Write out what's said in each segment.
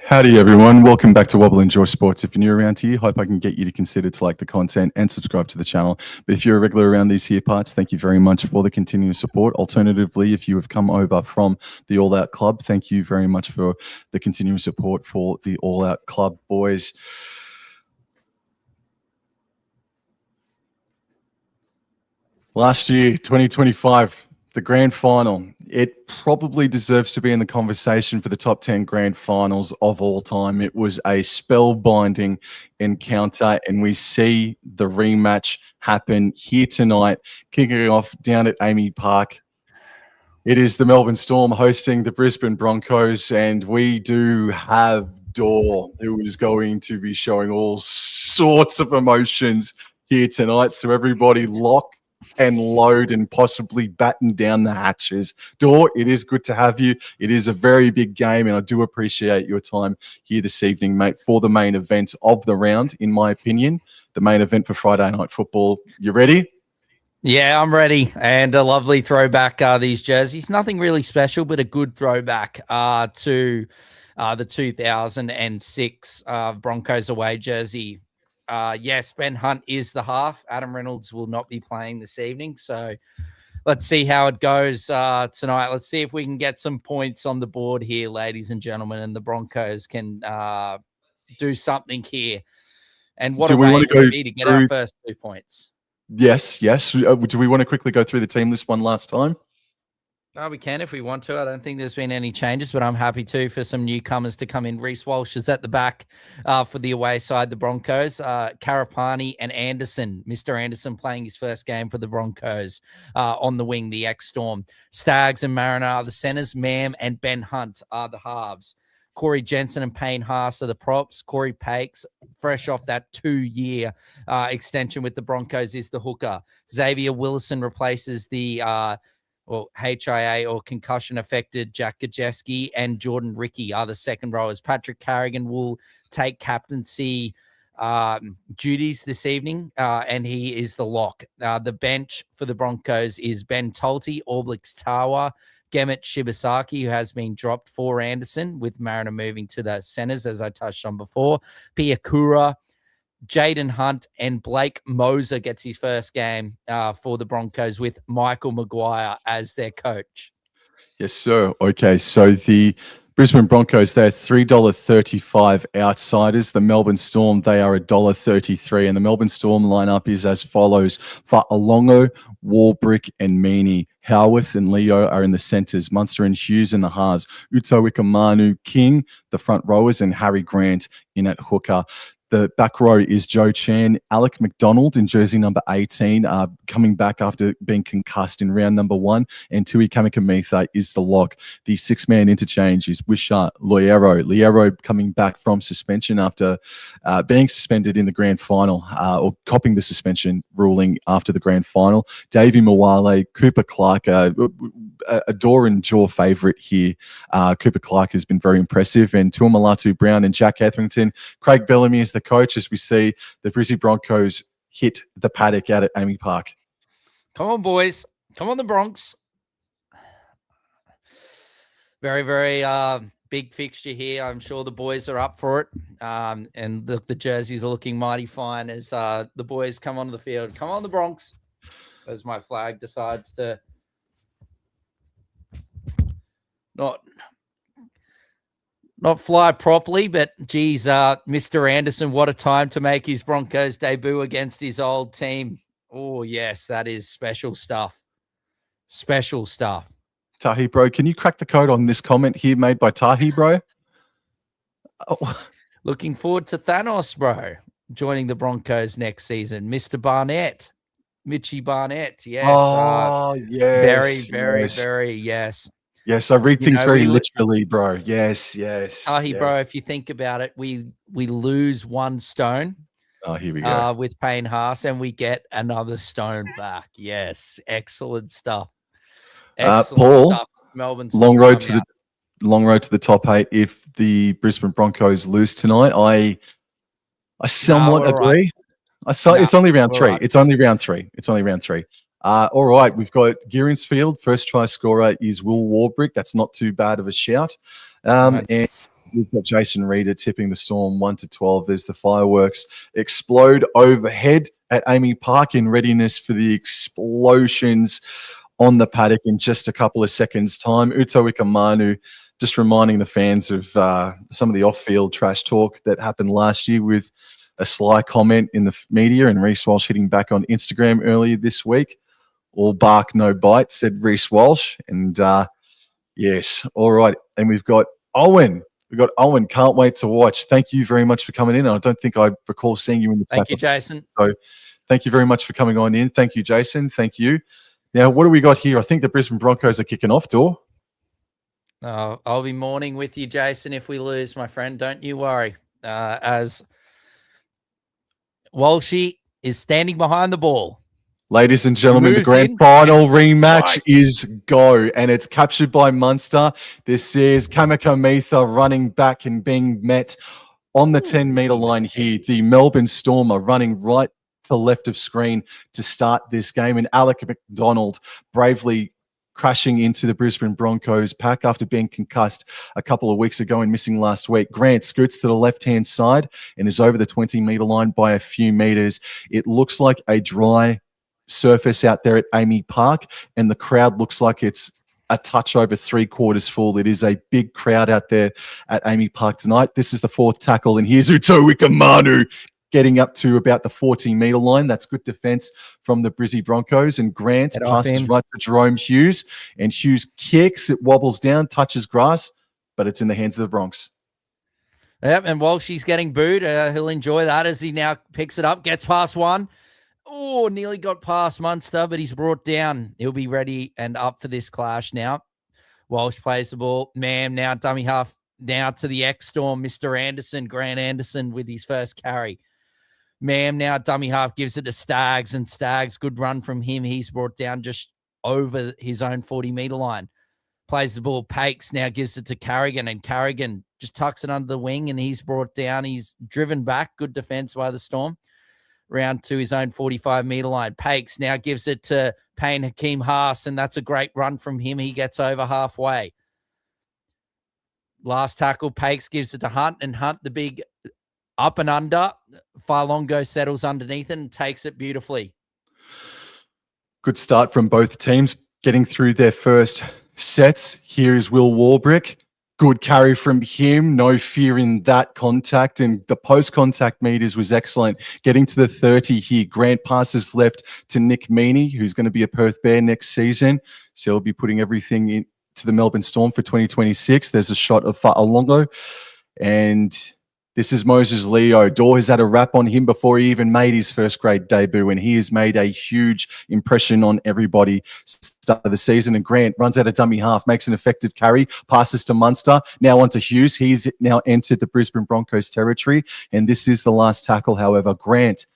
Howdy everyone, welcome back to Wobble Enjoy Sports. If you're new around here, hope I can get you to consider to like the content and subscribe to the channel. But if you're a regular around these here parts, thank you very much for the continuous support. Alternatively, if you have come over from the All Out Club, thank you very much for the continuous support for the All Out Club boys. Last year, 2025, the grand final. It probably deserves to be in the conversation for the top 10 grand finals of all time. It was a spellbinding encounter, and we see the rematch happen here tonight, kicking off down at Amy Park. It is the Melbourne Storm hosting the Brisbane Broncos, and we do have Dor, who is going to be showing all sorts of emotions here tonight. So everybody lock and load and possibly batten down the hatches. Dor, it is good to have you. It is a very big game, and I do appreciate your time here this evening, mate, for the main event of the round, in my opinion, the main event for Friday Night Football. You ready? Yeah, I'm ready. And a lovely throwback, these jerseys. Nothing really special, but a good throwback to the 2006 Broncos away jersey. Yes, Ben Hunt is the half. Adam Reynolds will not be playing this evening. So let's see how it goes tonight. Let's see if we can get some points on the board here, ladies and gentlemen, and the Broncos can do something here. And what a way it would be to get our first 2 points. Yes. Do we want to quickly go through the team list one last time? No, we can if we want to. I don't think there's been any changes, but I'm happy to for some newcomers to come in. Reece Walsh is at the back for the away side, the Broncos. Karapani and Anderson. Mr. Anderson playing his first game for the Broncos on the wing, the ex-Storm. Staggs and Mariner are the centers. Mam and Ben Hunt are the halves. Corey Jensen and Payne Haas are the props. Corey Pakes, fresh off that 2-year extension with the Broncos, is the hooker. Xavier Willison replaces the HIA or concussion-affected Jack Gajeski, and Jordan Ricky are the second rowers. Patrick Carrigan will take captaincy duties this evening, and he is the lock. The bench for the Broncos is Ben Tolte, Orblix Tawa, Gemmet Shibasaki, who has been dropped for Anderson, with Mariner moving to the centers, as I touched on before. Piakura, Jaden Hunt, and Blake Moser gets his first game for the Broncos, with Michael Maguire as their coach. Yes, sir. Okay, so the Brisbane Broncos, they're $3.35 outsiders. The Melbourne Storm, they are $1.33. And the Melbourne Storm lineup is as follows. For Alongo, Warbrick, and Meaney. Howarth and Leo are in the centres. Munster and Hughes in the halves. Uto Ikamanu, King, the front rowers, and Harry Grant in at hooker. The back row is Joe Chan, Alec McDonald in jersey number 18, coming back after being concussed in round number 1, and Tui Kamikamitha is the lock. The six-man interchange is Wisha Loiero. Loiero coming back from suspension after being suspended in the grand final, or copping the suspension ruling after the grand final. Davey Mawale, Cooper Clark, a door and jaw favourite here. Cooper Clark has been very impressive, and Tuamalatu Brown and Jack Etherington. Craig Bellamy is the coach, as we see the Brisbane Broncos hit the paddock out at Amy Park. Come on, boys. Come on, the Bronx. Very, very big fixture here. I'm sure the boys are up for it. And the jerseys are looking mighty fine as the boys come onto the field. Come on, the Bronx. As my flag decides to not fly properly, but geez, Mr. Anderson, what a time to make his Broncos debut against his old team. Oh, yes, that is special stuff. Special stuff. Tahi, bro, can you crack the code on this comment here made by Tahi, bro? Oh. Looking forward to Thanos, bro, joining the Broncos next season. Mr. Barnett, Mitchie Barnett, yes. Oh, yes. Very, yes. Yes, I read things very literally, bro. Yes. Tahi, bro, if you think about it, we lose one stone. Oh, here we go. With Payne Haas, and we get another stone back. Yes, excellent stuff. Paul, stuff. Melbourne's long road to the top 8. If the Brisbane Broncos lose tonight, I somewhat agree. Right. It's only round 3. Right. It's only round 3. All right, we've got Gearinsfield. First try scorer is Will Warbrick. That's not too bad of a shout. And we've got Jason Reeder tipping the Storm 1-12 as the fireworks explode overhead at Amy Park in readiness for the explosions on the paddock in just a couple of seconds' time. Uto Ikamanu just reminding the fans of some of the off-field trash talk that happened last year with a sly comment in the media, and Reece Walsh hitting back on Instagram earlier this week. All bark, no bite, said Reece Walsh. And yes, all right. And we've got Owen. Can't wait to watch. Thank you very much for coming in. I don't think I recall seeing you in the Thank you, Jason. So thank you very much for coming on in. Thank you, Jason. Thank you. Now, what do we got here? I think the Brisbane Broncos are kicking off, Dor. I'll be mourning with you, Jason, if we lose, my friend. Don't you worry. As Walshy is standing behind the ball. Ladies and gentlemen, the grand final rematch is go, and it's captured by Munster. This is Kamikamitha running back and being met on the 10-meter line here. The Melbourne Storm are running right to left of screen to start this game, and Alec McDonald bravely crashing into the Brisbane Broncos pack after being concussed a couple of weeks ago and missing last week. Grant scoots to the left-hand side and is over the 20-meter line by a few meters. It looks like a dry surface out there at Amy Park, and the crowd looks like it's a touch over 3/4 full. It is a big crowd out there at Amy Park tonight. This is the fourth tackle, and here's Uto Ikamanu getting up to about the 40-meter line. That's good defense from the Brizzy Broncos, and Grant passes right to Jerome Hughes, and Hughes kicks, it wobbles down, touches grass, but it's in the hands of the Bronx. Yep, and while she's getting booed, he'll enjoy that as he now picks it up, gets past one. Oh, nearly got past Munster, but he's brought down. He'll be ready and up for this clash now. Walsh plays the ball. Mam now, dummy half, now to the X-Storm, Mr. Anderson, Grant Anderson with his first carry. Mam now, dummy half, gives it to Staggs, and Staggs, good run from him. He's brought down just over his own 40-meter line. Plays the ball. Pakes now gives it to Carrigan, and Carrigan just tucks it under the wing, and he's brought down. He's driven back. Good defense by the Storm. Round to his own 45-meter line. Pakes now gives it to Payne Hakeem Haas, and that's a great run from him. He gets over halfway. Last tackle, Pakes gives it to Hunt, and Hunt, the big up and under. Farlongo settles underneath it and takes it beautifully. Good start from both teams, getting through their first sets. Here is Will Warbrick. Good carry from him. No fear in that contact. And the post-contact meters was excellent. Getting to the 30 here. Grant passes left to Nick Meaney, who's going to be a Perth Bear next season. So he'll be putting everything into the Melbourne Storm for 2026. There's a shot of Fa'alongo. And this is Moses Leo. Dor has had a rap on him before he even made his first grade debut, and he has made a huge impression on everybody since the start of the season. And Grant runs out of dummy half, makes an effective carry, passes to Munster, now on to Hughes. He's now entered the Brisbane Broncos territory, and this is the last tackle, however. Grant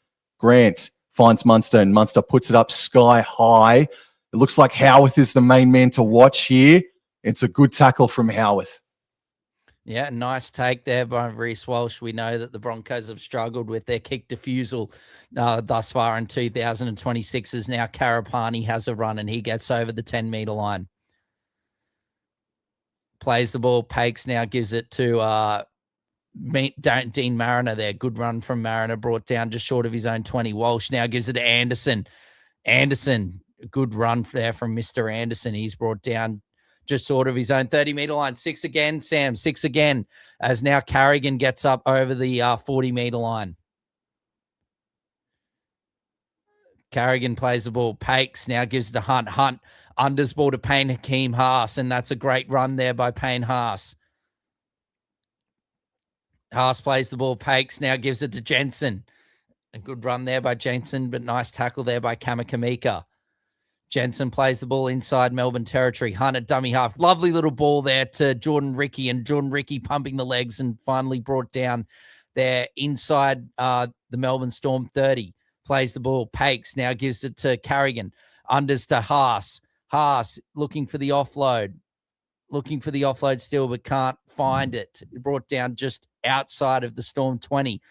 finds Munster, and Munster puts it up sky high. It looks like Howarth is the main man to watch here. It's a good tackle from Howarth. Yeah, nice take there by Reece Walsh. We know that the Broncos have struggled with their kick defusal thus far in 2026, as now Karapani has a run and he gets over the 10-meter line. Plays the ball. Pakes now gives it to Dean Mariner there. Good run from Mariner, brought down just short of his own 20. Walsh now gives it to Anderson. Anderson, good run there from Mr. Anderson. He's brought down just sort of his own 30-meter line. 6 again, Sam. 6 again, as now Carrigan gets up over the 40-meter line. Carrigan plays the ball. Pakes now gives it to Hunt. Hunt unders ball to Payne Hakeem Haas, and that's a great run there by Payne Haas. Haas plays the ball. Pakes now gives it to Jensen. A good run there by Jensen, but nice tackle there by Kamika. Jensen plays the ball inside Melbourne territory. Hunt at dummy half. Lovely little ball there to Jordan Ricky, and Jordan Ricky pumping the legs and finally brought down there inside the Melbourne Storm 30. Plays the ball. Pakes now gives it to Carrigan. Unders to Haas. Haas looking for the offload. Looking for the offload still, but can't find it. Brought down just outside of the Storm 20.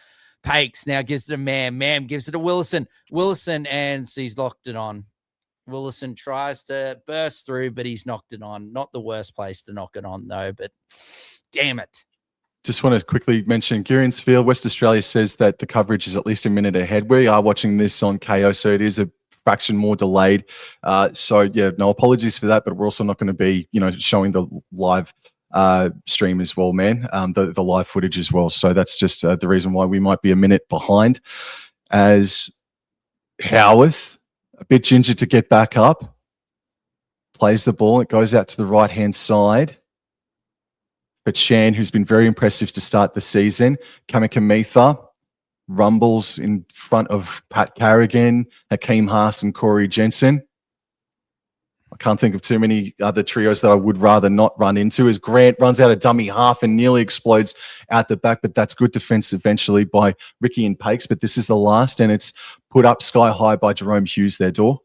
Pakes now gives it to Mam. Mam gives it to Willison. Willison, and he's locked it on. Willison tries to burst through, but he's knocked it on. Not the worst place to knock it on, though, but damn it. Just want to quickly mention Gurian's Field. West Australia says that the coverage is at least a minute ahead. We are watching this on KO, so it is a fraction more delayed. So yeah, no apologies for that, but we're also not going to be, showing the live stream as well, man. The live footage as well. So that's just the reason why we might be a minute behind. As Howarth, a bit ginger to get back up, plays the ball. It goes out to the right-hand side. But Shan, who's been very impressive to start the season, Kamikamitha rumbles in front of Pat Carrigan, Hakeem Haas, and Corey Jensen. I can't think of too many other trios that I would rather not run into, as Grant runs out a dummy half and nearly explodes out the back, but that's good defense eventually by Ricky and Pakes. But this is the last, and it's put up sky high by Jerome Hughes, their door.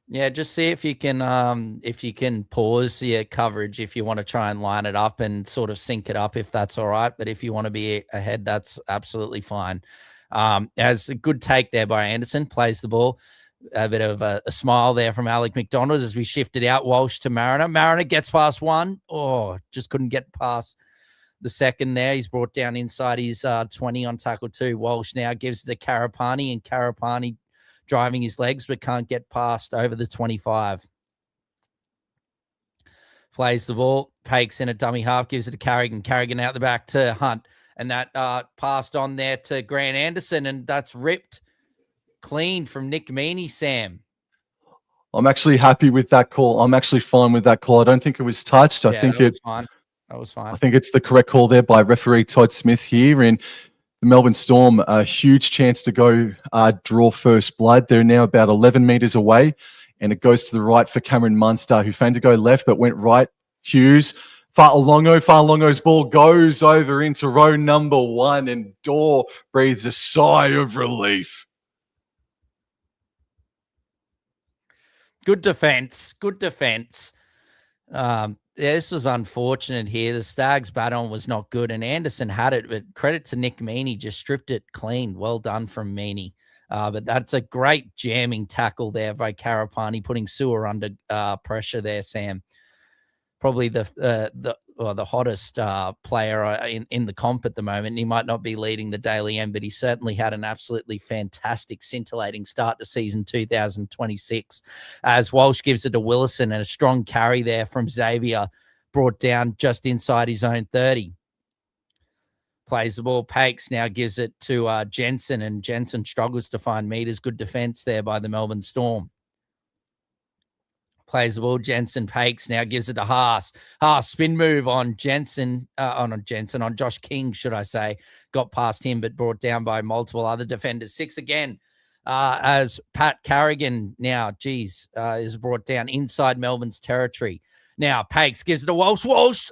Yeah, just see if you can pause your coverage if you want to try and line it up and sort of sync it up, if that's all right. But if you want to be ahead, that's absolutely fine. As a good take there by Anderson, plays the ball. A bit of a smile there from Alec McDonald as we shifted out Walsh to Mariner. Mariner gets past one. Oh, just couldn't get past the second there. He's brought down inside his 20 on tackle 2. Walsh now gives it to Karapani, and Karapani driving his legs but can't get past over the 25. Plays the ball. Pakes in a dummy half, gives it to Carrigan. Carrigan out the back to Hunt. And that passed on there to Grant Anderson, and that's ripped clean from Nick Meaney, Sam. I'm actually happy with that call. I'm actually fine with that call. I don't think it was touched. I think that was fine. That was fine. I think it's the correct call there by referee Todd Smith here. And the Melbourne Storm, a huge chance to go draw first blood. They're now about 11 metres away, and it goes to the right for Cameron Munster, who feigned to go left but went right. Hughes, Farlongo's ball goes over into row number 1, and Dorr breathes a sigh of relief. Good defense. Good defense. This was unfortunate here. The Stags' baton was not good, and Anderson had it, but credit to Nick Meaney, just stripped it clean. Well done from Meaney. But that's a great jamming tackle there by Karapani, putting Sewer under pressure there, Sam. Probably the hottest player in the comp at the moment. He might not be leading the Daily M, but he certainly had an absolutely fantastic, scintillating start to season 2026. As Walsh gives it to Willison, and a strong carry there from Xavier, brought down just inside his own 30. Plays the ball. Pakes now gives it to Jensen, and Jensen struggles to find meters. Good defense there by the Melbourne Storm. Plays the ball. Jensen Pakes now gives it to Haas. Haas spin move on Jensen, on Josh King, should I say. Got past him, but brought down by multiple other defenders. 6 again, as Pat Carrigan now, is brought down inside Melbourne's territory. Now Pakes gives it to Walsh. Walsh,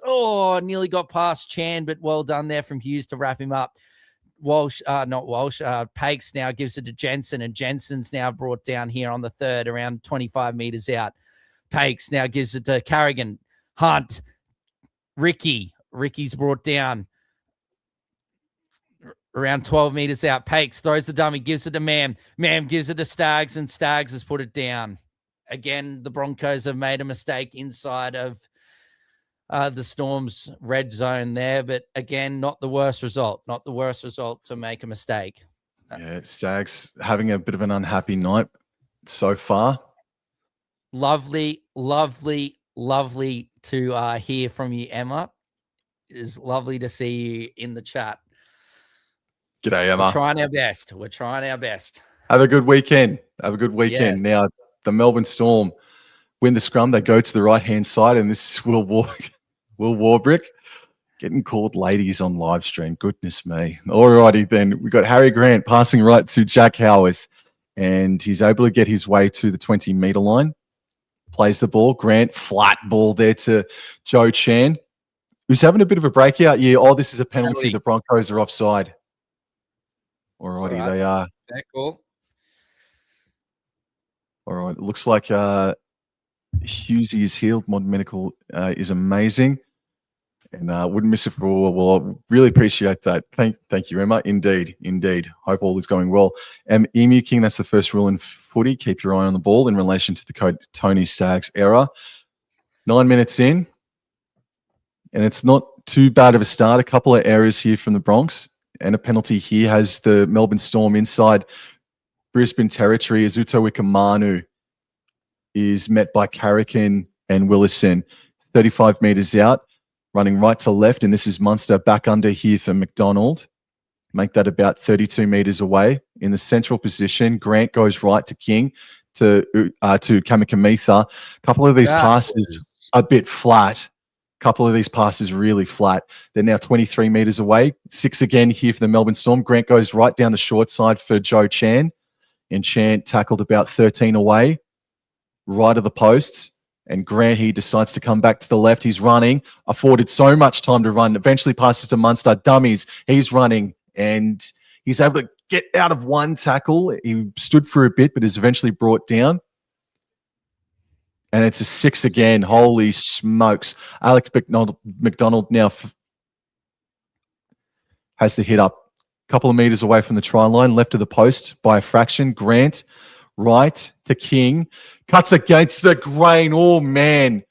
nearly got past Chan, but well done there from Hughes to wrap him up. Pakes now gives it to Jensen, and Jensen's now brought down here on the 3rd, around 25 meters out. Pakes now gives it to Carrigan. Hunt. Ricky's brought down around 12 meters out. Pakes throws the dummy, gives it to Mam. Mam gives it to Stags, and Stags has put it down. Again, the Broncos have made a mistake inside of the Storm's red zone there, but again, not the worst result. Not the worst result to make a mistake. Yeah, Stags having a bit of an unhappy night so far. Lovely to hear from you, Emma. It is lovely to see you in the chat. G'day, Emma. We're trying our best. Have a good weekend. Yes. Now, the Melbourne Storm win the scrum. They go to the right-hand side, and this is Will Warbrick getting called ladies on live stream. Goodness me. All righty then. We've got Harry Grant passing right to Jack Howarth, and he's able to get his way to the 20-meter line. Plays the ball. Grant, flat ball there to Joe Chan, who's having a bit of a breakout year. Oh, this is a penalty. The Broncos are offside. All righty, they are. Very cool. All right, it looks like Hughesy is healed. Modern Medical is amazing. And wouldn't miss it for all. Well, I really appreciate that. Thank you, Emma. Indeed. Hope all is going well. Emu King, that's the first rule in footy. Keep your eye on the ball in relation to the Tony Staggs error. 9 minutes in, and it's not too bad of a start. A couple of errors here from the Bronx, and a penalty here has the Melbourne Storm inside Brisbane territory. Azuto Wikamanu is met by Carrican and Willison. 35 meters out, running right to left, and this is Munster back under here for McDonald. Make that about 32 meters away. In the central position, Grant goes right to King to Kamikamitha. A couple of these passes a bit flat. Couple of these passes really flat. They're now 23 meters away. 6 again here for the Melbourne Storm. Grant goes right down the short side for Joe Chan, and Chan tackled about 13 away, right of the posts. And Grant, he decides to come back to the left. He's running, afforded so much time to run. Eventually passes to Munster. Dummies. He's running, and he's able to get out of one tackle. He stood for a bit, but is eventually brought down. And it's a 6 again. Holy smokes. Alex McDonald now has the hit up. A couple of meters away from the try line, left of the post by a fraction. Grant, right to King. Cuts against the grain. Oh, man.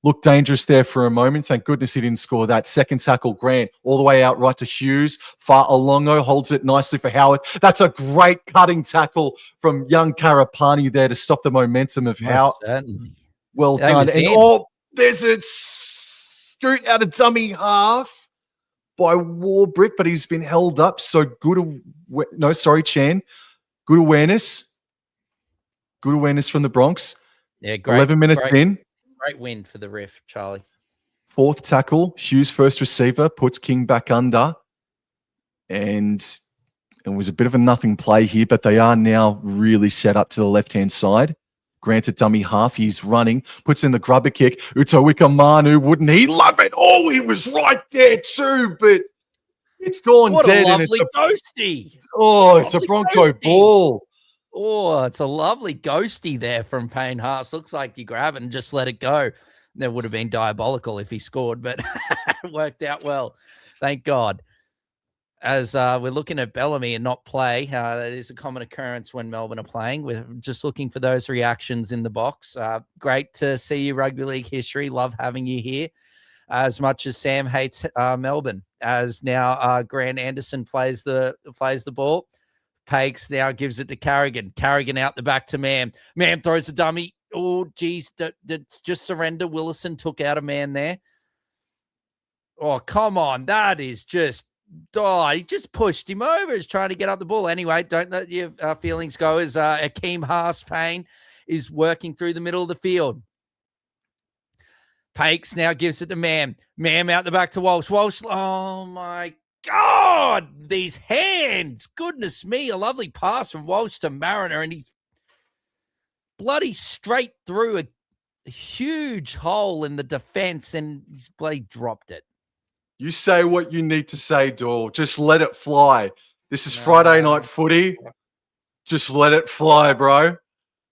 Looked dangerous there for a moment. Thank goodness he didn't score that. Second tackle, Grant, all the way out right to Hughes. Fa'alongo holds it nicely for Howard. That's a great cutting tackle from young Karapani there to stop the momentum of Howard. Well done. And there's a scoot out of dummy half by Warbrick, but he's been held up. So good. Chan. Good awareness. Good awareness from the Bronx. Yeah, great. 11 minutes in. Great win for the ref, Charlie. Fourth tackle. Hughes, first receiver, puts King back under. And it was a bit of a nothing play here, but they are now really set up to the left-hand side. Granted dummy half. He's running. Puts in the grubber kick. Utawika Manu, wouldn't he love it? Oh, he was right there too, but it's gone dead. What a lovely ghosty. Oh, it's a Bronco ball. Oh, it's a lovely ghosty there from Payne Haas. Looks like you grab it and just let it go. That would have been diabolical if he scored, but it worked out well. Thank God. As we're looking at Bellamy and not play, that is a common occurrence when Melbourne are playing. We're just looking for those reactions in the box. Great to see you, Rugby League history. Love having you here. As much as Sam hates Melbourne, as now Grant Anderson plays the ball. Pakes now gives it to Carrigan. Carrigan out the back to Mam. Mam throws a dummy. Oh, geez. Just surrender. Willison took out a man there. Oh, come on. That is just... Oh, he just pushed him over. He's trying to get up the ball. Anyway, don't let your feelings go as Akeem Haas-Payne is working through the middle of the field. Pakes now gives it to Mam. Mam out the back to Walsh. Walsh, oh, my God, these hands. Goodness me, a lovely pass from Walsh to Mariner, and he's bloody straight through a huge hole in the defense, and he's bloody dropped it. You say what you need to say, Doyle. Just let it fly. This is Friday night footy. Just let it fly, bro.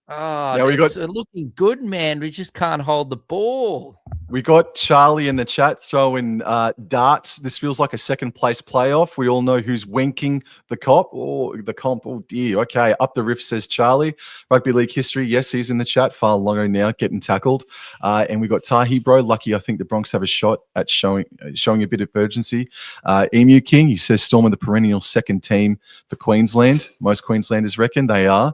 Oh, now it's looking good, man. We just can't hold the ball. We got Charlie in the chat throwing darts. This feels like a second place playoff. We all know who's winking the comp. Oh, dear. Okay, up the riff, says Charlie. Rugby League history. Yes, he's in the chat. Far longer now, getting tackled. And we got Tahi, bro. Lucky, I think the Bronx have a shot at showing a bit of urgency. Emu King, he says Storm are the perennial second team for Queensland. Most Queenslanders reckon they are.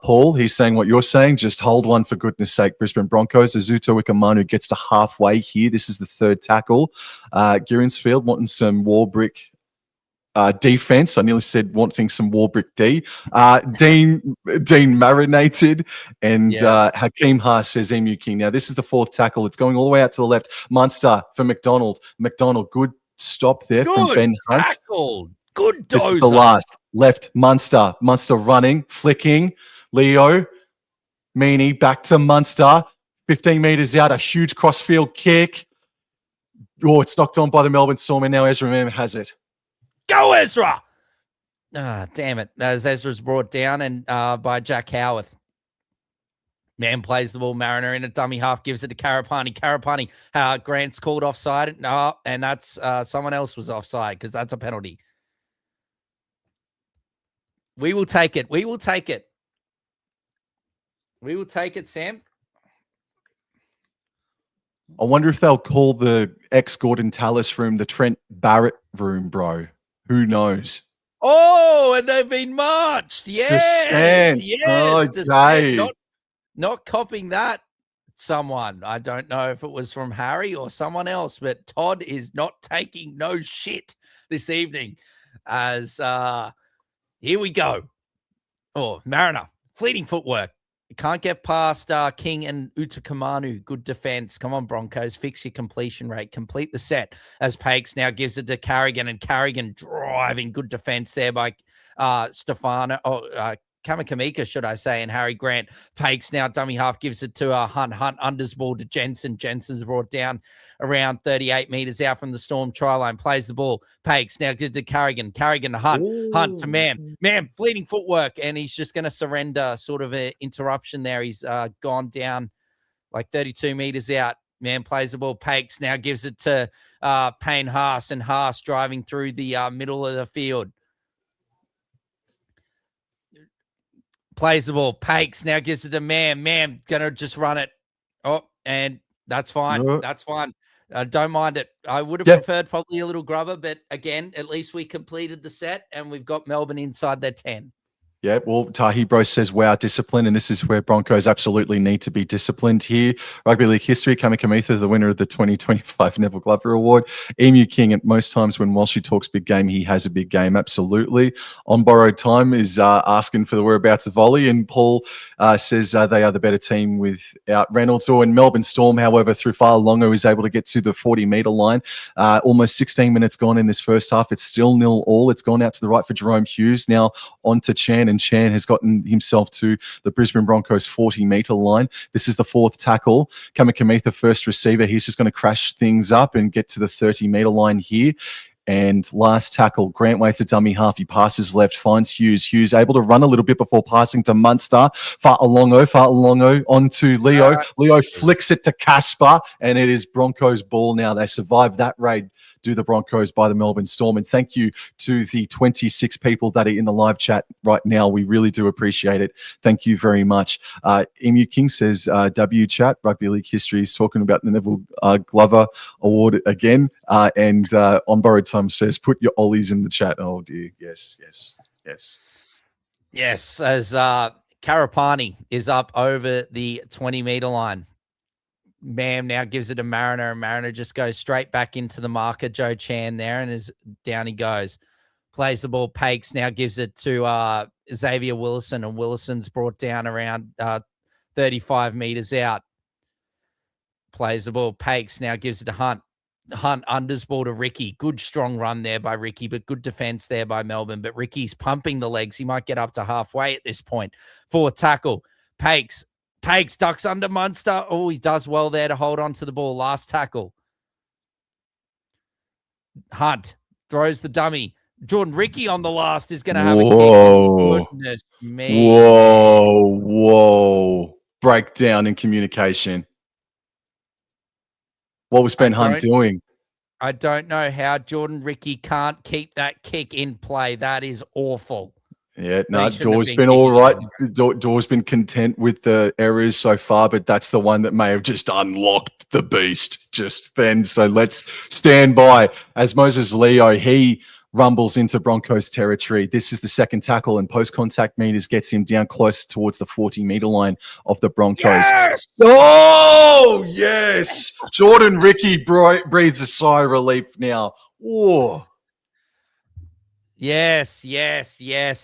Paul, he's saying what you're saying. Just hold one for goodness sake, Brisbane Broncos. Azuto Wikamanu gets to halfway here. This is the third tackle. Girinsfield wanting some Warbrick defense. I nearly said wanting some Warbrick D. Dean marinated. And Hakeem Haas says Emu King. Now, this is the fourth tackle. It's going all the way out to the left. Munster for McDonald. McDonald, good stop there from Ben Hunt. Tackle. Good dozer. This is the last. Left, Munster. Munster running, flicking. Leo, Meany, back to Munster. 15 metres out, a huge crossfield kick. Oh, it's knocked on by the Melbourne Storm, and now Ezra Mam has it. Go, Ezra! Ah, damn it. As Ezra's brought down and by Jack Howarth. Man plays the ball. Mariner in a dummy half, gives it to Karapani. Karapani, Grant's called offside. No, and that's someone else was offside because that's a penalty. We will take it. We will take it. We will take it, Sam. I wonder if they'll call the ex-Gordon Tallis room, the Trent Barrett room, bro. Who knows? Oh, and they've been marched. Yes. Descent. Yes. Okay. Descent. Not copying that. Someone. I don't know if it was from Harry or someone else, but Todd is not taking no shit this evening. As here we go. Oh, Mariner. Fleeting footwork. You can't get past King and Utakamanu. Good defense. Come on, Broncos. Fix your completion rate. Complete the set as Pakes now gives it to Carrigan, and Carrigan driving. Good defense there by Stefano. Kamakamika, should I say, and Harry Grant. Pakes now, dummy half, gives it to Hunt. Hunt unders ball to Jensen. Jensen's brought down around 38 meters out from the Storm try line. Plays the ball. Pakes now gives it to Carrigan. Carrigan to Hunt. Ooh. Hunt to Mam. Mam, fleeting footwork, and he's just going to surrender. Sort of an interruption there. He's gone down like 32 meters out. Man plays the ball. Pakes now gives it to Payne Haas, and Haas driving through the middle of the field. Plays the ball. Pakes now gives it to Mam. Mam gonna just run it. Oh, and that's fine. Yeah. That's fine. Don't mind it. I would have preferred probably a little grubber, but again, at least we completed the set and we've got Melbourne inside their 10. Yeah, well, Tahi Bro says, wow, discipline. And this is where Broncos absolutely need to be disciplined here. Rugby League history, Kamikamitha, the winner of the 2025 Neville Glover Award. Emu King, at most times when Walshy talks big game, he has a big game, absolutely. On Borrowed Time is asking for the whereabouts of volley. And Paul says they are the better team without Reynolds. Or in Melbourne Storm, however, through Fa'alongo is able to get to the 40-metre line. Almost 16 minutes gone in this first half. It's still 0-0. It's gone out to the right for Jerome Hughes. Now on to Chan, and Chan has gotten himself to the Brisbane Broncos 40-metre line. This is the fourth tackle. Kamikamitha, first receiver. He's just going to crash things up and get to the 30-metre line here. And last tackle, Grant waits a dummy half. He passes left, finds Hughes. Hughes able to run a little bit before passing to Munster. Fa'alongo on to Leo. Leo flicks it to Casper, and it is Broncos ball now. They survived that raid. Do the Broncos by the Melbourne Storm. And thank you to the 26 people that are in the live chat right now. We really do appreciate it. Thank you very much. Emu King says, W chat, Rugby League history is talking about the Neville Glover Award again. And On Borrowed Time says, put your ollies in the chat. Oh dear. Yes. Yes, as Karapani is up over the 20-metre line. Mam now gives it to Mariner, and Mariner just goes straight back into the marker. Joe Chan there, and down he goes. Plays the ball. Pakes now gives it to Xavier Willison, and Willison's brought down around 35 meters out. Plays the ball. Pakes now gives it to Hunt. Hunt unders ball to Ricky. Good strong run there by Ricky, but good defense there by Melbourne. But Ricky's pumping the legs. He might get up to halfway at this point. Fourth tackle. Pakes ducks under Munster. Oh, he does well there to hold on to the ball. Last tackle. Hunt throws the dummy. Jordan Ricky on the last is going to have a kick. Goodness me. Whoa. Breakdown in communication. What was Ben Hunt doing? I don't know how Jordan Ricky can't keep that kick in play. That is awful. Yeah, no, Dor's been all right. Dor's been content with the errors so far, but that's the one that may have just unlocked the beast just then. So let's stand by. As Moses Leo, he rumbles into Broncos territory. This is the second tackle, and post-contact meters gets him down close towards the 40-meter line of the Broncos. Yes! Oh, yes! Jordan Ricky breathes a sigh of relief now. Whoa. Yes.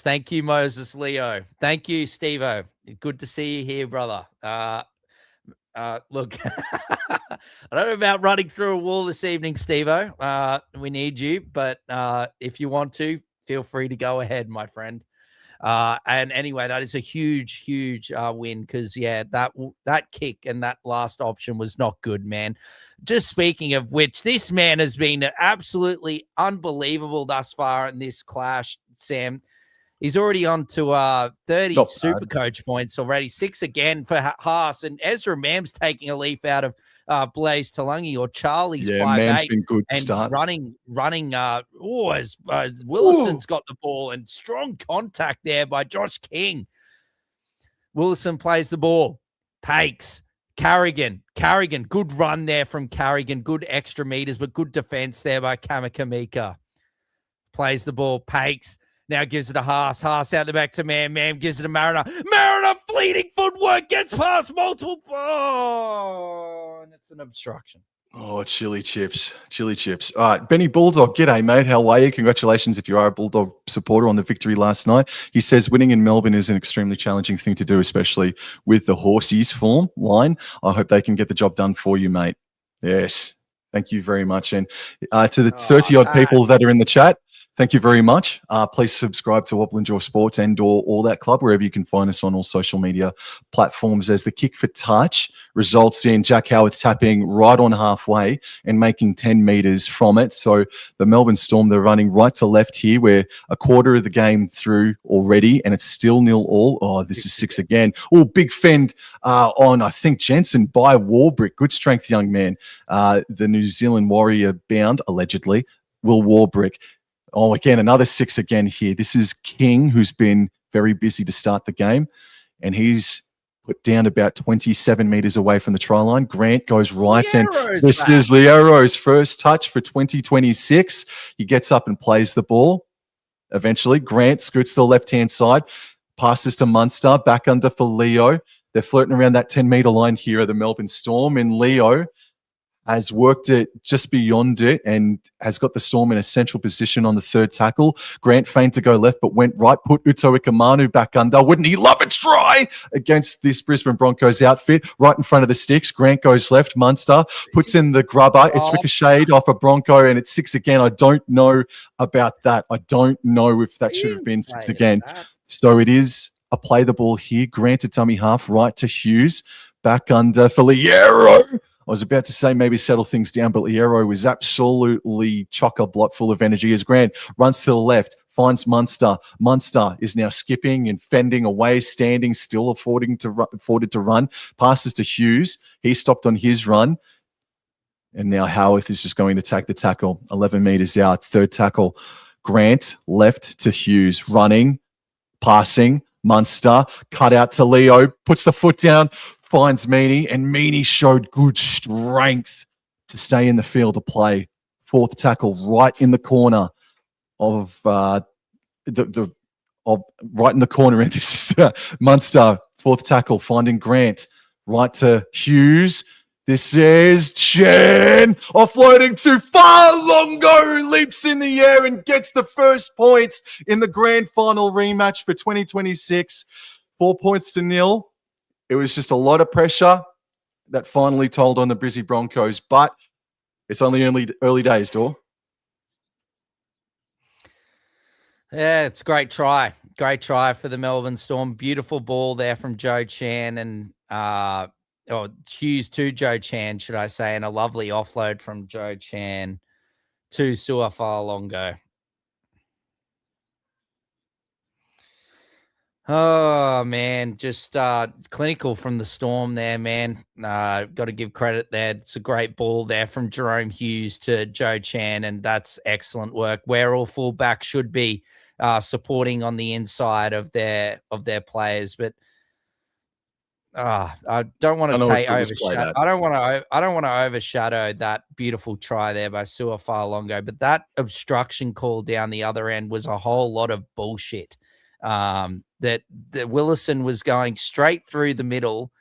Thank you, Moses Leo. Thank you, Steve-O. Good to see you here, brother. Look, I don't know about running through a wall this evening, Steve-O. We need you, but if you want to, feel free to go ahead, my friend. And anyway, that is a huge win because, yeah, that kick and that last option was not good, man. Just speaking of which, this man has been absolutely unbelievable thus far in this clash, Sam. He's already on to 30 super coach points already, 6 again for Haas, and Ezra Mam's taking a leaf out of Blaze Talangi or Charlie's 5'8", been good and start. running. As Willison's got the ball, and strong contact there by Josh King. Willison plays the ball. Pakes Carrigan, good run there from Carrigan. Good extra meters, but good defense there by Kamakamika. Plays the ball, Pakes. Now gives it to Haas. Haas out the back to Mam. Mam gives it to Mariner. Mariner, fleeting footwork, gets past multiple. Oh, and it's an obstruction. Oh, chili chips. All right, Benny Bulldog, g'day, mate. How are you? Congratulations if you are a Bulldog supporter on the victory last night. He says winning in Melbourne is an extremely challenging thing to do, especially with the Horsies form line. I hope they can get the job done for you, mate. Yes, thank you very much. And to the 30-odd people that are in the chat, thank you very much. Please subscribe to Wobble and Jaw Sports and or All That Club, wherever you can find us on all social media platforms, as the kick for touch results in Jack Howard tapping right on halfway and making 10 metres from it. So the Melbourne Storm, they're running right to left here. We're a quarter of the game through already, and it's still 0-0. Oh, this is 6 again. Oh, big fend on, I think, Jensen by Warbrick. Good strength, young man. The New Zealand Warrior bound, allegedly, Will Warbrick. Oh, again, another 6 again here. This is King, who's been very busy to start the game, and he's put down about 27 metres away from the try line. Grant goes right, and this is Liero's first touch for 2026. He gets up and plays the ball. Eventually, Grant scoots to the left-hand side, passes to Munster, back under for Leo. They're flirting around that 10-metre line here at the Melbourne Storm, and Leo has worked it just beyond it and has got the Storm in a central position on the third tackle. Grant feigned to go left, but went right, put Uto Ikamanu back under. Wouldn't he love a try against this Brisbane Broncos outfit? Right in front of the sticks. Grant goes left. Munster puts in the grubber. It's ricocheted off a Bronco, and it's 6 again. I don't know about that. I don't know if that should have been 6 again. So it is a play the ball here. Grant to dummy half, right to Hughes. Back under for Liero. I was about to say maybe settle things down, but Liero was absolutely chock-a-block full of energy as Grant runs to the left, finds Munster. Munster is now skipping and fending away, standing still, afforded to run. Passes to Hughes. He stopped on his run. And now Howarth is just going to take the tackle. 11 metres out, third tackle. Grant left to Hughes, running, passing. Munster cut out to Leo, puts the foot down, finds Meaney, and Meaney showed good strength to stay in the field of play. Fourth tackle right in the corner of right in the corner. And this is Munster, fourth tackle, finding Grant, right to Hughes. This is Chen offloading too far. Longo leaps in the air and gets the first points in the grand final rematch for 2026. 4 points to 0. It was just a lot of pressure that finally told on the Brizzy Broncos, but it's only early days, Dor. Yeah, it's a great try. Great try for the Melbourne Storm. Beautiful ball there from Joe Chan and Hughes to Joe Chan, should I say, and a lovely offload from Joe Chan to Suafa'alongo. Oh, man, just clinical from the Storm there, man. Got to give credit there. It's a great ball there from Jerome Hughes to Joe Chan, and that's excellent work. Where all fullbacks should be supporting on the inside of their players, but I don't want to take overshadow. I don't want to overshadow that beautiful try there by Suafa'alongo, but that obstruction call down the other end was a whole lot of bullshit. That Willison was going straight through the middle,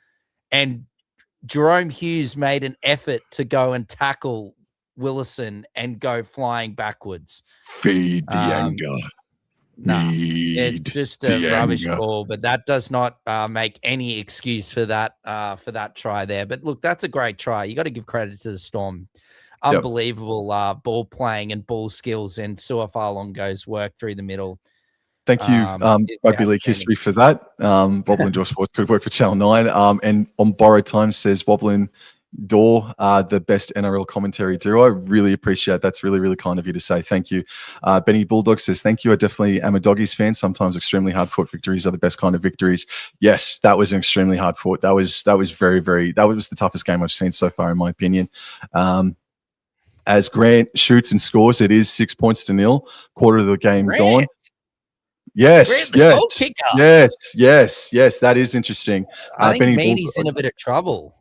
and Jerome Hughes made an effort to go and tackle Willison and go flying backwards. Feed the anger. No, it's just a rubbish ball, but that does not make any excuse for that try there. But look, that's a great try. You got to give credit to the Storm. Unbelievable ball playing and ball skills, and Suafa'alongo's work through the middle. Thank you, Rugby League History, for that. Wobble and Jaw Sports could work for Channel 9. And on Borrowed Time says Wobble and Dor, the best NRL commentary duo. I really appreciate that. That's really, really kind of you to say. Thank you. Benny Bulldog says, thank you. I definitely am a Doggies fan. Sometimes extremely hard-fought victories are the best kind of victories. Yes, that was an extremely hard-fought. That was very, very, that was the toughest game I've seen so far, in my opinion. As Grant shoots and scores, it is 6 points to 0. Quarter of the game gone. Yes. That is interesting. I think Meaney's in a bit of trouble.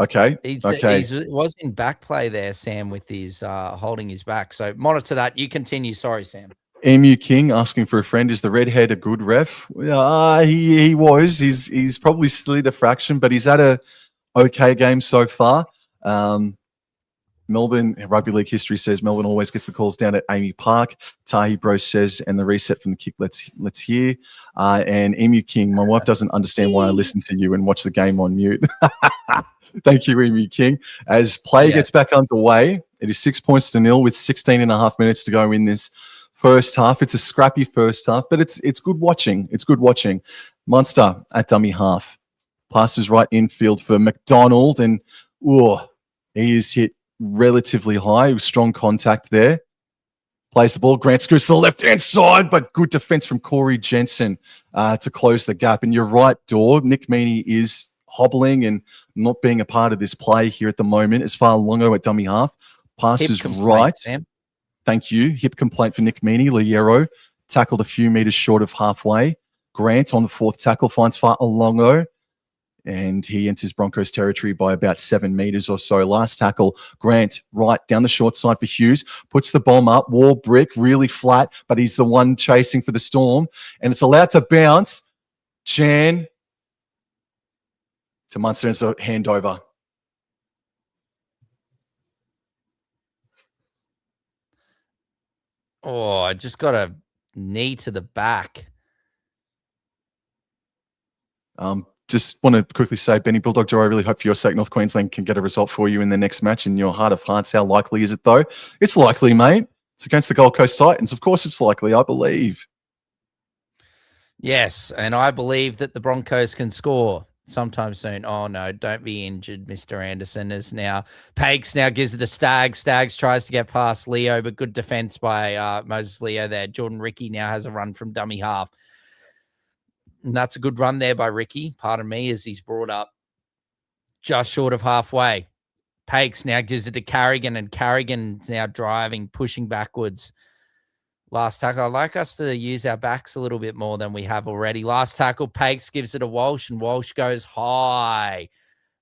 Okay. Okay. He was in back play there, Sam, with his holding his back. So monitor that. You continue. Sorry, Sam. Emu King asking for a friend. Is the redhead a good ref? He was. He's probably slid a fraction, but he's had a okay game so far. Melbourne rugby league history says Melbourne always gets the calls down at Amy Park. Tahi Bro says, and the reset from the kick. Let's hear. And Emu King, my wife doesn't understand why I listen to you and watch the game on mute. Thank you, Emu King. As play gets back underway, it is 6 points to nil with 16 and a half minutes to go in this first half. It's a scrappy first half, but it's good watching. It's good watching. Munster at dummy half. Passes right infield for McDonald, and he is hit relatively high. Strong contact there. Plays the ball. Grant screws to the left-hand side, but good defense from Corey Jensen to close the gap. And you're right, Dor. Nick Meaney is hobbling and not being a part of this play here at the moment. As far Longo at dummy half. Passes right. Sam. Thank you. Hip complaint for Nick Meaney. Liero tackled a few meters short of halfway. Grant on the fourth tackle finds Far Longo, and he enters Broncos territory by about 7 meters or so. Last tackle, Grant right down the short side for Hughes, puts the bomb up, wall brick, really flat, but he's the one chasing for the Storm, and it's allowed to bounce. Chan to Munster, and it's a handover. Oh, I just got a knee to the back. Just want to quickly say, Benny Bulldog Joe, I really hope for your sake North Queensland can get a result for you in the next match. In your heart of hearts, how likely is it, though? It's likely, mate. It's against the Gold Coast Titans. Of course it's likely, I believe. Yes, and I believe that the Broncos can score sometime soon. Oh, no, don't be injured, Mr. Anderson. Is now Pakes now gives it to Staggs. Staggs tries to get past Leo, but good defense by Moses Leo there. Jordan Ricky now has a run from dummy half. And that's a good run there by Ricky, pardon me, as he's brought up just short of halfway. Pakes now gives it to Carrigan, and Carrigan's now driving, pushing backwards. Last tackle. I'd like us to use our backs a little bit more than we have already. Last tackle, Pakes gives it to Walsh, and Walsh goes high,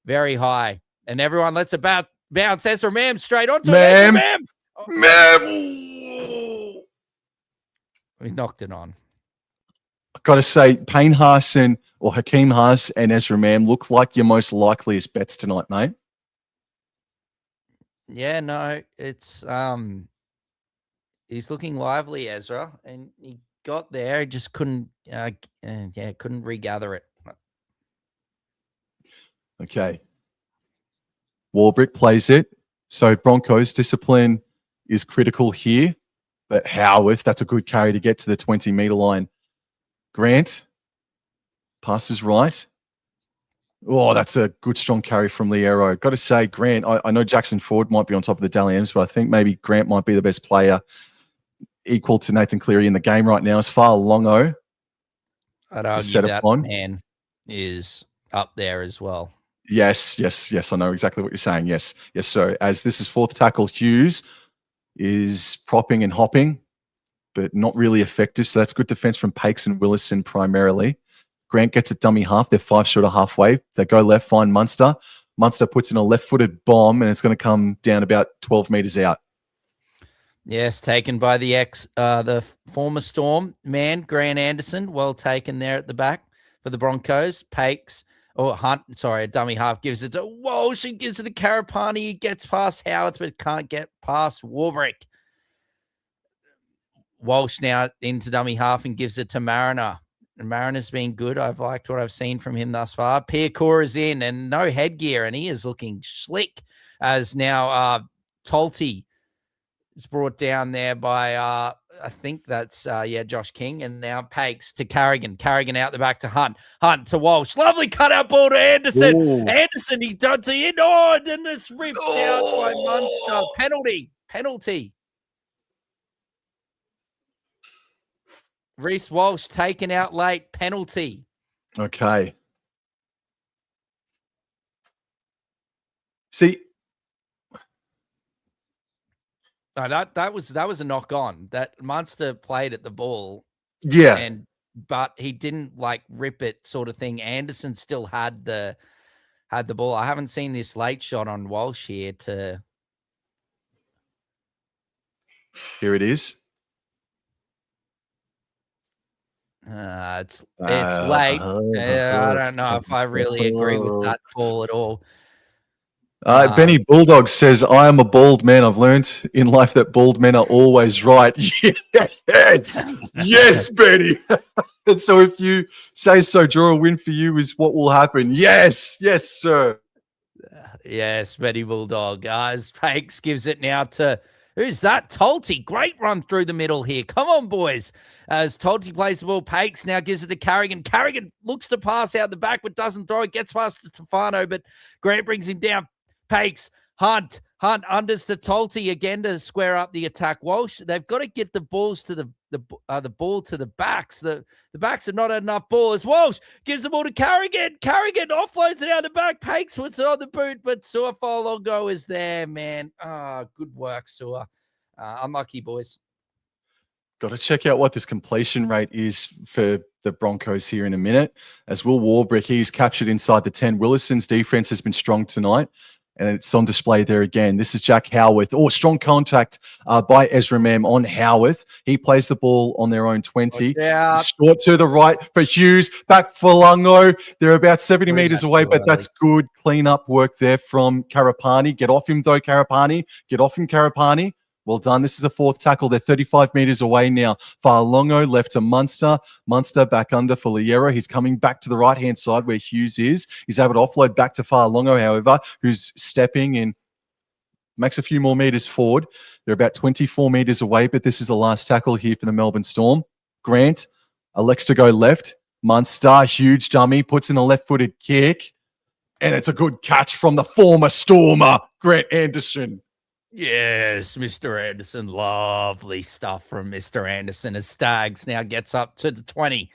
very high. And everyone lets it bounce. Ezra Mam straight onto it. Mam! We knocked it on. I've got to say, Payne Haas or Hakeem Haas and Ezra Mam look like your most likeliest bets tonight, mate. Yeah, no, it's he's looking lively, Ezra, and he got there, just couldn't couldn't regather it. Okay. Warbrick plays it. So Broncos discipline is critical here, but Howarth, that's a good carry to get to the 20-meter line. Grant passes right. Oh, that's a good, strong carry from Liero. Got to say, Grant, I know Jackson Ford might be on top of the Dally M's, but I think maybe Grant might be the best player equal to Nathan Cleary in the game right now. As far Longo, I'd argue that man is up there as well. Yes. I know exactly what you're saying. Yes. So as this is fourth tackle, Hughes is propping and hopping, but not really effective. So that's good defense from Pakes and Willison primarily. Grant gets a dummy half. They're 5 short of halfway. They go left, find Munster. Munster puts in a left-footed bomb, and it's going to come down about 12 meters out. Yes, taken by the former Storm man, Grant Anderson. Well taken there at the back for the Broncos. Pakes, a dummy half gives it to Walsh and gives it to Karapani. He gets past Howard, but can't get past Warbrick. Walsh now into dummy half and gives it to Mariner. And Mariner's been good. I've liked what I've seen from him thus far. Piacor is in and no headgear, and he is looking slick as now Tolty is brought down there by, I think that's, Josh King. And now Pakes to Carrigan. Carrigan out the back to Hunt. Hunt to Walsh. Lovely cutout ball to Anderson. Ooh. Anderson, he does the end. Oh, then it's ripped out by Munster. Penalty. Reece Walsh taken out late. Penalty. Okay. See, no, that was a knock on. That Munster played at the ball. Yeah. But he didn't rip it sort of thing. Anderson still had the had the ball. I haven't seen this late shot on Walsh here to. Here it is. It's late. I don't know if I really agree with that call at all. Benny Bulldog says, I am a bald man. I've learned in life that bald men are always right. Yes. Yes, Benny. And so if you say so, draw a win for you is what will happen. Yes. Yes, sir. Yes, Benny Bulldog. As Pakes gives it now to, who's that? Tolte. Great run through the middle here. Come on, boys. As Tolte plays the ball, Pakes now gives it to Carrigan. Carrigan looks to pass out the back, but doesn't throw it. Gets past to Stefano, but Grant brings him down. Pakes, Hunt unders to Tolte again to square up the attack. Walsh, they've got to get the balls to the ball to the backs. The backs have not had enough ball. As Walsh gives the ball to Carrigan. Carrigan offloads it out the back. Pakes puts it on the boot, but Sua Falongo is there, man. Good work, Sua. Unlucky, boys. Got to check out what this completion rate is for the Broncos here in a minute. As Will Warbrick, he's captured inside the 10. Willison's defense has been strong tonight, and it's on display there again. This is Jack Howarth. Oh, strong contact by Ezra Mam on Howarth. He plays the ball on their own 20. Short to the right for Hughes. Back for Lungo. They're about 70 metres away, but that's good clean-up work there from Karapani. Get off him, though, Karapani. Get off him, Karapani. Well done. This is the fourth tackle. They're 35 metres away now. Farlongo left to Munster. Munster back under for Liero. He's coming back to the right-hand side where Hughes is. He's able to offload back to Farlongo, however, who's stepping and makes a few more metres forward. They're about 24 metres away, but this is the last tackle here for the Melbourne Storm. Grant elects to go left. Munster, huge dummy, puts in a left-footed kick. And it's a good catch from the former Stormer, Grant Anderson. Yes, Mr. Anderson. Lovely stuff from Mr. Anderson as Stags now gets up to the 20.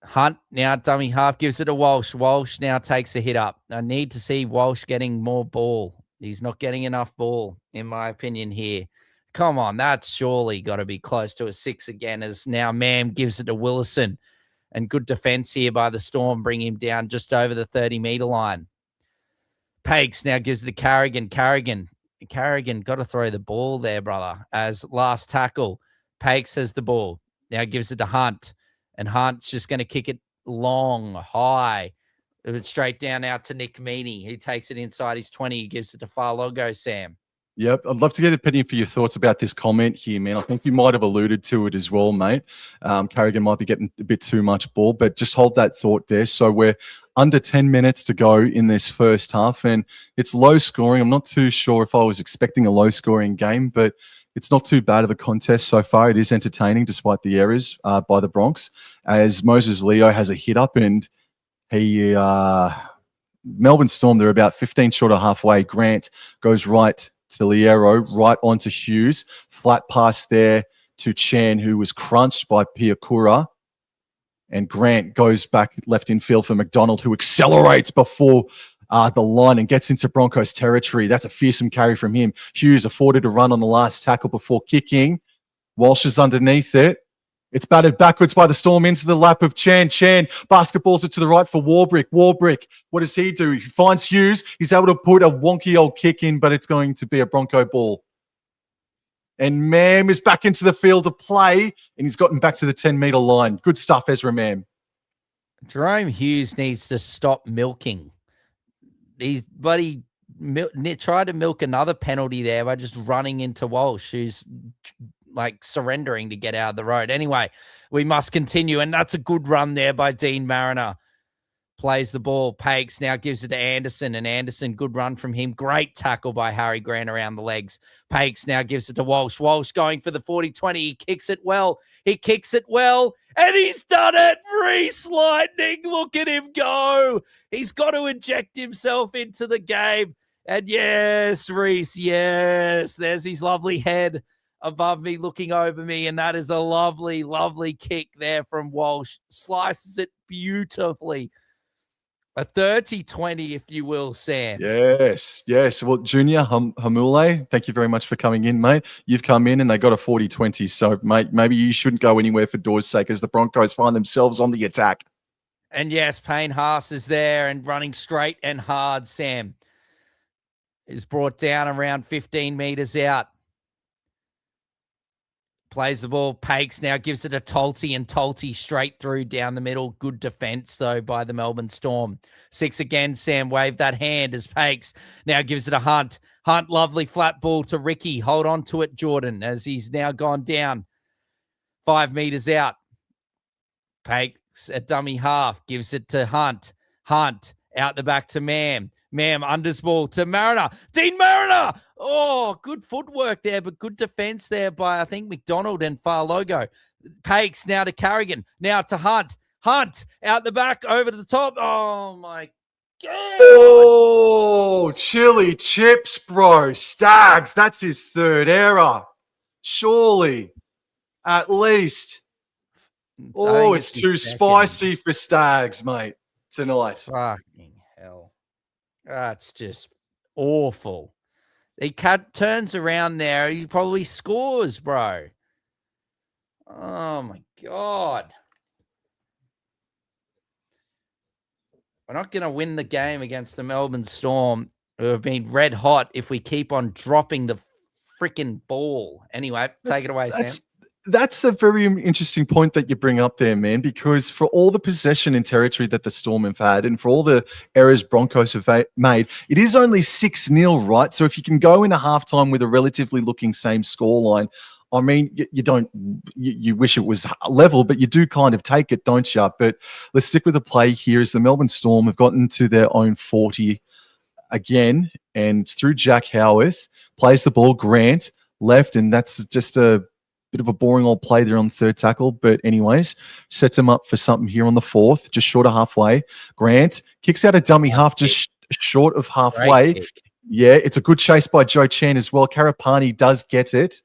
Hunt now, dummy half, gives it to Walsh. Walsh now takes a hit up. I need to see Walsh getting more ball. He's not getting enough ball, in my opinion, here. Come on, that's surely got to be close to a 6 again, as now Mam gives it to Willison. And good defense here by the Storm, bring him down just over the 30-meter line. Pakes now gives it to Carrigan. Carrigan got to throw the ball there, brother. As last tackle, Pakes has the ball. Now gives it to Hunt. And Hunt's just going to kick it long, high. Straight down out to Nick Meaney. He takes it inside his 20. He gives it to Farlogo, Sam. Yep, I'd love to get an opinion for your thoughts about this comment here, man. I think you might have alluded to it as well, mate. Carrigan might be getting a bit too much ball, but just hold that thought there. So we're under 10 minutes to go in this first half, and it's low scoring. I'm not too sure if I was expecting a low scoring game, but it's not too bad of a contest so far. It is entertaining despite the errors by the Bronx, as Moses Leo has a hit up, and he Melbourne Storm, they're about 15 short of halfway. Grant goes right to Liero, right onto Hughes. Flat pass there to Chan, who was crunched by Piakura. And Grant goes back left in field for McDonald, who accelerates before the line and gets into Broncos territory. That's a fearsome carry from him. Hughes afforded a run on the last tackle before kicking. Walsh is underneath it. It's batted backwards by the Storm into the lap of Chan. Chan basketballs it to the right for Warbrick. Warbrick, what does he do? He finds Hughes. He's able to put a wonky old kick in, but it's going to be a Bronco ball. And Mam is back into the field to play, and he's gotten back to the 10-meter line. Good stuff, Ezra Mam. Jerome Hughes needs to stop milking. He tried to milk another penalty there by just running into Walsh, who's like surrendering to get out of the road. Anyway, we must continue, and that's a good run there by Dean Mariner. Plays the ball. Pakes now gives it to Anderson, and Anderson, good run from him. Great tackle by Harry Grant around the legs. Pakes now gives it to Walsh. Walsh going for the 40-20. He kicks it well. And he's done it. Reese Lightning, look at him go. He's got to inject himself into the game. And yes, Reese, yes. There's his lovely head above me, looking over me, and that is a lovely, lovely kick there from Walsh. Slices it beautifully. A 30-20, if you will, Sam. Yes. Well, Junior Hamule, thank you very much for coming in, mate. You've come in and they got a 40-20. So, mate, maybe you shouldn't go anywhere for Door's sake as the Broncos find themselves on the attack. And yes, Payne Haas is there and running straight and hard. Sam is brought down around 15 meters out. Plays the ball. Pakes now gives it to Tolte, and Tolte straight through down the middle. Good defense, though, by the Melbourne Storm. 6 again. Sam waved that hand as Pakes now gives it a Hunt. Hunt, lovely flat ball to Ricky. Hold on to it, Jordan, as he's now gone down 5 meters out. Pakes at dummy half. Gives it to Hunt. Hunt out the back to Mam. Mam unders ball to Mariner. Dean Mariner. Oh, good footwork there, but good defense there by, I think, McDonald and Farlogo. Pakes now to Carrigan. Now to Hunt. Hunt out the back over the top. Oh, my God. Oh, chili chips, bro. Stags, that's his third error. Surely. At least. Oh, it's too spicy for Stags, mate, tonight. Fucking hell. That's just awful. He turns around there. He probably scores, bro. Oh, my God. We're not going to win the game against the Melbourne Storm, who have been red hot if we keep on dropping the freaking ball. Anyway, take it away, Sam. That's a very interesting point that you bring up there, man, because for all the possession and territory that the Storm have had and for all the errors Broncos have made, it is only 6-0, right? So if you can go into halftime with a relatively looking same scoreline, I mean, you wish it was level, but you do kind of take it, don't you? But let's stick with the play here as the Melbourne Storm have gotten to their own 40 again, and through Jack Howarth, plays the ball, Grant, left, and that's just a bit of a boring old play there on the third tackle, but anyways, sets him up for something here on the fourth, just short of halfway. Grant kicks out a dummy half, just short of halfway. Yeah, it's a good chase by Joe Chan as well. Karapani does get it,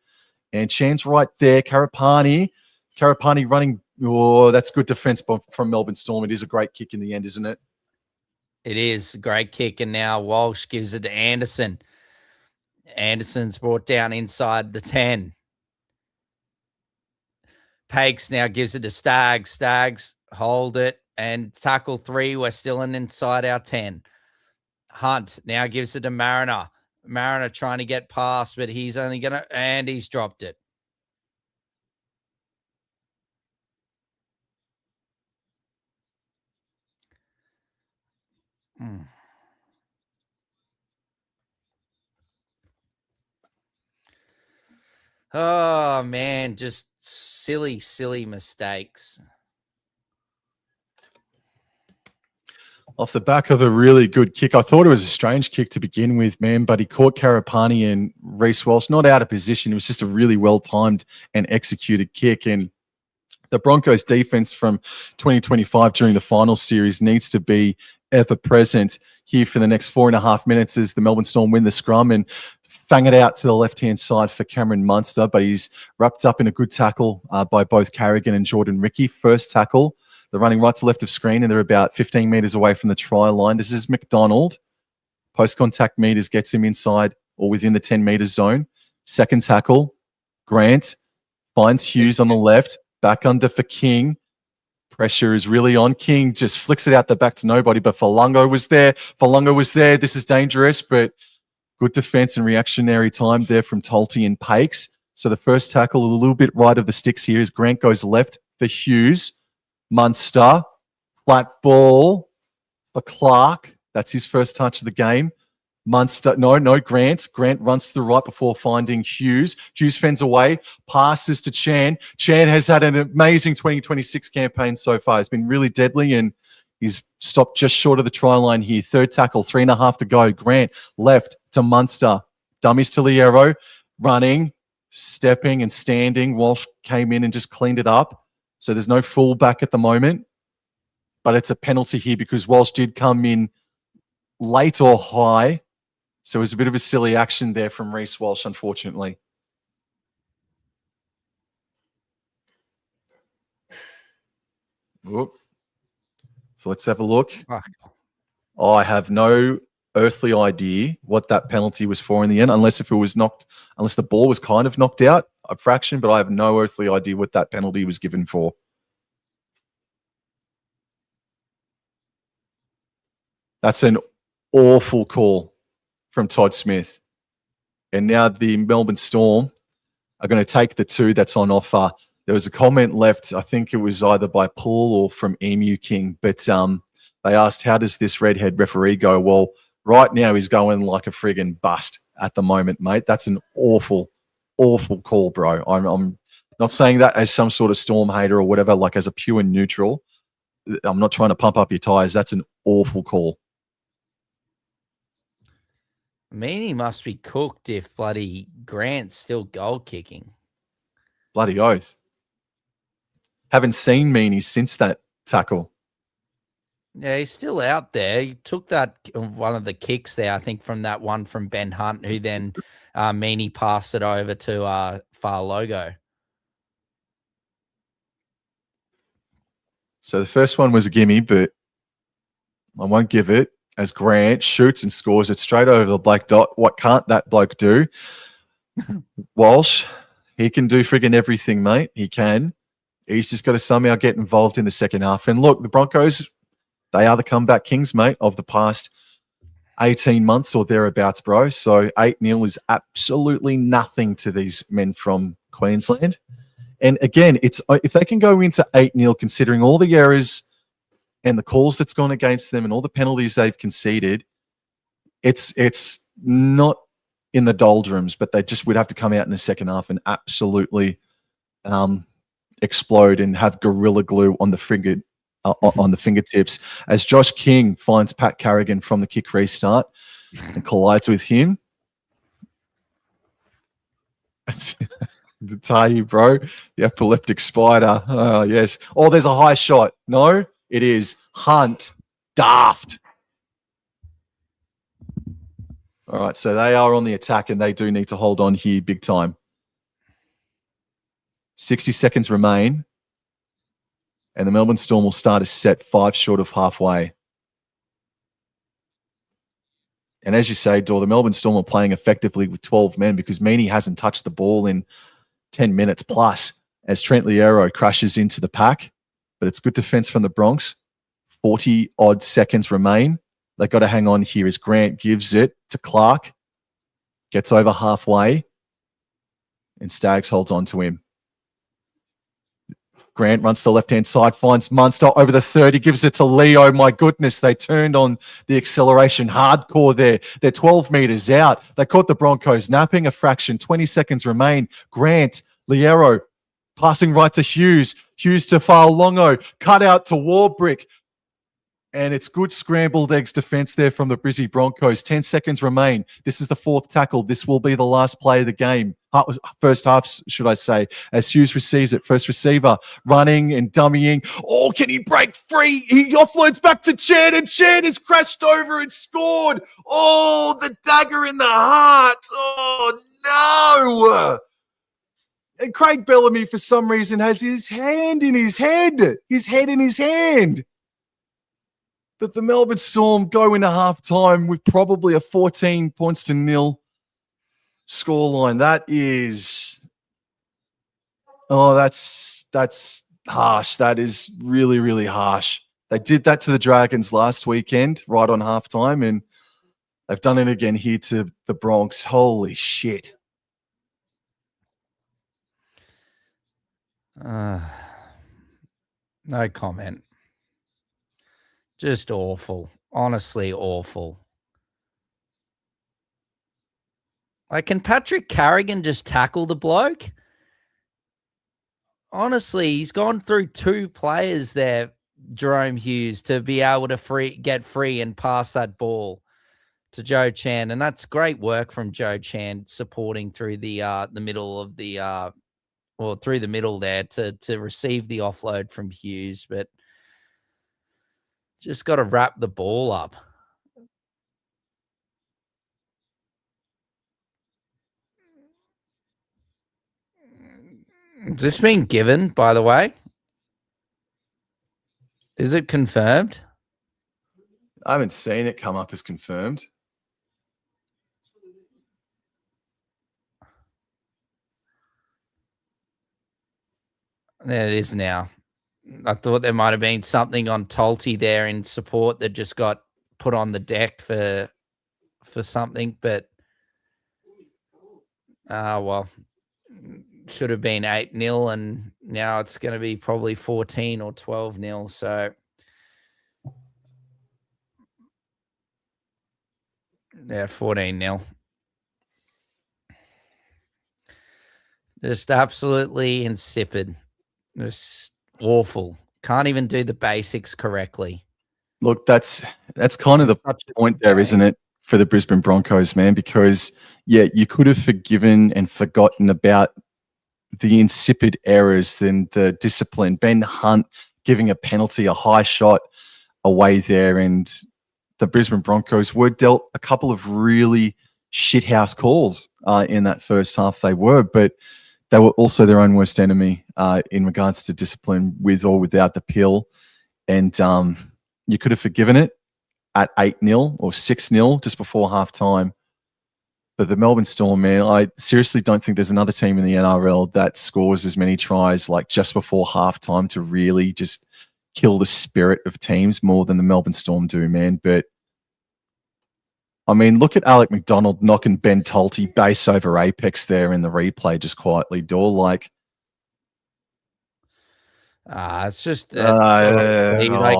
and Chan's right there. Karapani running. Oh, that's good defense from Melbourne Storm. It is a great kick in the end, isn't it? It is a great kick, and now Walsh gives it to Anderson. Anderson's brought down inside the 10. Pakes now gives it to Stags. Stags hold it and tackle 3. We're still inside our 10. Hunt now gives it to Mariner. Mariner trying to get past, but he's only going to, and he's dropped it. Oh, man, just silly, silly mistakes. Off the back of a really good kick. I thought it was a strange kick to begin with, man, but he caught Karapani and Reece Walsh not out of position. It was just a really well-timed and executed kick. And the Broncos defense from 2025 during the final series needs to be ever present here for the next 4.5 minutes as the Melbourne Storm win the scrum and fang it out to the left-hand side for Cameron Munster, but he's wrapped up in a good tackle by both Carrigan and Jordan Ricky. First tackle. They're running right to left of screen, and they're about 15 meters away from the try line. This is McDonald. Post-contact meters gets him inside or within the 10-meter zone. Second tackle, Grant finds Hughes on the left. Back under for King. Pressure is really on. King just flicks it out the back to nobody, but Falungo was there. Falungo was there. This is dangerous, but good defense and reactionary time there from Tolte and Pakes. So the first tackle, a little bit right of the sticks here, as Grant goes left for Hughes. Munster, flat ball for Clark. That's his first touch of the game. Munster, no, Grant. Grant runs to the right before finding Hughes. Hughes fends away, passes to Chan. Chan has had an amazing 2026 campaign so far. It's been really deadly, and he's stopped just short of the try line here. Third tackle, 3.5 to go. Grant left to Munster. Dummies to Liero, running, stepping and standing. Walsh came in and just cleaned it up. So there's no fullback at the moment, but it's a penalty here because Walsh did come in late or high. So it was a bit of a silly action there from Reece Walsh, unfortunately. Whoop. So let's have a look. Oh, I have no earthly idea what that penalty was for in the end, unless the ball was kind of knocked out a fraction, but I have no earthly idea what that penalty was given for. That's an awful call from Todd Smith. And now the Melbourne Storm are going to take the 2 that's on offer. There was a comment left, I think it was either by Paul or from Emu King, but they asked, how does this redhead referee go? Well, right now he's going like a friggin' bust at the moment, mate. That's an awful, awful call, bro. I'm not saying that as some sort of Storm hater or whatever, like as a pure neutral. I'm not trying to pump up your tires. That's an awful call. Meany must be cooked if bloody Grant's still goal kicking. Bloody oath. Haven't seen Meany since that tackle. Yeah, he's still out there. He took that one of the kicks there, I think, from that one from Ben Hunt, who then Meany passed it over to Far Logo. So the first one was a gimme, but I won't give it, as Grant shoots and scores it straight over the black dot. What can't that bloke do? Walsh, he can do friggin' everything, mate. He can. He's just got to somehow get involved in the second half. And look, the Broncos, they are the comeback kings, mate, of the past 18 months or thereabouts, bro. So 8-0 is absolutely nothing to these men from Queensland. And again, it's if they can go into 8-0, considering all the errors and the calls that's gone against them and all the penalties they've conceded, it's not in the doldrums, but they just would have to come out in the second half and absolutely explode and have gorilla glue on the on the fingertips. As Josh King finds Pat Carrigan from the kick restart and collides with him. The Tahi, bro. The epileptic spider. Oh, yes. Oh, there's a high shot. No, it is Hunt. Daft. All right, so they are on the attack and they do need to hold on here big time. 60 seconds remain. And the Melbourne Storm will start a set 5 short of halfway. And as you say, Dor, the Melbourne Storm are playing effectively with 12 men because Meany hasn't touched the ball in 10 minutes plus as Trent Liero crashes into the pack. But it's good defense from the Bronx. 40-odd seconds remain. They've got to hang on here as Grant gives it to Clark. Gets over halfway. And Staggs holds on to him. Grant runs to the left-hand side, finds Munster over the 30, gives it to Leo. My goodness, they turned on the acceleration hardcore there. They're 12 meters out. They caught the Broncos napping a fraction. 20 seconds remain. Grant, Liero, passing right to Hughes. Hughes to Farlongo, cut out to Warbrick. And it's good scrambled eggs defense there from the Brizzy Broncos. 10 seconds remain. This is the 4th tackle. This will be the last play of the game. First half, should I say, as Hughes receives it. First receiver running and dummying. Oh, can he break free? He offloads back to Chan, and Chan has crashed over and scored. Oh, the dagger in the heart. Oh, no. And Craig Bellamy, for some reason, has his hand in his head. His head in his hand. But the Melbourne Storm go into halftime with probably a 14 points to nil scoreline. That is, that's harsh. That is really, really harsh. They did that to the Dragons last weekend, right on halftime, and they've done it again here to the Bronx. Holy shit. No comment. Just awful. Honestly, awful. Like, can Patrick Carrigan just tackle the bloke? Honestly, he's gone through 2 players there, Jerome Hughes, to be able to get free and pass that ball to Joe Chan. And that's great work from Joe Chan, supporting through the middle of the through the middle there to receive the offload from Hughes, but just got to wrap the ball up. Is this being given, by the way? Is it confirmed? I haven't seen it come up as confirmed. There it is now. I thought there might have been something on Tolty there in support that just got put on the deck for something, but well, should have been 8-0, and now it's going to be probably 14 or 12-0. So yeah, 14-0. Just absolutely insipid. Just awful. Can't even do the basics correctly. Look, that's kind of the point there, isn't it, for the Brisbane Broncos, man? Because yeah, you could have forgiven and forgotten about the insipid errors and the discipline. Ben Hunt giving a penalty, a high shot away there, and the Brisbane Broncos were dealt a couple of really shithouse calls in that first half. They were, but they were also their own worst enemy in regards to discipline, with or without the pill. And you could have forgiven it at 8-0 or 6-0 just before halftime. But the Melbourne Storm, man, I seriously don't think there's another team in the NRL that scores as many tries like just before halftime to really just kill the spirit of teams more than the Melbourne Storm do, man. But I mean, look at Alec McDonald knocking Ben Tolte base over apex there in the replay, just quietly. Like, it's just like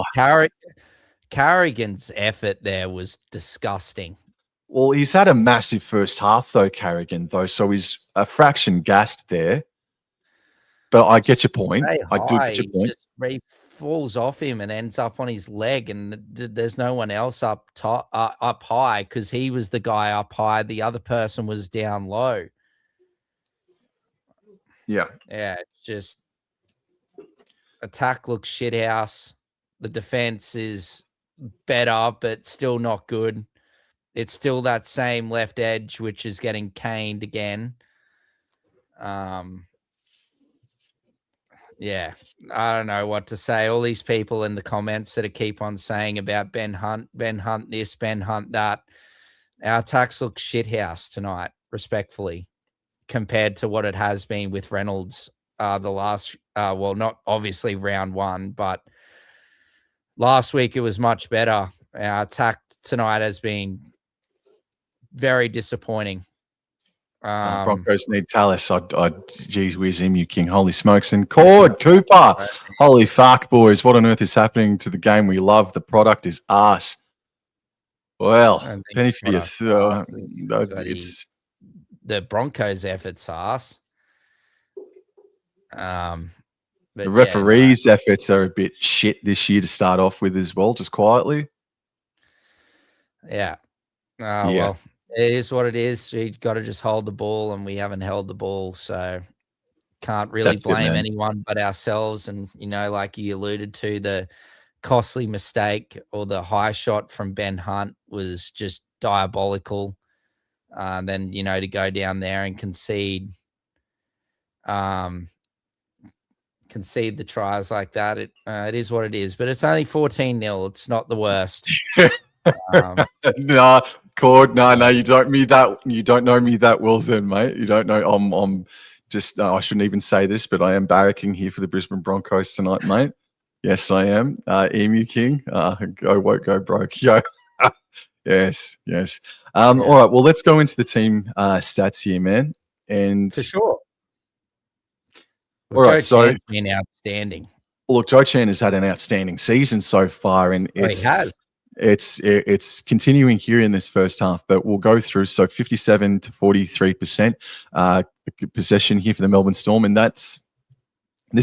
Carrigan's effort there was disgusting. Well, he's had a massive first half though, Carrigan, though, so he's a fraction gassed there. But I get your point. I do get your point. Just falls off him and ends up on his leg, and there's no one else up top, up high, because he was the guy up high. The other person was down low. Yeah. Yeah, it's just attack looks shithouse. The defense is better, but still not good. It's still that same left edge, which is getting caned again. Yeah, I don't know what to say. All these people in the comments that keep on saying about Ben Hunt this, Ben Hunt that. Our attacks look shithouse tonight, respectfully, compared to what it has been with Reynolds the last, well, not obviously round one, but last week it was much better. Our attack tonight has been very disappointing. Broncos need Tallis. Geez whiz him, you king. Holy smokes. And Cord, Cooper. Holy fuck, boys. What on earth is happening to the game we love? The product is arse. Well, penny for your thought. It's the Broncos' efforts arse. The referees' efforts are a bit shit this year to start off with as well, just quietly. Yeah. Well, it is what it is. You got to just hold the ball, and we haven't held the ball, so can't really blame anyone but ourselves. And, you know, like you alluded to, the costly mistake or the high shot from Ben Hunt was just diabolical. Then, you know, to go down there and concede the tries like that, it is what it is. But it's only 14-0. It's not the worst. No, Cord, no, you don't mean that. You don't know me that well, then, mate. You don't know. I'm just. I shouldn't even say this, but I am barracking here for the Brisbane Broncos tonight, mate. Yes, I am. Emu King. Go woke, go broke. Yo. Yes. All right. Well, let's go into the team stats here, man. And for sure. All right. So been outstanding. Look, Joe Chan has had an outstanding season so far, and he has. It's continuing here in this first half, but we'll go through. So 57 to 43% possession here for the Melbourne Storm, and this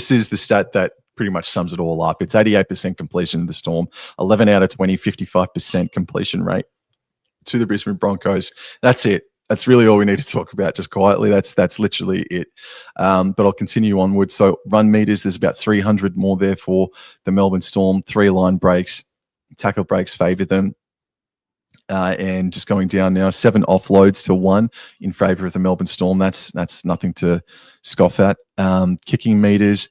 is the stat that pretty much sums it all up. It's 88% completion of the Storm, 11 out of 20, 55% completion rate to the Brisbane Broncos. That's it. That's really all we need to talk about, just quietly. That's literally it. But I'll continue onward. So run meters, there's about 300 more there for the Melbourne Storm. 3 line breaks. Tackle breaks favour them. And just going down now, 7 offloads to 1 in favour of the Melbourne Storm. That's nothing to scoff at. Kicking meters,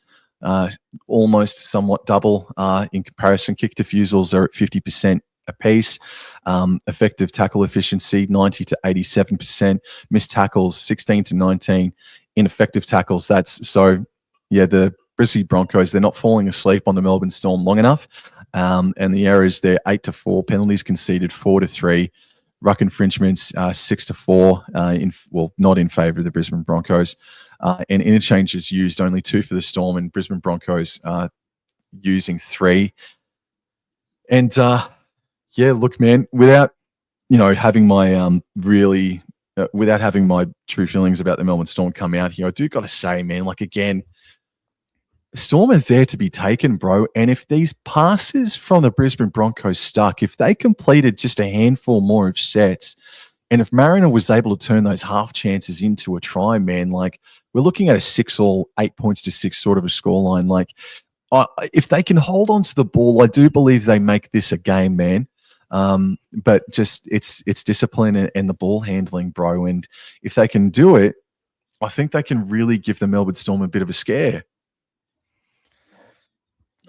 almost somewhat double in comparison. Kick defusals are at 50% apiece. Effective tackle efficiency, 90 to 87%. Missed tackles, 16 to 19. Ineffective tackles, the Brisbane Broncos, they're not falling asleep on the Melbourne Storm long enough. And the errors there, 8-4, penalties conceded 4-3, ruck infringements 6-4, not in favour of the Brisbane Broncos, and interchanges used only 2 for the Storm, and Brisbane Broncos using 3. And yeah, look, man, without having my without having my true feelings about the Melbourne Storm come out here, I do got to say, man, like again, the Storm are there to be taken, bro. And if these passes from the Brisbane Broncos stuck, if they completed just a handful more of sets, and if Mariner was able to turn those half chances into a try, man, like we're looking at a 6-all, 8 points to 6 sort of a scoreline. Like if they can hold on to the ball, I do believe they make this a game, man. But just it's discipline and the ball handling, bro. And if they can do it, I think they can really give the Melbourne Storm a bit of a scare.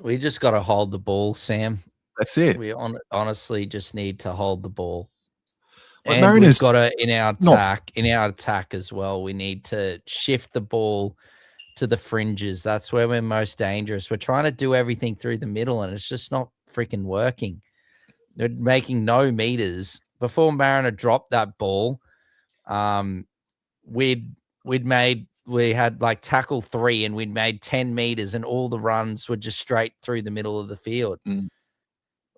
We just got to hold the ball, Sam. That's it. We honestly just need to hold the ball. Like and Mariners, we've got to, in our attack as well, we need to shift the ball to the fringes. That's where we're most dangerous. We're trying to do everything through the middle, and it's just not freaking working. They're making no meters. Before Mariner dropped that ball, we had like tackle 3 and we'd made 10 meters and all the runs were just straight through the middle of the field.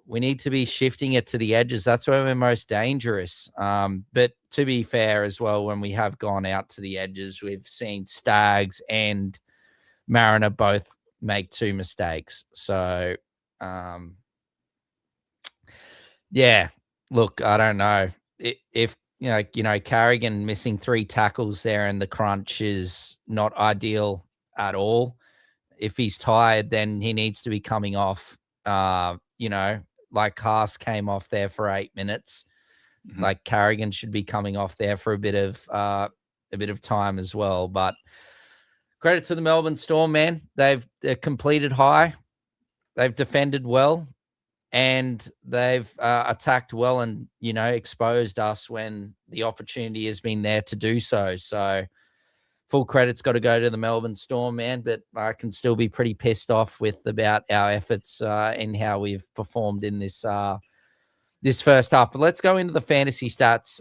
We need to be shifting it to the edges. That's where we're most dangerous. But to be fair as well, when we have gone out to the edges, we've seen Stags and Mariner both make 2 mistakes. So, yeah, look, I don't know if Carrigan missing 3 tackles there and the crunch is not ideal at all. If he's tired, then he needs to be coming off, like Haas came off there for 8 minutes. Like Carrigan should be coming off there for a bit of time as well. But credit to the Melbourne Storm, man. They've completed high. They've defended well. And they've attacked well and, exposed us when the opportunity has been there to do so. So full credit's got to go to the Melbourne Storm, man. But I can still be pretty pissed off about our efforts and how we've performed in this this first half. But let's go into the fantasy stats.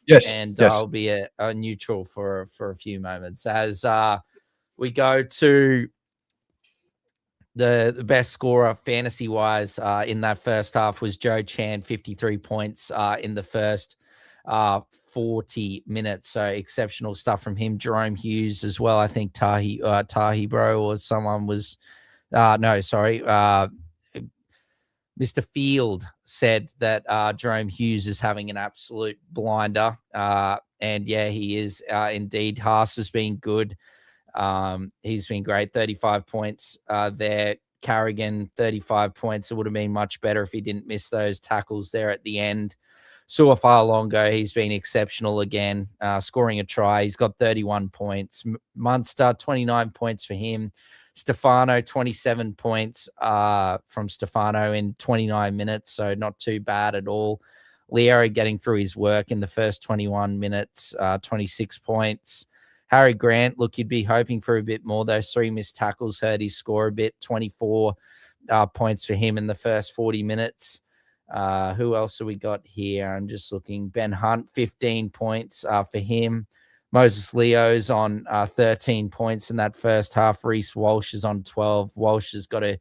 Yes. I'll be a neutral for a few moments as we go to the best scorer fantasy-wise in that first half was Joe Chan, 53 points in the first 40 minutes. So exceptional stuff from him. Jerome Hughes as well. I think Tahi bro or someone was Mr. Field said that Jerome Hughes is having an absolute blinder. And yeah, he is indeed. Haas has been good. He's been great. 35 points there. Carrigan, 35 points. It would have been much better if he didn't miss those tackles there at the end. Suafa'alongo, he's been exceptional again, scoring a try. He's got 31 points. Munster, 29 points for him. Stefano, 27 points from Stefano in 29 minutes, so not too bad at all. Leo getting through his work in the first 21 minutes, 26 points. Harry Grant, look, you'd be hoping for a bit more. Those 3 missed tackles hurt his score a bit. 24 points for him in the first 40 minutes. Who else have we got here? I'm just looking. Ben Hunt, 15 points for him. Moses Leo's on 13 points in that first half. Reece Walsh is on 12. Walsh has got to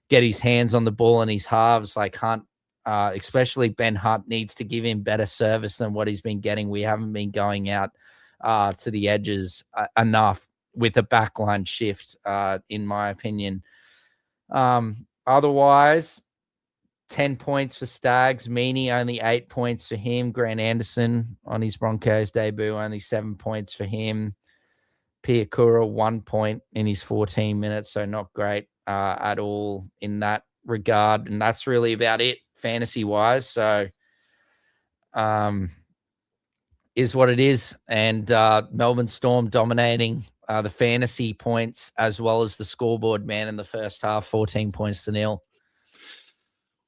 get his hands on the ball in his halves. Like Hunt, especially Ben Hunt, needs to give him better service than what he's been getting. We haven't been going out to the edges enough with a backline shift, in my opinion. Otherwise, 10 points for Stags. Meany, only 8 points for him. Grant Anderson on his Broncos debut, only 7 points for him. Piakura, 1 point in his 14 minutes, so not great at all in that regard. And that's really about it fantasy-wise. So, is what it is. And Melbourne Storm dominating the fantasy points as well as the scoreboard, man, in the first half, 14 points to 0.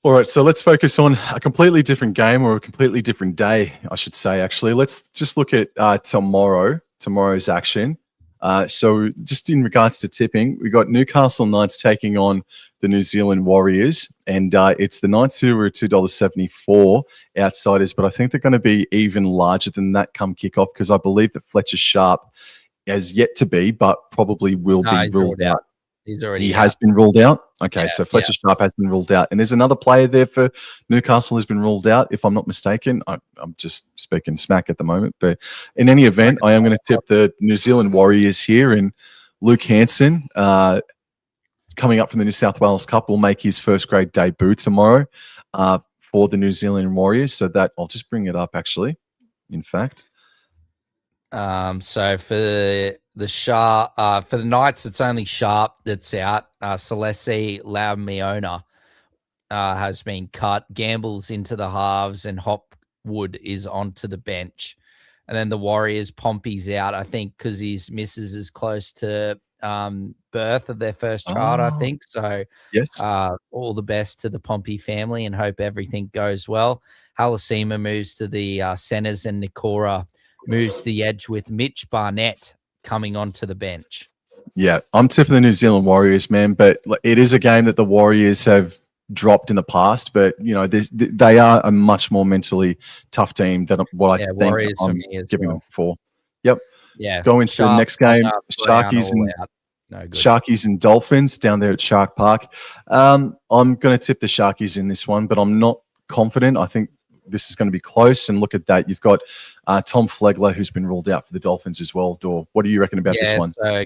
All right, so let's focus on a completely different game, or a completely different day, I should say, actually. Let's just look at tomorrow's action. So just in regards to tipping, we got Newcastle Knights taking on the New Zealand Warriors, and it's the Knights who are $2.74 outsiders, but I think they're going to be even larger than that come kickoff because I believe that Fletcher Sharp has yet to be, but probably will be ruled out. He's already has been ruled out. Okay, Yeah, so Fletcher Sharp has been ruled out, and there's another player there for Newcastle has been ruled out, if I'm not mistaken. I'm just speaking smack at the moment, but in any event, I am going to tip the New Zealand Warriors here, and Luke Hanson, coming up from the New South Wales Cup, will make his first grade debut tomorrow for the New Zealand Warriors. So that I'll just bring it up actually. In fact. So for the Sharp, for the Knights, it's only Sharp that's out. Celeste Laumiona has been cut. Gamble's into the halves, and Hopwood is onto the bench. And then the Warriors, Pompey's out, I think, because his missus is close to birth of their first child, I think. So yes, all the best to the Pompey family, and hope everything goes well. Halasima moves to the centers, and Nikora moves to the edge with Mitch Barnett coming onto the bench. Yeah, I'm tipping the New Zealand Warriors, man, but it is a game that the Warriors have dropped in the past, but you know, they are a much more mentally tough team than what I think Warriors I'm giving them for. Yep. Yeah. Go into the next game. Sharkies and Dolphins down there at Shark Park. I'm going to tip the Sharkies in this one, but I'm not confident. I think this is going to be close. And look at that. You've got Tom Flegler, who's been ruled out for the Dolphins as well. Dor, what do you reckon about this one? So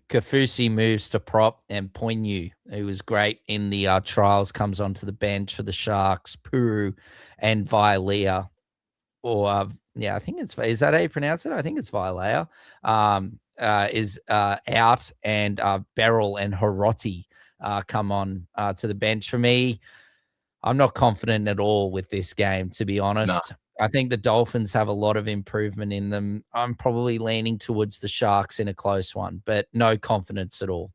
Kafusi moves to prop, and Poinu, who was great in the trials, comes onto the bench for the Sharks. Puru and Vilea, or I think is that how you pronounce it? I think it's Vilea. Is out, and Beryl and Hiroti come on to the bench. For me, I'm not confident at all with this game, to be honest. Nah. I think the Dolphins have a lot of improvement in them. I'm probably leaning towards the Sharks in a close one, but no confidence at all.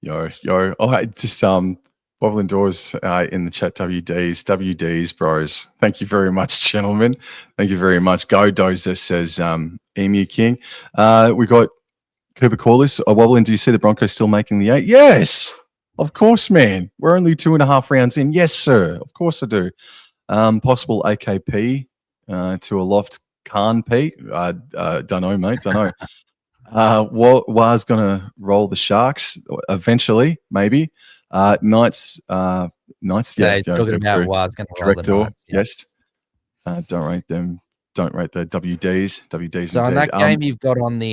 Yo. All right, just wobbling doors in the chat. WDs, bros. Thank you very much, gentlemen. Thank you very much. Go Dozer says Emu King. We got Cooper Corliss. Wobbling, do you see the Broncos still making the 8? Yes, of course, man. We're only 2.5 rounds in. Yes, sir. Of course I do. Possible AKP to a loft Khan P. Don't know, mate. Don't know. Was going to roll the Sharks eventually, maybe. Knights. Yeah, talking about was going to roll the Knights. Yeah. Yes. Don't rate them. Don't rate the WDs. So in that game you've got on the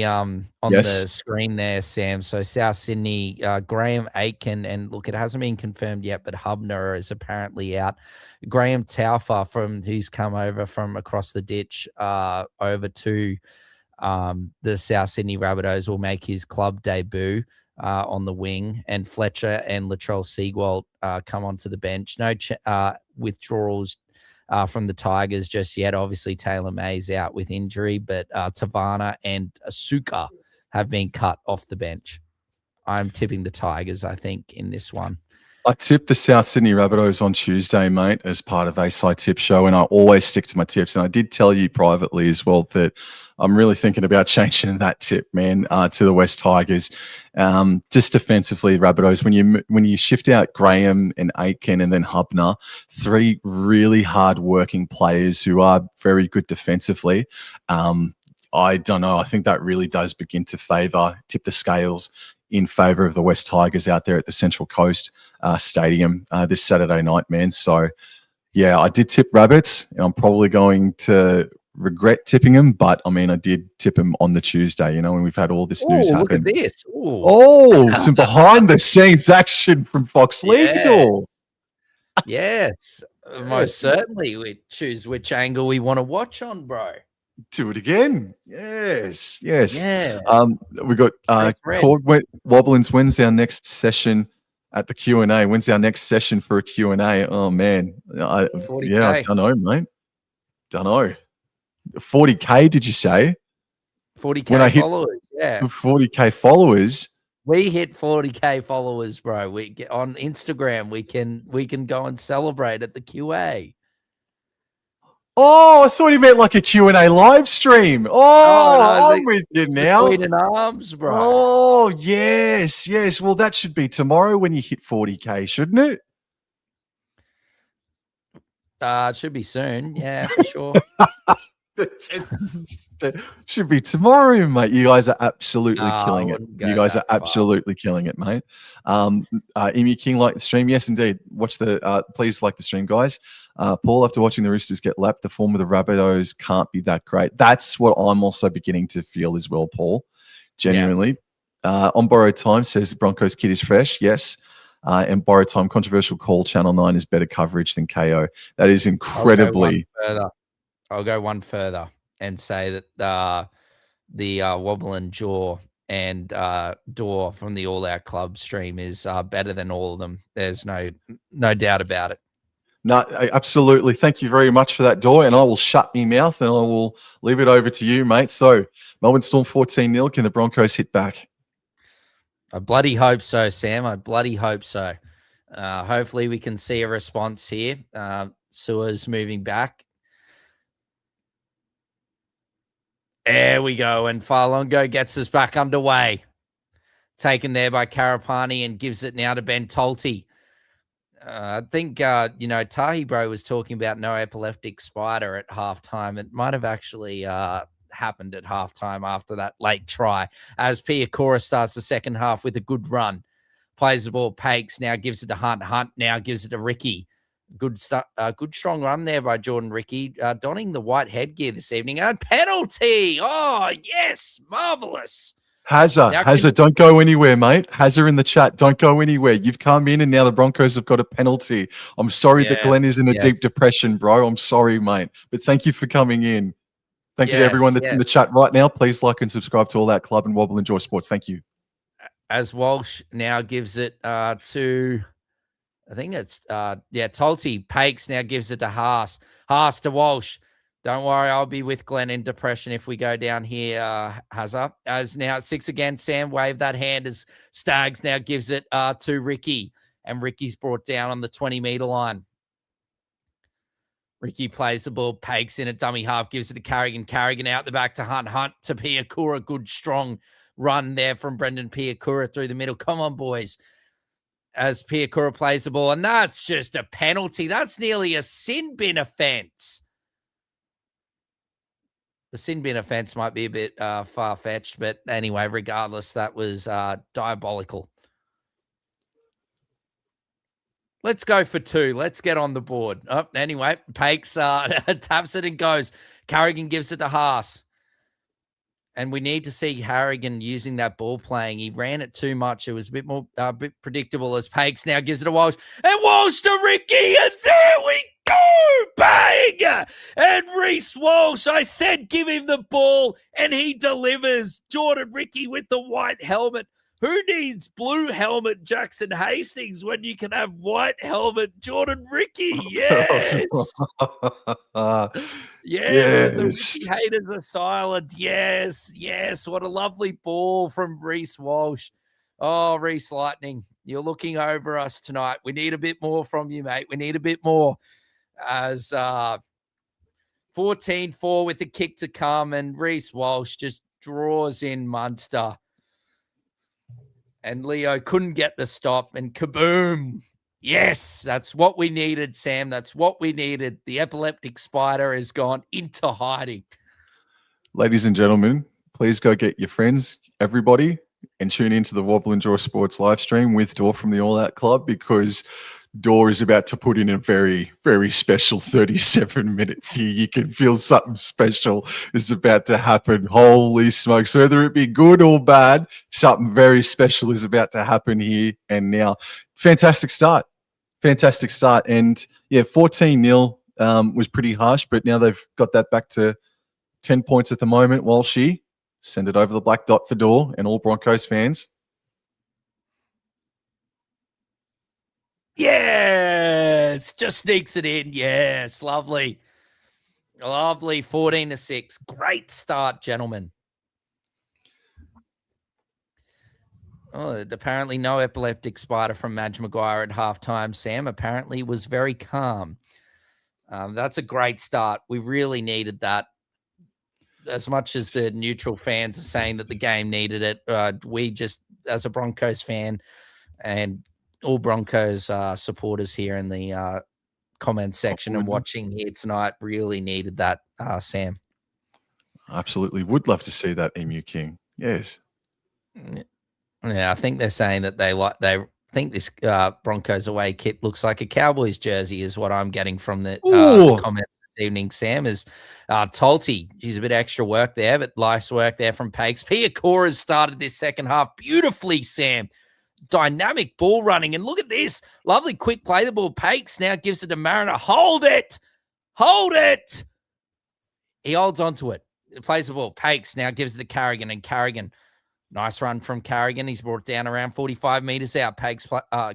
yes. the screen there, Sam. So South Sydney, Graham Aitken, and look, it hasn't been confirmed yet, but Hubner is apparently out. Graham Taufa, who's come over from across the ditch over to the South Sydney Rabbitohs, will make his club debut on the wing, and Fletcher and Latrell Seagwalt come onto the bench. No withdrawals from the Tigers just yet. Obviously, Taylor May's out with injury, but Tavana and Asuka have been cut off the bench. I'm tipping the Tigers, I think, in this one. I tipped the South Sydney Rabbitohs on Tuesday, mate, as part of A-Side Tip Show, and I always stick to my tips. And I did tell you privately as well that I'm really thinking about changing that tip, man, to the West Tigers. Just defensively, Rabbitohs, when you shift out Graham and Aitken and then Hubner, 3 really hard-working players who are very good defensively, I don't know. I think that really does begin to tip the scales in favour of the West Tigers out there at the Central Coast Stadium this Saturday night, man. So, yeah, I did tip Rabbits, and I'm probably going to regret tipping them, but I mean, I did tip them on the Tuesday, you know, when we've had all this news happen. Look at this. Ooh. Oh, some behind the scenes action from Fox League. Yes, most certainly. We choose which angle we want to watch on, bro. Do it again. Yes. Yeah. We got Wobblins. When's our next session at the Q&A? When's our next session for a Q&A? Oh man, I don't know, mate. Don't know. 40K, did you say? 40K followers, yeah. 40K followers. We hit 40K followers, bro. We get on Instagram. We can go and celebrate at the QA. Oh, I thought he meant like a Q&A live stream. Oh, no, I'm with you the now. Queen in Arms, bro. Oh, yes. Well, that should be tomorrow when you hit 40K, shouldn't it? It should be soon. Yeah, for sure. Should be tomorrow, mate. You guys are absolutely I killing it. wouldn't You go guys are that far. absolutely killing it, mate. Emu King, like the stream? Yes, indeed. Watch the. Please like the stream, guys. Paul, after watching the Roosters get lapped, the form of the Rabbitohs can't be that great. That's what I'm also beginning to feel as well, Paul. Genuinely. On borrowed time says the Broncos kid is fresh. Yes. And borrowed time, controversial call. Channel 9 is better coverage than KO. That is incredibly. I'll go one further and say that the Wobble and Jaw and Door from the All Out Club stream is better than all of them. There's no doubt about it. No, absolutely. Thank you very much for that, Door. And I will shut my mouth and I will leave it over to you, mate. So, Melbourne Storm 14-0. Can the Broncos hit back? I bloody hope so, Sam. I bloody hope so. Hopefully we can see a response here. Sua's moving back. There we go. And Farlongo gets us back underway. Taken there by Karapani and gives it now to Ben Tolti. I think, Tahi Bro was talking about no epileptic spider at halftime. It might have actually happened at halftime after that late try as Piakura starts the second half with a good run. Plays the ball, Pakes, now gives it to Hunt. Hunt now gives it to Ricky. Good strong run there by Jordan Ricky, donning the white headgear this evening. And penalty! Oh, yes! Marvellous! Hazard, don't go anywhere, mate. Hazard in the chat, don't go anywhere. You've come in and now the Broncos have got a penalty. I'm sorry that Glenn is in a deep depression, bro. I'm sorry, mate. But thank you for coming in. Thank you to everyone that's in the chat right now. Please like and subscribe to All That Club and Wobble Enjoy Sports. Thank you. As Walsh now gives it to... I think it's, Tolti. Pakes now gives it to Haas. Haas to Walsh. Don't worry, I'll be with Glenn in depression if we go down here, Hazard. As now 6 again, Sam waved that hand as Staggs now gives it to Ricky. And Ricky's brought down on the 20-meter line. Ricky plays the ball, Pakes in a dummy half, gives it to Carrigan. Carrigan out the back to Hunt. Hunt to Piakura. Good, strong run there from Brendan Piakura through the middle. Come on, boys. As Piakura plays the ball, and that's just a penalty. That's nearly a sin bin offense. The sin bin offense might be a bit far-fetched, but anyway, regardless, that was diabolical. Let's go for 2. Let's get on the board. Oh, anyway, Pakes taps it and goes. Carrigan gives it to Haas. And we need to see Harrigan using that ball playing. He ran it too much. It was a bit predictable as Pakes now gives it to Walsh. And Walsh to Ricky. And there we go. Bang! And Reece Walsh, I said give him the ball. And he delivers. Jordan Ricky with the white helmet. Who needs blue helmet Jackson Hastings when you can have white helmet Jordan Ricky? Yes. Yes. The Ricky haters are silent. Yes. What a lovely ball from Reece Walsh. Oh, Reece Lightning, you're looking over us tonight. We need a bit more from you, mate. We need a bit more. As 14-4 with the kick to come, and Reece Walsh just draws in Munster. And Leo couldn't get the stop, and kaboom. Yes, that's what we needed, Sam. That's what we needed. The epileptic spider has gone into hiding. Ladies and gentlemen, please go get your friends, everybody, and tune into the Wobble Enjoy Sports live stream with Door from the All Out Club, because Door is about to put in a very, very special 37 minutes here. You can feel something special is about to happen. Holy smokes. Whether it be good or bad, something very special is about to happen here and now. Fantastic start. And 14-0 was pretty harsh, but now they've got that back to 10 points at the moment. While she send it over the black dot for Door and all Broncos fans. Yes, just sneaks it in. Yes, lovely. 14-6. Great start, gentlemen. Oh, apparently no epileptic spider from Madge Maguire at halftime. Sam apparently was very calm. That's a great start. We really needed that. As much as the neutral fans are saying that the game needed it, we just, as a Broncos fan and all Broncos supporters here in the comment section and watching here tonight, really needed that, Sam. Absolutely. Would love to see that, Emu King. Yes. Yeah, I think they're saying that they think this Broncos away kit looks like a Cowboys jersey is what I'm getting from the comments this evening, Sam, is Tolty. She's a bit extra work there, but nice work there from Pakes. Pia Cora's started this second half beautifully, Sam. Dynamic ball running. And look at this. Lovely quick play the ball. Pakes now gives it to Mariner. Hold it. Hold it. He holds onto it. Plays the ball. Pakes now gives it to Carrigan, and Carrigan, nice run from Carrigan. He's brought down around 45 meters out.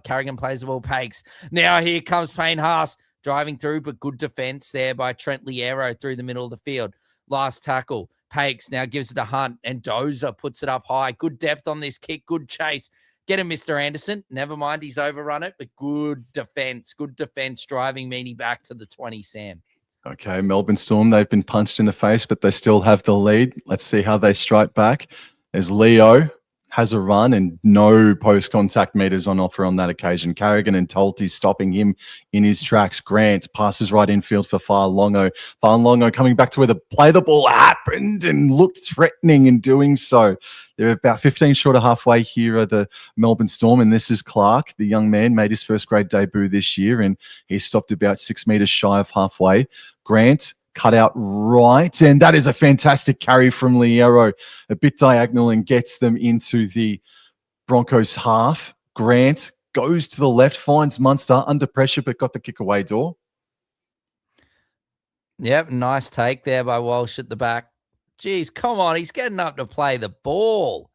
Carrigan plays the ball. Pakes. Now here comes Payne Haas driving through, but good defense there by Trent Liero through the middle of the field. Last tackle. Pakes now gives it to Hunt, and Dozer puts it up high. Good depth on this kick. Good chase. Get him, Mr. Anderson. Never mind, he's overrun it, but good defense. Good defense driving Meany back to the 20, Sam. Okay, Melbourne Storm, they've been punched in the face, but they still have the lead. Let's see how they strike back. As Leo has a run and no post-contact meters on offer on that occasion. Carrigan and Tolty stopping him in his tracks. Grant passes right infield for Farlongo. Farlongo coming back to where the play the ball happened and looked threatening in doing so. They're about 15 short of halfway here at the Melbourne Storm, and this is Clark. The young man made his first grade debut this year, and he stopped about 6 meters shy of halfway. Grant cut out right, and that is a fantastic carry from Liero, a bit diagonal, and gets them into the Broncos half. Grant goes to the left, finds Munster under pressure, but got the kick away door. Yep, nice take there by Walsh at the back. Geez, come on, he's getting up to play the ball.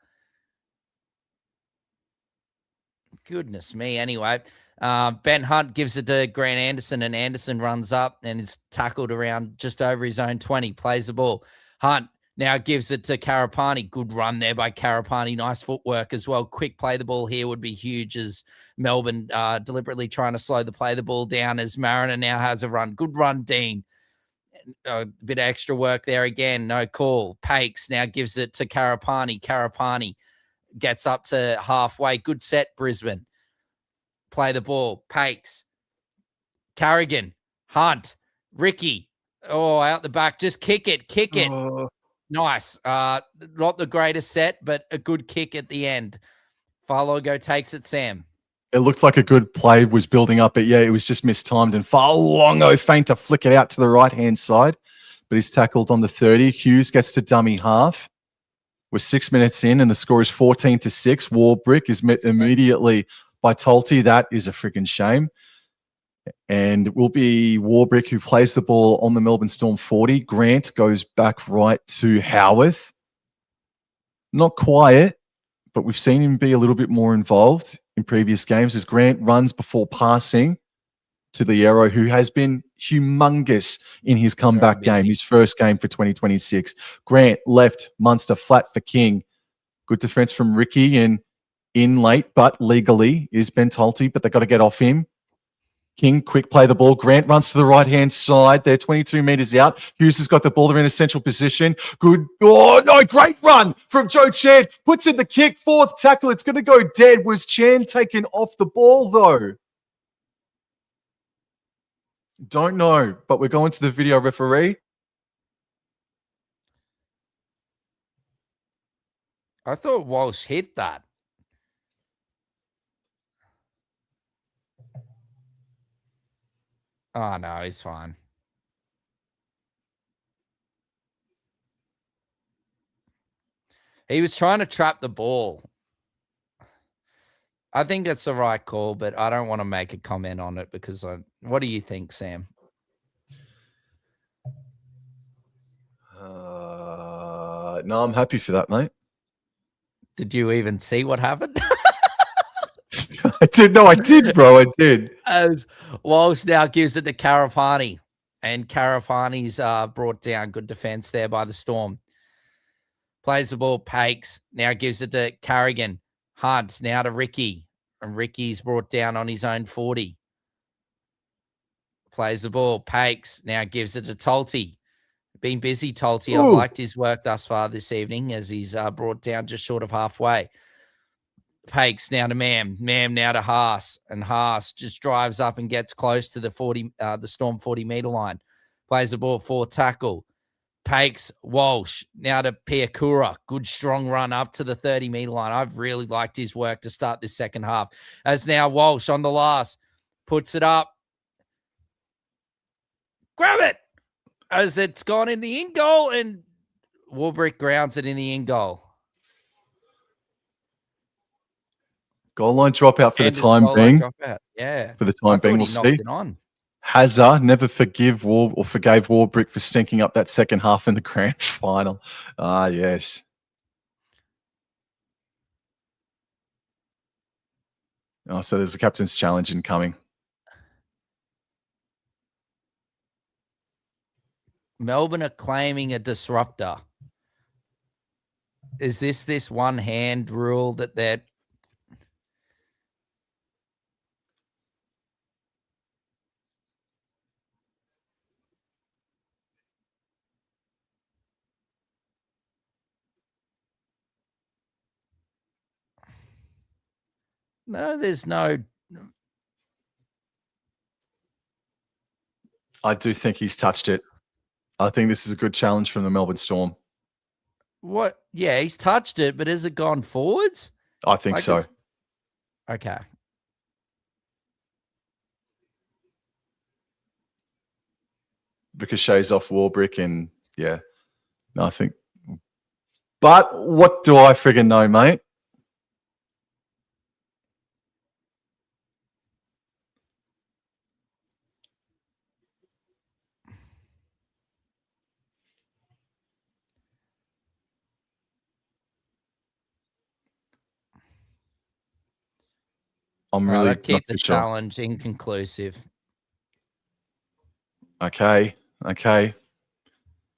Goodness me. Anyway, Ben Hunt gives it to Grant Anderson, and Anderson runs up and is tackled around just over his own 20, plays the ball. Hunt now gives it to Karapani. Good run there by Karapani. Nice footwork as well. Quick play the ball here would be huge, as Melbourne deliberately trying to slow the play the ball down, as Mariner now has a run. Good run, Dean. A bit of extra work there again. No call. Pakes now gives it to Karapani. Karapani gets up to halfway. Good set, Brisbane. Play the ball. Pakes. Carrigan. Hunt. Ricky. Oh, out the back. Just kick it. Kick it. Oh. Nice. Not the greatest set, but a good kick at the end. Farlogo takes it, Sam. It looked like a good play was building up, but yeah, it was just mistimed. And Farlongo feint to flick it out to the right-hand side, but he's tackled on the 30. Hughes gets to dummy half. We're 6 minutes in, and the score is 14-6. Warbrick is met immediately by Tolty. That is a freaking shame. And it will be Warbrick who plays the ball on the Melbourne Storm 40. Grant goes back right to Howarth. Not quiet, but we've seen him be a little bit more involved in previous games as Grant runs before passing to Liero, who has been humongous in his comeback game, his first game for 2026. Grant left, Munster flat for King. Good defense from Ricky, and in late, but legally, is Ben Tolty, but they've got to get off him. King, quick play the ball. Grant runs to the right-hand side. They're 22 meters out. Hughes has got the ball. They're in a central position. Good. Oh, no, great run from Joe Chan. Puts in the kick. Fourth tackle. It's going to go dead. Was Chan taken off the ball, though? Don't know, but we're going to the video referee. I thought Walsh hit that. Oh, no, he's fine. He was trying to trap the ball. I think that's the right call, but I don't want to make a comment on it because what do you think, Sam? No, I'm happy for that, mate. Did you even see what happened? I did. No, I did, bro. I did. As Walsh now gives it to Karapani, and Karapani's brought down. Good defense there by the Storm. Plays the ball. Pakes now gives it to Carrigan. Hunt now to Ricky, and Ricky's brought down on his own 40. Plays the ball. Pakes now gives it to Tolte. Been busy, Tolte. I've Ooh. liked his work thus far this evening as he's brought down just short of halfway. Pakes now to Mam. Mam now to Haas. And Haas just drives up and gets close to the Storm 40-meter line. Plays the ball for tackle. Pakes, Walsh, now to Piakura. Good strong run up to the 30-meter line. I've really liked his work to start this second half. As now Walsh on the last, puts it up. Grab it! As it's gone in the in goal, and Warbrick grounds it in the in goal. Goal line dropout for the time being. Yeah. For the time being, we'll he knocked see. it on. Hazard never forgave Warbrick for stinking up that second half in the grand final. Ah, yes. Oh, so there's a captain's challenge incoming. Melbourne are claiming a disruptor. Is this one hand rule that they're... No, there's no... I do think he's touched it. I think this is a good challenge from the Melbourne Storm. What? Yeah, he's touched it, but has it gone forwards? I think so. Okay. Ricochets off Warbrick, and yeah, no, I think. But what do I friggin' know, mate? I'm really keep not the too sure. challenge inconclusive. Okay.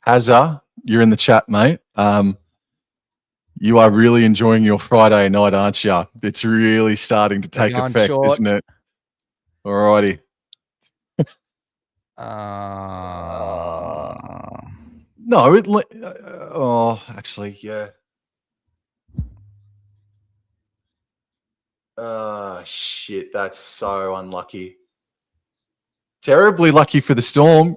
Hazza, you're in the chat, mate. You are really enjoying your Friday night, aren't you? It's really starting to take effect, isn't it? Alrighty. No, actually, yeah. Shit, that's so unlucky. Terribly lucky for the Storm.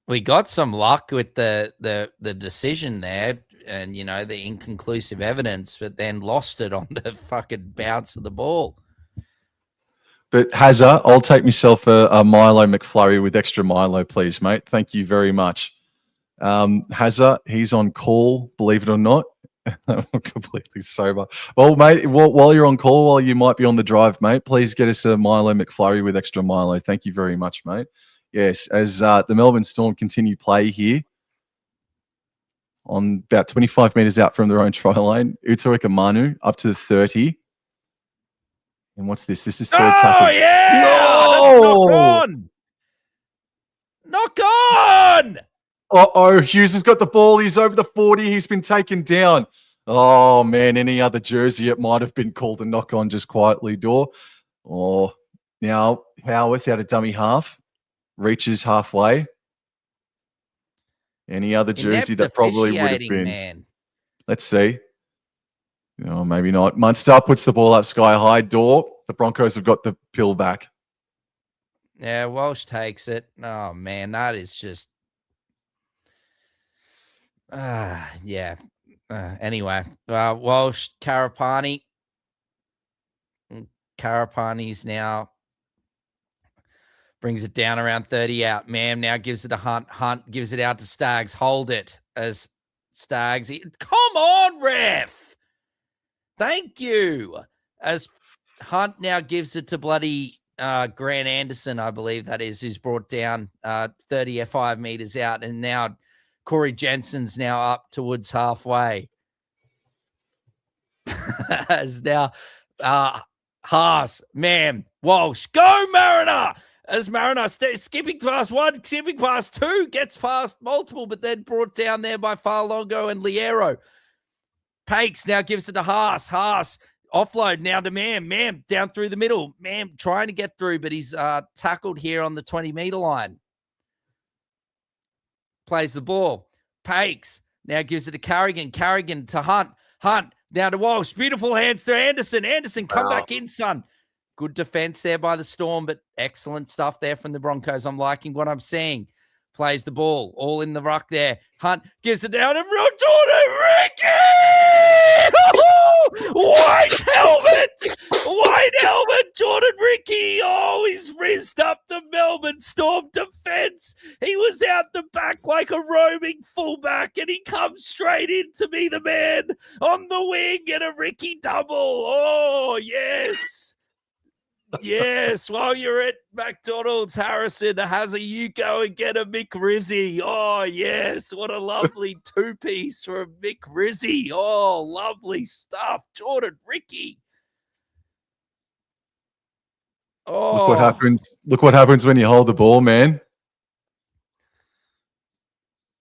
We got some luck with the decision there, and the inconclusive evidence, but then lost it on the fucking bounce of the ball. But Hazza, I'll take myself a Milo McFlurry with extra Milo, please, mate. Thank you very much. Hazza, he's on call, believe it or not. I'm completely sober. Well, mate, while you're on call, while you might be on the drive, mate, please get us a Milo McFlurry with extra Milo. Thank you very much, mate. Yes, as the Melbourne Storm continue play here on about 25 metres out from their own try line. Utoika Manu up to the 30. And what's this? This is third tackle. Oh, yeah! No! Knock on! Uh-oh, Hughes has got the ball. He's over the 40. He's been taken down. Oh, man, any other jersey, it might have been called a knock-on just quietly, Door. Oh, now Howarth out of dummy half. Reaches halfway. Any other jersey that probably would have been. Man. Let's see. No, maybe not. Munster puts the ball up sky high. Door. The Broncos have got the pill back. Yeah, Walsh takes it. Oh, man, that is just... yeah. Anyway, Walsh, Karapani. Karapani's now brings it down around 30 out. Mam now gives it to Hunt. Hunt gives it out to Staggs. Hold it as Staggs. Come on, ref. Thank you. As Hunt now gives it to bloody Grant Anderson, I believe that is, who's brought down 35 meters out. And now Corey Jensen's now up towards halfway. As now Haas, Mam, Walsh, go Mariner! As Mariner skipping past one, skipping past two, gets past multiple, but then brought down there by Farlongo and Liero. Pakes now gives it to Haas. Haas Offload now to Mam down through the middle. Mam trying to get through, but he's tackled here on the 20-meter line. Plays the ball. Pakes now gives it to Carrigan. Carrigan to Hunt. Hunt now to Walsh. Beautiful hands to Anderson. Anderson, come back in, son. Good defense there by the Storm, but excellent stuff there from the Broncos. I'm liking what I'm seeing. Plays the ball. All in the ruck there. Hunt gives it down to Jordan Ricky! White helmet! White helmet, Jordan Ricky. Oh, he's rizzed up the Melbourne Storm defense. He was out the back like a roaming fullback, and he comes straight in to be the man on the wing and a Ricky double. Oh, yes. Yes, while you're at McDonald's, Harrison, Hazza, you go and get a Mick Rizzy. Oh, yes, what a lovely two-piece for a Mick Rizzy. Oh, lovely stuff. Jordan Ricky. Oh. Look what happens. Look what happens when you hold the ball, man.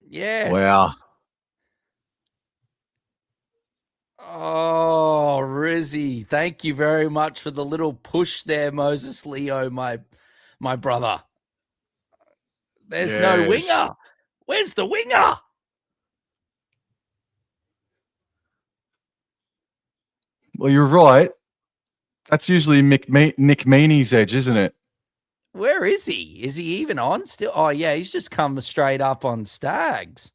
Yes. Wow. Oh, Rizzy, thank you very much for the little push there, Moses Leo, my brother. There's no winger. Where's the winger? Well, you're right. That's usually Nick Meaney's edge, isn't it? Where is he? Is he even on still? Oh, yeah, he's just come straight up on Stags.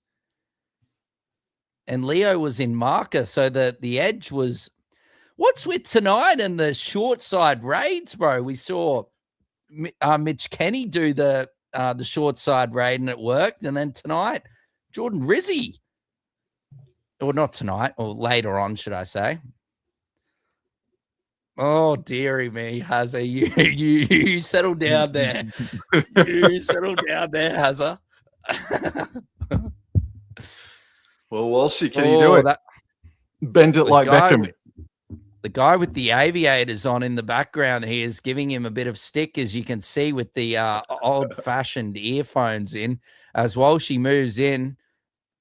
And Leo was in marker, so the edge was... What's with tonight and the short side raids, bro? We saw Mitch Kenny do the short side raid and it worked. And then tonight, Jordan Rizzy. Or not tonight, or later on, should I say. Oh, dearie me, Hazza. You settle down there. You settle down there, Hazza. Well, Walshy, can you do it? Bend it like Beckham. The guy with the aviators on in the background here is giving him a bit of stick, as you can see, with the old-fashioned earphones in, as Walshy moves in,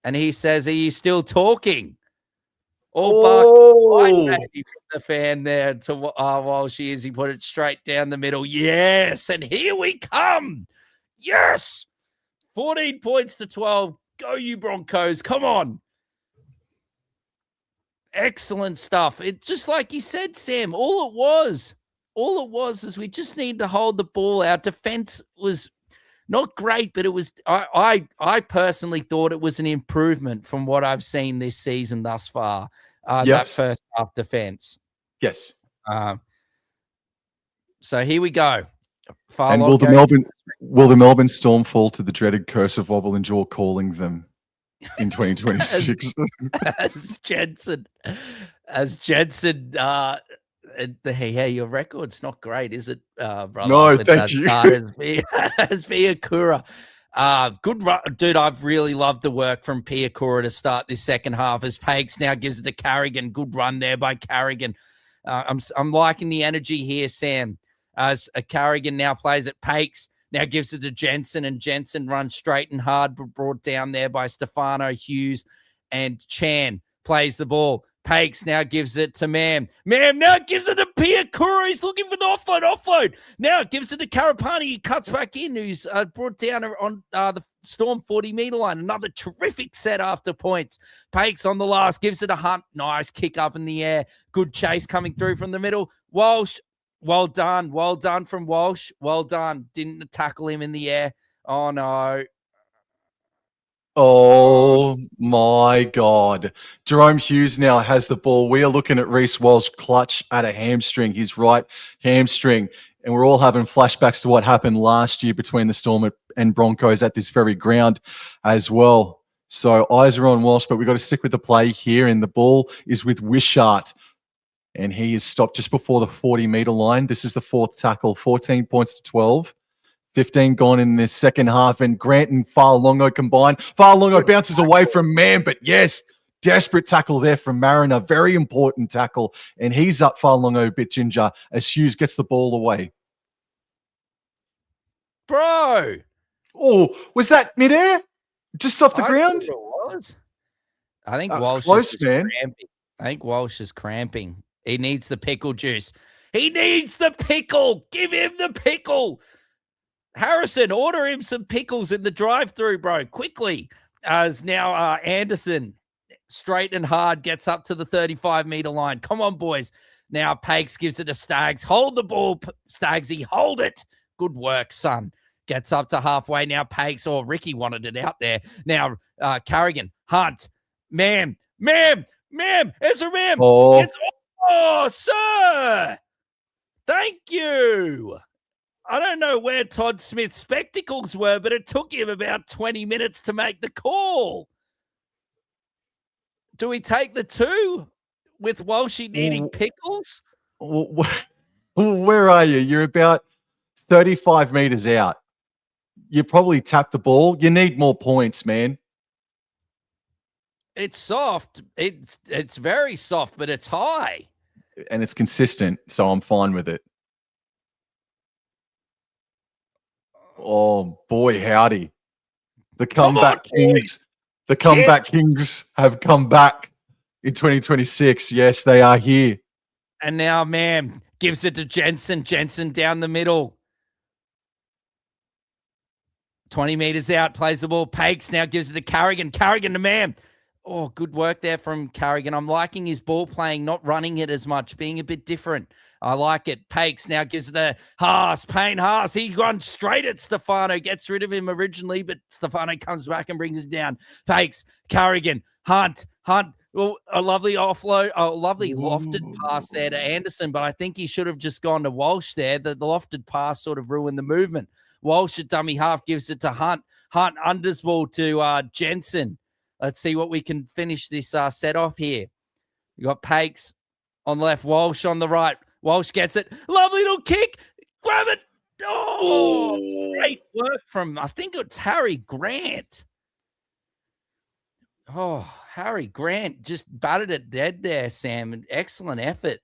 and he says, "Are you still talking?" All bark from the fan there to Walshy as he put it straight down the middle. Yes, and here we come. Yes, 14 points to 12. Go, you Broncos. Come on. Excellent stuff. It just like you said, Sam, all it was is we just need to hold the ball. Our defense was not great, but it was, I personally thought it was an improvement from what I've seen this season thus far. That first half defense. Yes. So here we go. And will the Melbourne Storm fall to the dreaded curse of Wobble and Jaw calling them in 2026? as Jensen, hey, your record's not great, is it, brother? No, thank you. As Piakura. Good run, dude. I've really loved the work from Piakura to start this second half. As Pakes now gives it to Carrigan. Good run there by Carrigan. I'm liking the energy here, Sam. As Carrigan now plays at Pakes, now gives it to Jensen, and Jensen runs straight and hard, but brought down there by Stefano Hughes, and Chan plays the ball. Pakes now gives it to Mam. Mam now gives it to Piakura. He's looking for the offload. Now gives it to Karapani. He cuts back in, who's brought down on the Storm 40-meter line. Another terrific set after points. Pakes on the last, gives it a Hunt. Nice kick up in the air. Good chase coming through from the middle. Walsh, well done. Well done from Walsh. Well done. Didn't tackle him in the air. Oh, no. Oh my God. Jerome Hughes now has the ball. We are looking at Reece Walsh clutch at a hamstring, his right hamstring. And we're all having flashbacks to what happened last year between the Storm and Broncos at this very ground as well. So eyes are on Walsh, but we've got to stick with the play here. And the ball is with Wishart. And he is stopped just before the 40-meter line. This is the fourth tackle, 14 points to 12. 15 gone in this second half, and Grant and Fa'alongo combined. Fa'alongo bounces away from Man, but yes, desperate tackle there from Mariner. Very important tackle, and he's up Fa'alongo a bit ginger as Hughes gets the ball away. Bro! Oh, was that midair? Just off the ground? It was. I think That was Walsh close, is man. cramping. I think Walsh is cramping. He needs the pickle juice. He needs the pickle. Give him the pickle. Harrison, order him some pickles in the drive-thru, bro, quickly. As now Anderson, straight and hard, gets up to the 35-meter line. Come on, boys. Now Pakes gives it to Stags. Hold the ball, Stagsy. Hold it. Good work, son. Gets up to halfway. Now Pakes, or Ricky wanted it out there. Now Carrigan, Hunt, Ma'am. Ezra, ma'am. Oh, sir. Thank you. I don't know where Todd Smith's spectacles were, but it took him about 20 minutes to make the call. Do we take the 2 with Walshy needing pickles? Where are you? You're about 35 meters out. You probably tapped the ball. You need more points, man. It's soft. It's very soft, but it's high. And it's consistent, so I'm fine with it. Oh, boy, howdy. The comeback kings. The comeback kings have come back in 2026. Yes, they are here. And now, ma'am, gives it to Jensen. Jensen down the middle. 20 meters out, plays the ball. Pakes now gives it to Carrigan. Carrigan to ma'am. Oh, good work there from Carrigan. I'm liking his ball playing, not running it as much, being a bit different. I like it. Pakes now gives it to Haas. Payne Haas. He runs straight at Stefano. Gets rid of him originally, but Stefano comes back and brings him down. Pakes, Carrigan, Hunt. Well, a lovely offload, a lovely lofted pass there to Anderson, but I think he should have just gone to Walsh there. The lofted pass sort of ruined the movement. Walsh at dummy half gives it to Hunt. Hunt unders ball to Jensen. Let's see what we can finish this set off here. You got Pakes on the left, Walsh on the right. Walsh gets it. Lovely little kick. Grab it. Oh, great work from, I think it's Harry Grant. Oh, Harry Grant just batted it dead there, Sam. An excellent effort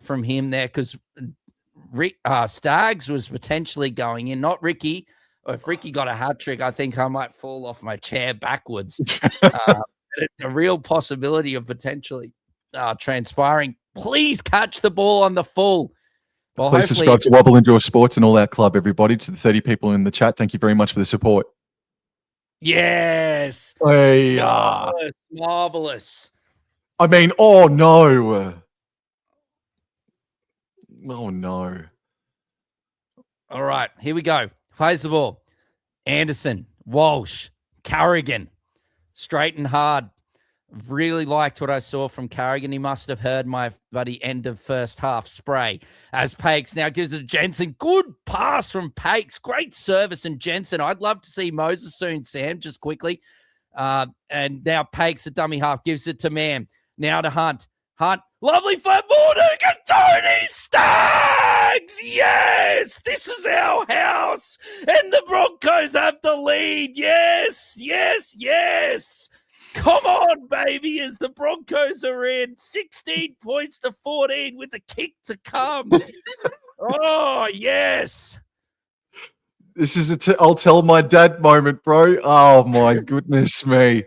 from him there because Stags was potentially going in, not Ricky. If Ricky got a hat trick, I think I might fall off my chair backwards. It's a real possibility of potentially transpiring. Please catch the ball on the full. Well, please subscribe to Wobble Endure Sports and All Out Club, everybody. To the 30 people in the chat, thank you very much for the support. Yes. Hey, marvelous. I mean, oh no. Oh no. All right, here we go. Plays the ball. Anderson, Walsh, Carrigan, straight and hard. Really liked what I saw from Carrigan. He must have heard my buddy end of first half spray. As Pakes now gives it to Jensen. Good pass from Pakes. Great service in Jensen. I'd love to see Moses soon, Sam, just quickly. And now Pakes at dummy half gives it to Mam. Now to Hunt. Hunt, lovely flat ball to Tony Stags. Yes, this is our house. And the Broncos have the lead. Yes. Come on, baby, as the Broncos are in 16 points to 14 with the kick to come. Oh, yes. This is I'll tell my dad moment, bro. Oh, my goodness me.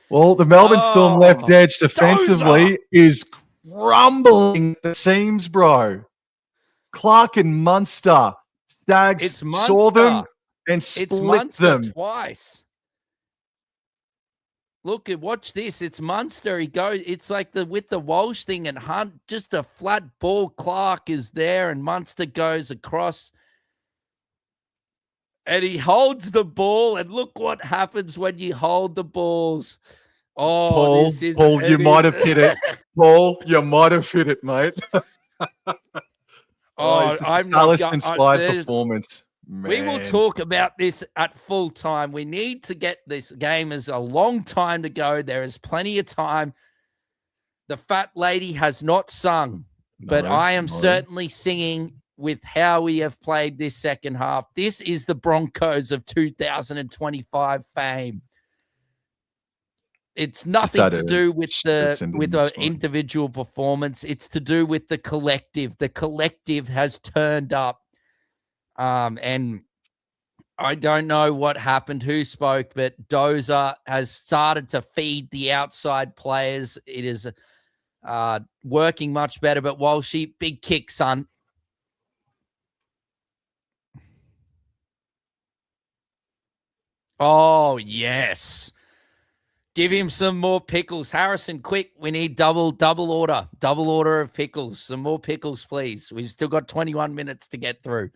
Well, the Melbourne Storm left edge defensively is crumbling at the seams, bro. Clark and Munster. Stags saw them and split them twice. Look, watch this. It's Munster. He goes. It's like with the Walsh thing and Hunt. Just a flat ball. Clark is there, and Munster goes across, and he holds the ball. And look what happens when you hold the balls. Oh, Paul, you might have hit it. Paul, you might have hit it, mate. I'm Talisman-inspired performance. Man. We will talk about this at full time. We need to get this game. Is a long time to go. There is plenty of time. The fat lady has not sung, but I am certainly singing with how we have played this second half. This is the Broncos of 2025 fame. It's nothing to do with the individual performance. It's to do with the collective. The collective has turned up. And I don't know what happened, who spoke, but Dozer has started to feed the outside players. It is working much better. But Walshy, big kick, son. Oh, yes. Give him some more pickles. Harrison, quick. We need double order of pickles. Some more pickles, please. We've still got 21 minutes to get through.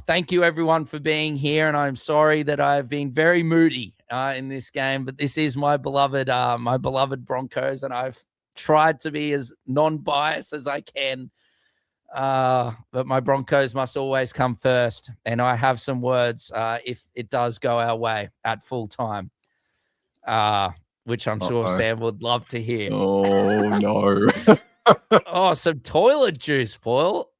Thank you, everyone, for being here. And I'm sorry that I've been very moody in this game, but this is my beloved Broncos, and I've tried to be as non-biased as I can. But my Broncos must always come first. And I have some words if it does go our way at full time, which I'm sure Sam would love to hear. Oh, no. Oh, some toilet juice, Paul.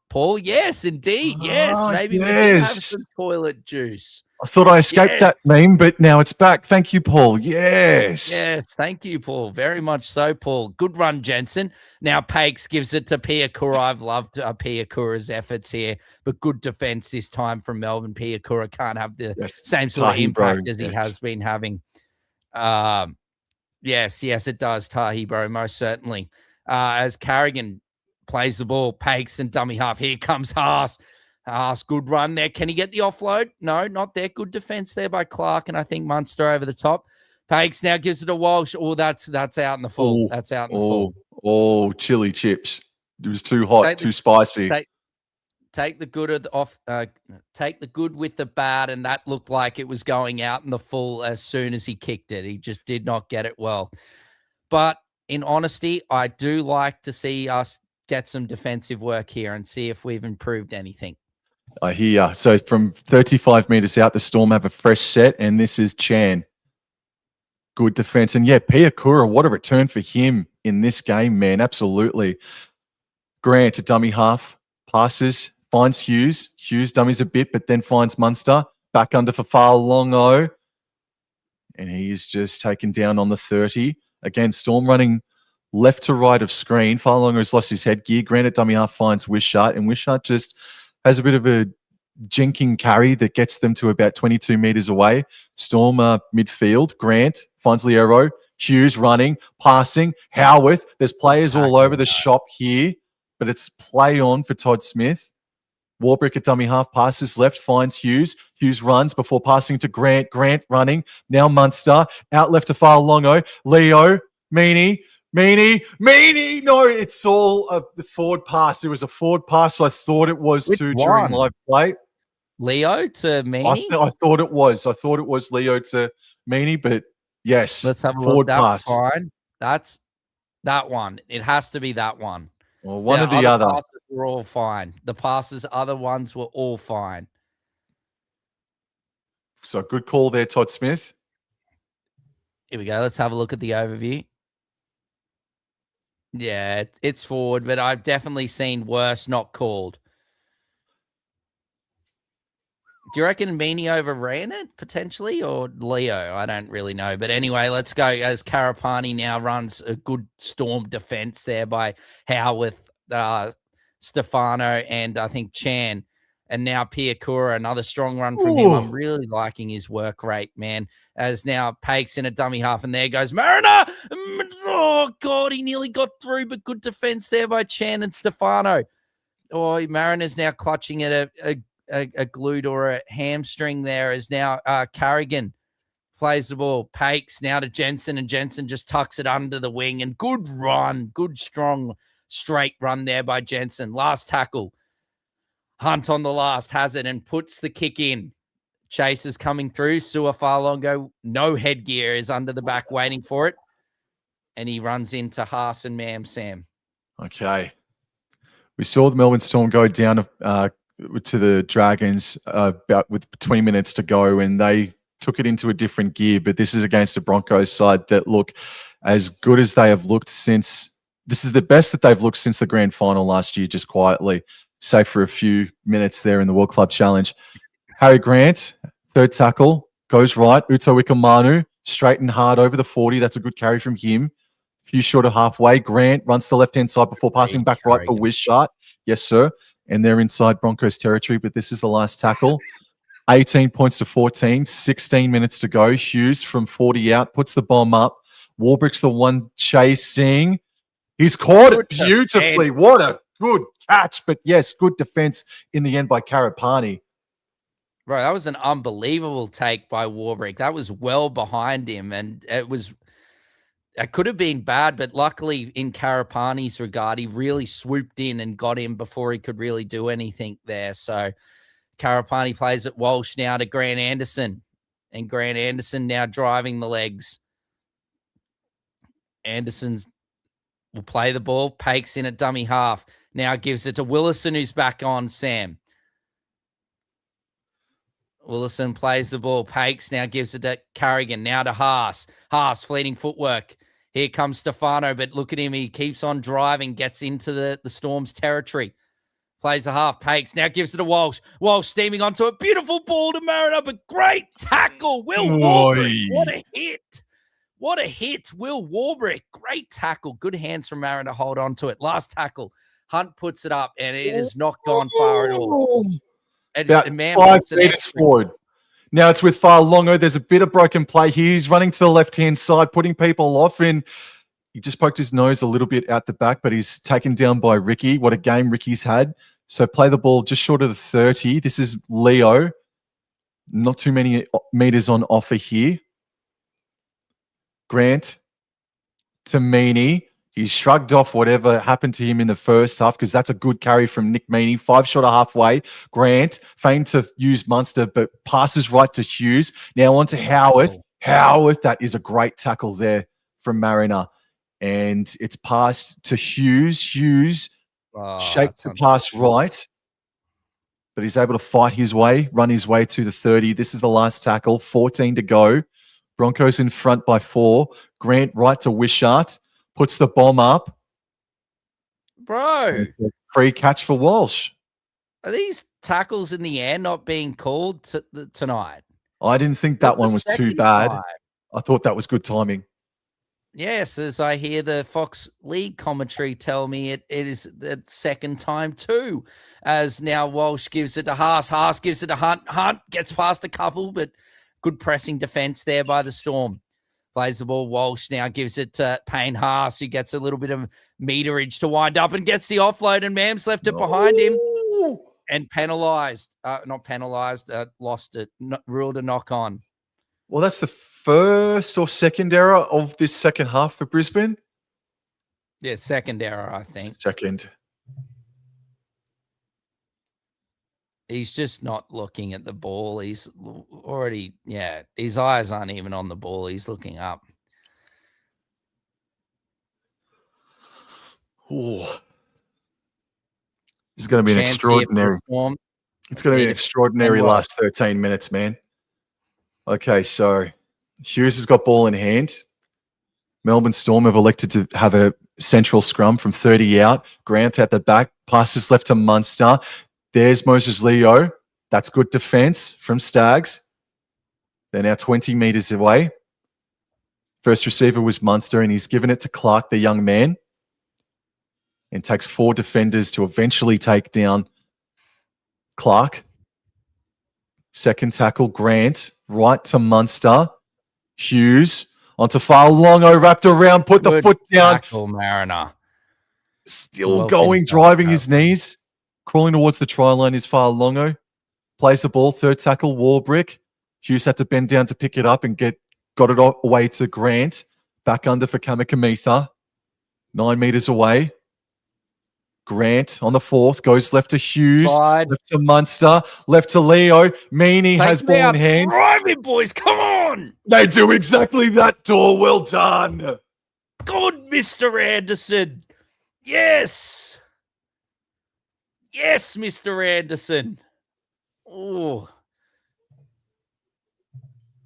Paul, yes, indeed. Yes. Maybe we can have some toilet juice. I thought I escaped that meme, but now it's back. Thank you, Paul. Yes. Yes, thank you, Paul. Very much so, Paul. Good run, Jensen. Now Pakes gives it to Piakura. I've loved Piakura's efforts here, but good defense this time from Melbourne. Piakura can't have the same sort of impact as he has been having. Yes, it does, Tahi, bro, most certainly. As Carrigan plays the ball, Pakes and dummy half. Here comes Haas. Haas, good run there. Can he get the offload? No, not there. Good defense there by Clark, and I think Munster over the top. Pakes now gives it to Walsh. Oh, that's out in the full. That's out in the full. Oh, chili chips. It was too hot, too spicy. Take the good take the good with the bad, and that looked like it was going out in the full as soon as he kicked it. He just did not get it well. But in honesty, I do like to see us get some defensive work here and see if we've improved anything. I hear. So from 35 meters out, the Storm have a fresh set, and this is Chan. Good defense. And yeah, Piakura, what a return for him in this game, man. Absolutely. Grant to dummy half, passes, finds Hughes. Hughes dummies a bit, but then finds Munster. Back under for Fa'alongo. And he's just taken down on the 30. Again, Storm running left to right of screen. Fa'alongo has lost his headgear. Grant at dummy half finds Wishart, and Wishart just has a bit of a jinking carry that gets them to about 22 meters away. Storm midfield. Grant finds Liero. Hughes running, passing. Howarth. There's players all over the shop here, but it's play on for Todd Smith. Warbrick at dummy half, passes left, finds Hughes. Hughes runs before passing to Grant. Grant running. Now Munster. Out left to Fa'alongo. Leo. Meany. No, it's all the forward pass. It was a forward pass. So I thought it was during live play. Leo to Meany? I thought it was. I thought it was Leo to Meany, but yes. Let's have a look. That's fine. That's that one. It has to be that one. Well, one or the other. Passes were all fine. The passes, other ones were all fine. So good call there, Todd Smith. Here we go. Let's have a look at the overview. Yeah, it's forward, but I've definitely seen worse not called. Do you reckon Meany overran it potentially, or Leo? I don't really know. But anyway, let's go as Karapani now runs a good Storm defense there by Howarth, Stefano, and I think Chan. And now Piakura, another strong run from him. I'm really liking his work rate, man. As now Pakes in a dummy half, and there goes Mariner. Oh, God, he nearly got through, but good defense there by Chan and Stefano. Oh, Mariner's now clutching at a glute or a hamstring there, as now Carrigan plays the ball. Pakes now to Jensen, and Jensen just tucks it under the wing. And good run, good, strong, straight run there by Jensen. Last tackle. Hunt on the last has it and puts the kick in. Chase is coming through. Sua Fa'alongo, no headgear, is under the back waiting for it. And he runs into Haas and Mam Sam. Okay. We saw the Melbourne Storm go down to the Dragons about with 20 minutes to go, and they took it into a different gear. But this is against the Broncos side that look as good as they have looked since. This is the best that they've looked since the grand final last year, just quietly, save for a few minutes there in the World Club Challenge. Harry Grant, third tackle, goes right. Uto Ikamanu, straight and hard over the 40. That's a good carry from him. Few short of halfway. Grant runs to the left-hand side before passing back right for Wishart. Yes, sir. And they're inside Broncos territory, but this is the last tackle. 18 points to 14, 16 minutes to go. Hughes from 40 out, puts the bomb up. Warbrick's the one chasing. He's caught Good it beautifully. defense. What a good catch. But yes, good defense in the end by Karapani. Bro, that was an unbelievable take by Warbrick. That was well behind him, and it could have been bad, but luckily in Karapani's regard, he really swooped in and got him before he could really do anything there. So Karapani plays at Walsh now to Grant Anderson, and Grant Anderson now driving the legs. Anderson's will play the ball, Pakes in at dummy half. Now gives it to Willison, who's back on Sam. Willison plays the ball. Pakes now gives it to Carrigan. Now to Haas. Haas, fleeting footwork. Here comes Stefano, but look at him. He keeps on driving, gets into the Storm's territory. Plays the half. Pakes now gives it to Walsh. Walsh steaming onto a beautiful ball to Mariner, but great tackle. Will Warbrick. What a hit. What a hit. Will Warbrick. Great tackle. Good hands from Mariner to hold on to it. Last tackle. Hunt puts it up, and it has not gone far at all. About 5 meters forward. Now it's with Farlongo. There's a bit of broken play here. He's running to the left-hand side, putting people off, and he just poked his nose a little bit out the back, but he's taken down by Ricky. What a game Ricky's had. So play the ball just short of the 30. This is Leo. Not too many meters on offer here. Grant to Meaney. He's shrugged off whatever happened to him in the first half because that's a good carry from Nick Meaney. 5 short of halfway. Grant feigned to use Munster, but passes right to Hughes. Now on to Howarth. Howarth, that is a great tackle there from Mariner. And it's passed to Hughes. Hughes shaped to pass right. But he's able to fight his way, run his way to the 30. This is the last tackle. 14 to go. Broncos in front by 4. Grant right to Wishart. Puts the bomb up. Bro. Free catch for Walsh. Are these tackles in the air not being called tonight? I didn't think that one was too bad. I thought that was good timing. Yes, as I hear the Fox League commentary tell me it is the second time too. As now Walsh gives it to Haas. Haas gives it to Hunt. Hunt gets past a couple, but good pressing defense there by the Storm. Plays the ball. Walsh now gives it to Payne Haas, who gets a little bit of meterage to wind up and gets the offload, and Mams left it behind him and penalised. Not penalised, lost it, ruled a knock on. Well, that's the first or second error of this second half for Brisbane. Yeah, second error, I think. Second. He's just not looking at the ball. He's already, his eyes aren't even on the ball. He's looking up. Oh, this is going to be an extraordinary. It's going to be an extraordinary last 13 minutes, man. Okay, so Hughes has got ball in hand. Melbourne Storm have elected to have a central scrum from 30 out. Grant at the back. Passes left to Munster. There's Moses Leo. That's good defense from Stags. They're now 20 meters away. First receiver was Munster, and he's given it to Clark, the young man. And takes 4 defenders to eventually take down Clark. Second tackle, Grant. Right to Munster. Hughes. Onto Farlongo. Wrapped around. Put the foot down. Tackle, Mariner. Still going, driving his knees. Crawling towards the try line is Farlongo. Plays the ball. Third tackle, Warbrick. Hughes had to bend down to pick it up and got it away to Grant. Back under for Kamikamitha. 9 meters away. Grant on the 4th. Goes left to Hughes. Left to Munster. Left to Leo. Meaney has ball in hand. Driving, boys. Come on. They do exactly that, Tor. Well done. Good, Mr. Anderson. Yes. Yes, Mr. Anderson. Oh.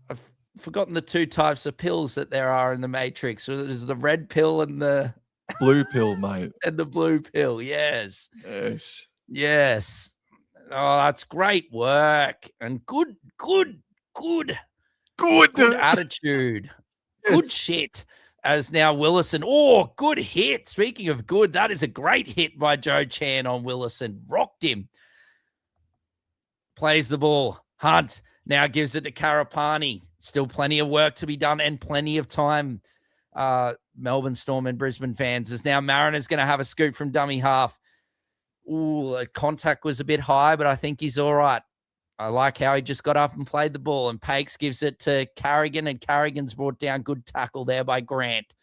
I've forgotten the 2 types of pills that there are in the Matrix. There's the red pill and the blue pill, mate. And the blue pill, yes. Yes. Yes. Oh, that's great work. And good attitude. Yes. Good shit. As now Willison. Oh, good hit. Speaking of good, that is a great hit by Joe Chan on Willison. Rocked him. Plays the ball. Hunt now gives it to Karapani. Still plenty of work to be done and plenty of time Melbourne Storm and Brisbane fans, is now Mariner's going to have a scoop from dummy half. Ooh, contact was a bit high, but I think he's all right. I like how he just got up and played the ball, and Pakes gives it to Carrigan, and Carrigan's brought down. Good tackle there by Grant.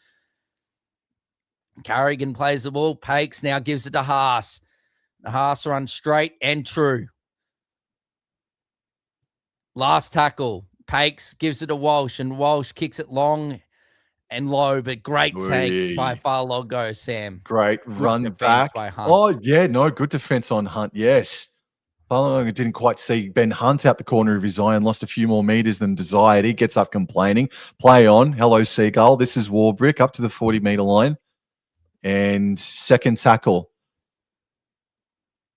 Carrigan plays the ball. Pakes now gives it to Haas. The Haas runs straight and true. Last tackle. Pakes gives it to Walsh, and Walsh kicks it long and low, but great take by Farlogo, Sam. Great run back by Hunt. Oh, yeah, no, good defense on Hunt, yes. Farlogo didn't quite see Ben Hunt out the corner of his eye and lost a few more meters than desired. He gets up complaining. Play on. Hello, Seagull. This is Warbrick up to the 40-meter line. And second tackle.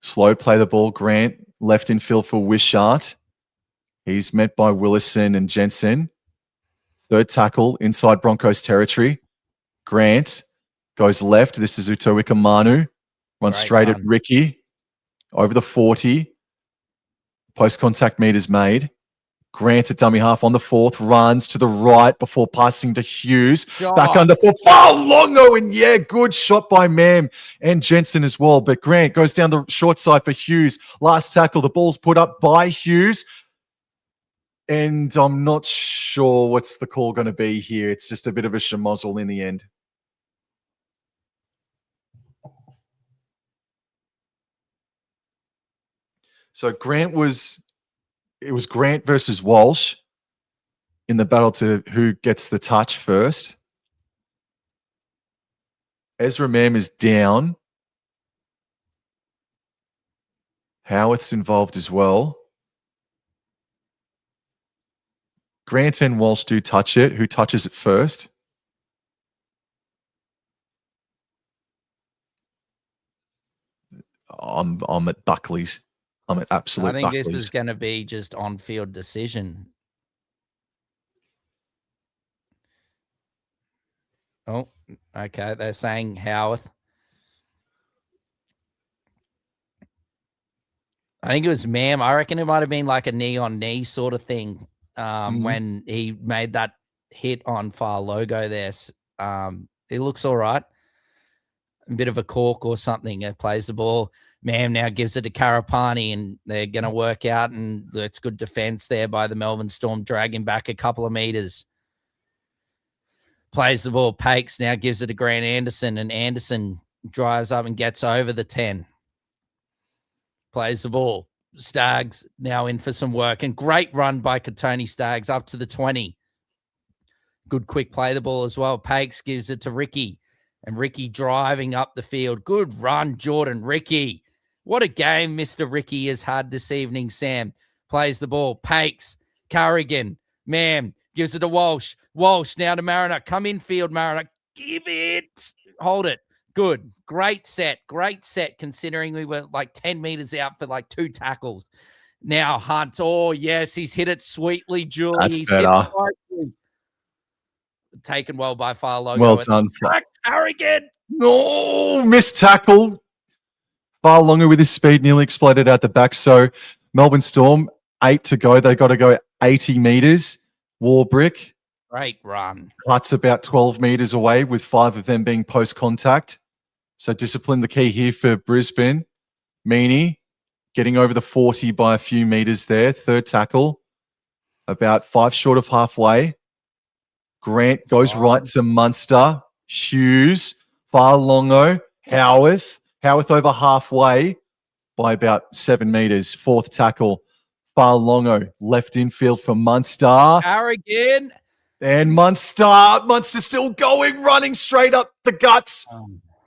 Slow play the ball. Grant left in field for Wishart. He's met by Willison and Jensen. Third tackle inside Broncos territory. Grant goes left. This is Utoika Manu. Runs straight at Ricky. Over the 40. Post-contact meters made. Grant at dummy half on the fourth. Runs to the right before passing to Hughes. Back under for Longo. And yeah, good shot by Mam and Jensen as well. But Grant goes down the short side for Hughes. Last tackle. The ball's put up by Hughes. And I'm not sure what's the call going to be here. It's just a bit of a schmozzle in the end. So it was Grant versus Walsh in the battle to who gets the touch first. Ezra Mam is down. Howarth's involved as well. Grant and Walsh do touch it. Who touches it first? I'm at Buckley's. I'm at absolute Buckley's. I think this is going to be just on-field decision. Oh, okay. They're saying Howarth. I think it was Mam. I reckon it might have been like a knee-on-knee sort of thing. When he made that hit on Far Logo there. It looks all right. A bit of a cork or something. It plays the ball. Mam now gives it to Karapani, and they're going to work out, and it's good defense there by the Melbourne Storm, dragging back a couple of meters. Plays the ball. Pakes now gives it to Grant Anderson, and Anderson drives up and gets over the 10. Plays the ball. Staggs now in for some work, and great run by Katoni Staggs up to the 20. Good quick play the ball as well. Pakes gives it to Ricky, and Ricky driving up the field. Good run, Jordan Ricky. What a game Mr. Ricky has had this evening, Sam. Plays the ball. Pakes, Carrigan, Mam gives it to Walsh. Walsh now to Mariner. Come in field, Mariner. Give it. Hold it. Good. Great set considering we were like 10 meters out for like 2 tackles. Now Hunt. Oh, yes, he's hit it sweetly, Julie. That's he's better. Taken well by Farlogo. Well done. Carrigan. No, missed tackle. Far longer with his speed, nearly exploded out the back. So Melbourne Storm, 8 to go. They got to go 80 meters. Warbrick. Great run. Cuts about 12 meters away with 5 of them being post-contact. So discipline the key here for Brisbane. Meaney getting over the 40 by a few meters there. Third tackle. About 5 short of halfway. Grant goes right to Munster. Hughes. Farlongo. Howarth. Howarth over halfway by about 7 meters. Fourth tackle. Farlongo left infield for Munster. Carrigan. And Munster still going, running straight up the guts.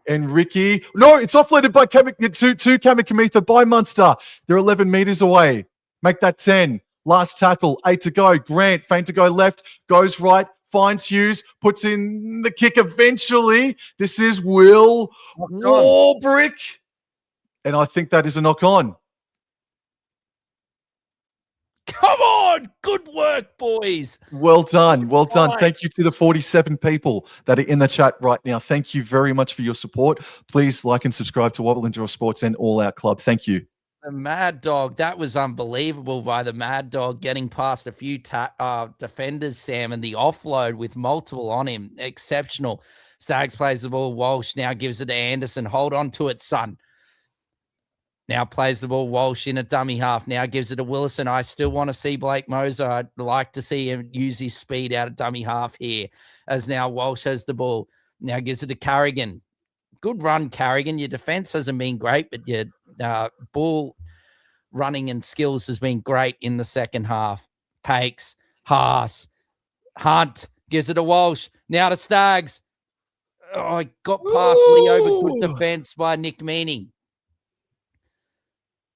And Ricky. No, it's offloaded by to Kamikamitha by Munster. They're 11 meters away. Make that 10. Last tackle, 8 to go. Grant, feint to go left, goes right, finds Hughes, puts in the kick eventually. This is Will Warbrick. And I think that is a knock on. Come on. Good work, boys. Well done. Well done. Right. Thank you to the 47 people that are in the chat right now. Thank you very much for your support. Please like and subscribe to Wobble and Draw Sports and All Out Club. Thank you. The Mad Dog, that was unbelievable by the Mad Dog, getting past a few defenders, Sam, and the offload with multiple on him. Exceptional. Staggs plays the ball. Walsh now gives it to Anderson. Hold on to it, son. Now plays the ball. Walsh in a dummy half. Now gives it to Willison. I still want to see Blake Moser. I'd like to see him use his speed out of dummy half here, as now Walsh has the ball. Now gives it to Carrigan. Good run, Carrigan. Your defense hasn't been great, but your ball running and skills has been great in the second half. Pakes, Haas, Hunt gives it to Walsh. Now to Staggs. Oh, I got past Leo, but good defense by Nick Meaney.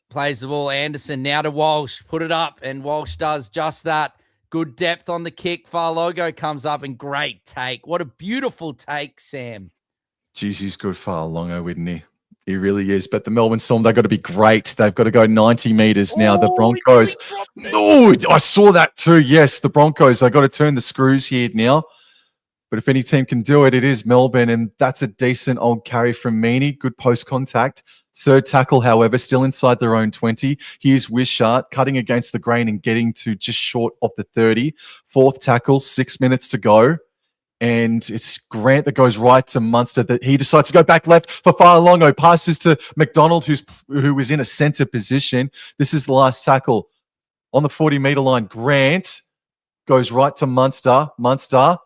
Plays the ball. Anderson now to Walsh. Put it up, and Walsh does just that. Good depth on the kick. Farlogo comes up, and great take. What a beautiful take, Sam. Geez, he's good Farlogo, isn't he? He really is. But the Melbourne Storm, they've got to be great. They've got to go 90 meters now. The Broncos. Oh, I saw that too. Yes, the Broncos, they've got to turn the screws here now. But if any team can do it, it is Melbourne. And that's a decent old carry from Meaney. Good post contact. Third tackle, however, still inside their own 20. Here's Wishart cutting against the grain and getting to just short of the 30. Fourth tackle, 6 minutes to go. And it's Grant that goes right to Munster. That he decides to go back left for Farlongo. Passes to McDonald, who was in a centre position. This is the last tackle on the 40-metre line. Grant goes right to Munster. Munster,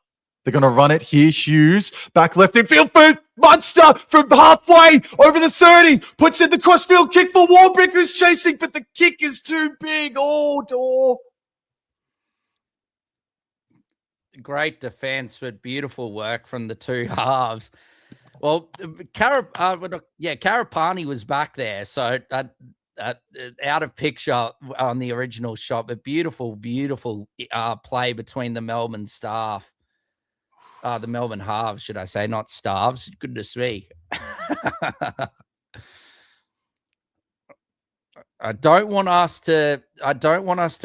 they're going to run it here. Hughes back left in field for Munster from halfway over the 30. Puts in the crossfield kick for Warbrick, who's chasing, but the kick is too big. Oh, door. Great defense, but beautiful work from the two halves. Well, Karapani was back there, so out of picture on the original shot, but beautiful play between the Melbourne staff. The Melbourne halves, should I say, not staffs. Goodness me. I don't want us to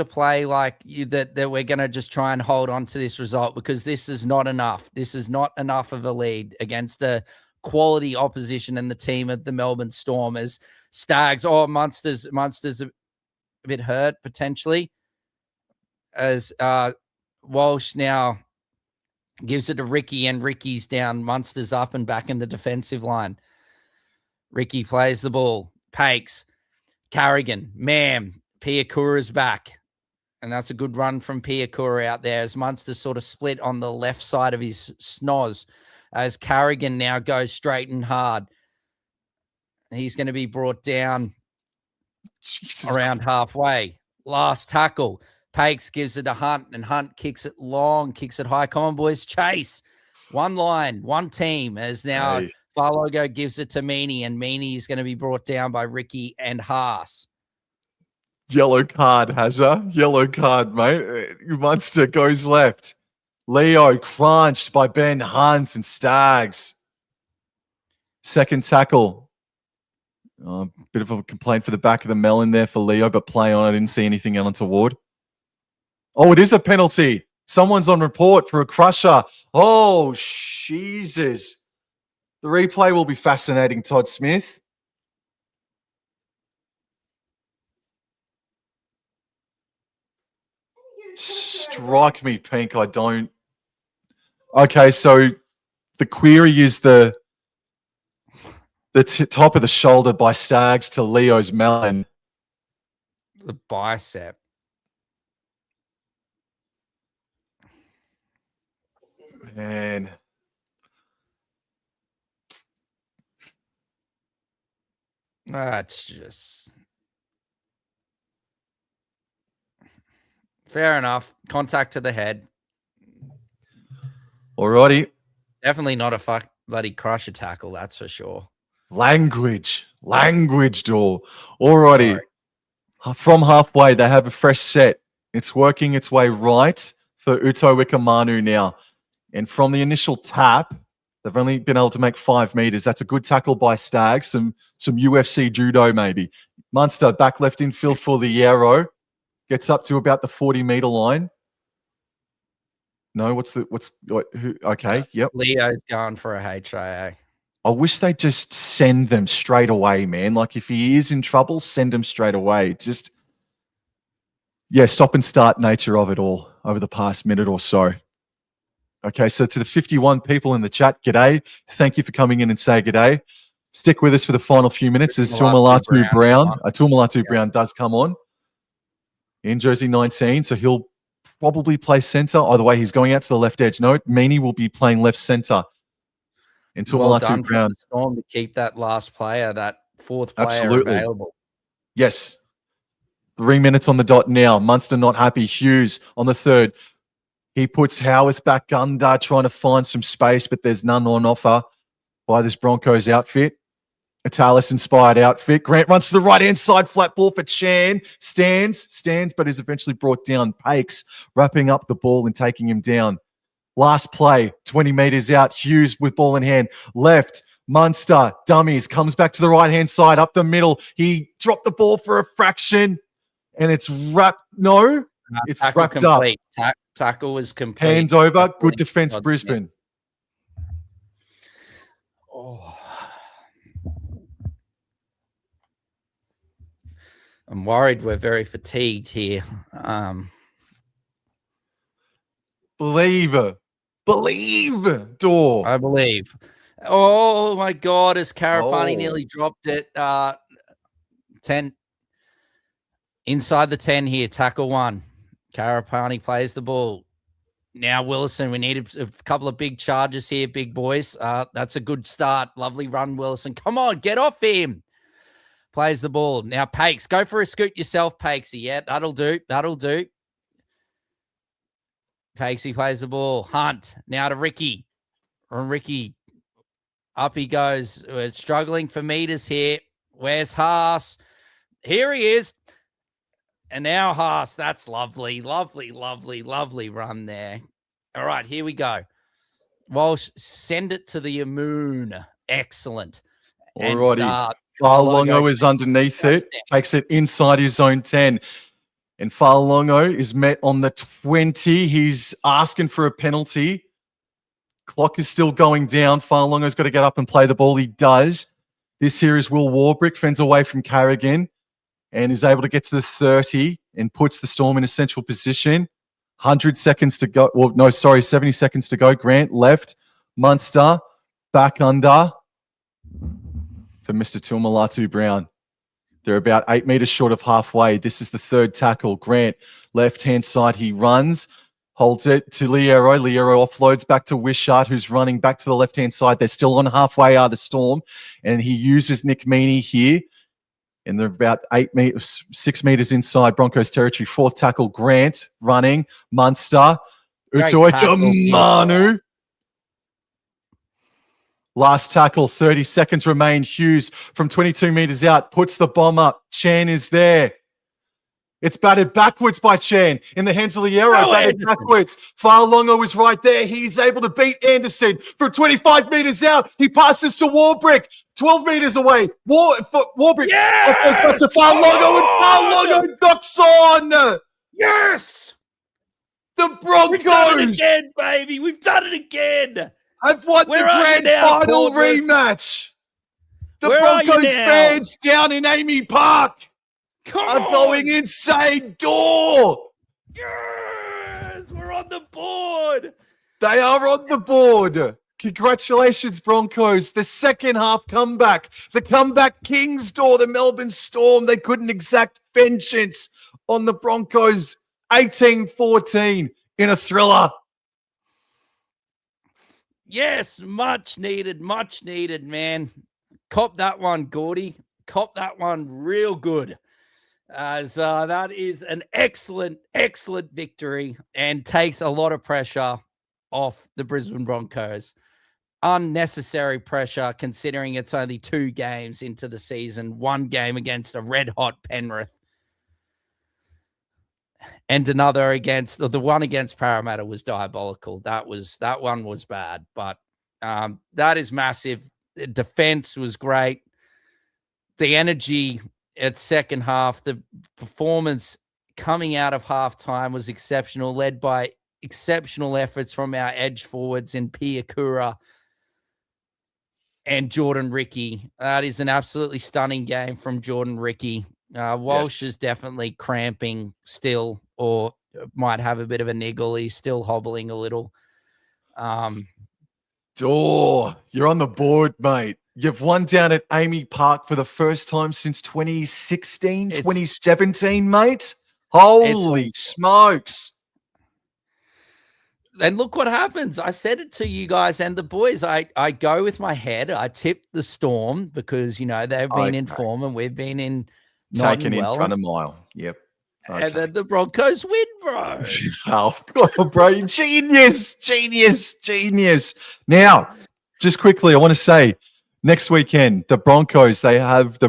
play like that we're going to just try and hold on to this result, because this is not enough. This is not enough of a lead against the quality opposition and the team of the Melbourne Storm. As Staggs, Munster's a bit hurt potentially, as Walsh now gives it to Ricky, and Ricky's down. Munster's up and back in the defensive line. Ricky plays the ball. Pakes. Carrigan, Piakura's back. And that's a good run from Piakura out there, as Munster sort of split on the left side of his snoz, as Carrigan now goes straight and hard. He's going to be brought down around halfway. Last tackle. Pakes gives it to Hunt, and Hunt kicks it long, kicks it high. Come on, boys, chase. One line, one team, as now Farlogo gives it to Meaney, and Meaney is going to be brought down by Ricky and Haas. Yellow card, Hazza. Yellow card, mate. Munster goes left. Leo crunched by Ben Hunt and Staggs. Second tackle. Bit of a complaint for the back of the melon there for Leo, but play on. I didn't see anything untoward. Oh, it is a penalty. Someone's on report for a crusher. Oh, Jesus. The replay will be fascinating, Todd Smith. Strike me pink. I don't. Okay, so the query is the top of the shoulder by Staggs to Leo's melon. The bicep. Man. It's just fair enough. Contact to the head. Alrighty. Definitely not a bloody crusher tackle, that's for sure. Language, door. Alrighty. From halfway, they have a fresh set. It's working its way right for Uto Wikamanu now. And from the initial tap, they've only been able to make 5 meters. That's a good tackle by Staggs. Some UFC judo maybe. Munster back left in field for the arrow. Gets up to about the 40-meter line. No, who? Okay, yep. Leo's going for a HIA. I wish they just send them straight away, man. Like if he is in trouble, send him straight away. Just, yeah, stop and start nature of it all over the past minute or so. Okay, so to the 51 people in the chat, g'day. Thank you for coming in and say g'day. Stick with us for the final few minutes as Tuamulatu Brown does come on in jersey 19. So he'll probably play center. Either way, he's going out to the left edge. No, Meany will be playing left center. And Well done Tuamulatu Brown. for the Storm to keep that last player, that fourth player available. Yes. 3 minutes on the dot now. Munster not happy. Hughes on the third. He puts Howarth back under, trying to find some space, but there's none on offer by this Broncos outfit. A Talis-inspired outfit. Grant runs to the right-hand side, flat ball for Chan. Stands, but is eventually brought down. Pakes wrapping up the ball and taking him down. Last play, 20 meters out. Hughes with ball in hand. Left, Munster, dummies, comes back to the right-hand side, up the middle. He dropped the ball for a fraction, and it's wrapped. No, it's wrapped complete. Up. Tackle was complete. Hand over. Good defense, Brisbane. Oh. I'm worried we're very fatigued here. Believe, Door. I believe. Oh my God, as Karapani nearly dropped it. 10 inside the 10 here. Tackle one. Karapani plays the ball. Now Willison, we need a couple of big charges here, big boys. That's a good start. Lovely run, Willison. Come on, get off him. Plays the ball. Now Pakes, go for a scoot yourself, Pakesy. Yeah, that'll do. Pakesy plays the ball. Hunt, now to Ricky. And Ricky, up he goes. We're struggling for meters here. Where's Haas? Here he is. And now Haas, that's lovely run there. All right, here we go. Walsh, send it to the moon. Excellent. All righty. Fa'alongo is underneath it, takes it inside his own 10. And Fa'alongo is met on the 20. He's asking for a penalty. Clock is still going down. Fa'alongo's got to get up and play the ball. He does. This here is Will Warbrick, fends away from Carrigan and is able to get to the 30 and puts the Storm in a central position. 100 seconds to go. Well, no, sorry, 70 seconds to go. Grant left. Munster back under for Mr. Tuamulatu Brown. They're about 8 meters short of halfway. This is the third tackle. Grant, left-hand side, he runs, holds it to Liero. Liero offloads back to Wishart, who's running back to the left-hand side. They're still on halfway, the Storm, and he uses Nick Meany here. And they're about 6 meters inside Broncos territory. Fourth tackle, Grant running. Munster. Manu. Last tackle, 30 seconds remain. Hughes from 22 meters out puts the bomb up. Chan is there. It's batted backwards by Chan in the hands of Liero. Batted backwards. Fa'alongo is right there. He's able to beat Anderson from 25 meters out. He passes to Warbrick, 12 meters away. Warbrick. Yes! To Fa'alongo, and Fa'alongo knocks on. Yes! The Broncos. We've done it again, baby. We've done it again. I've won the grand final rematch. The Broncos fans down in Amy Park are going insane. Door. Yes, we're on the board. They are on the board. Congratulations, Broncos. The second half comeback. The comeback kings, Door. The Melbourne Storm. They couldn't exact vengeance on the Broncos. 18-14 in a thriller. Yes, much needed, man. Cop that one, Gordy. Cop that one real good. As that is an excellent victory and takes a lot of pressure off the Brisbane Broncos. Unnecessary pressure considering it's only 2 games into the season, 1 game against a red-hot Penrith. And another against the one against Parramatta was diabolical. That one was bad, but that is massive. The defense was great. The energy at second half, the performance coming out of halftime was exceptional, led by exceptional efforts from our edge forwards in Piakura and Jordan Ricky. That is an absolutely stunning game from Jordan Ricky. Walsh is definitely cramping still, or might have a bit of a niggle. He's still hobbling a little. You're on the board, mate. You've won down at Amy Park for the first time since 2016, 2017, mate. Holy smokes. And look what happens. I said it to you guys and the boys. I go with my head. I tip the Storm because, you know, they've been in form and we've been in taken in front of mile. Yep. Okay. And then the Broncos win, bro. Oh, bro, genius. Now, just quickly, I want to say, next weekend, the Broncos, they have the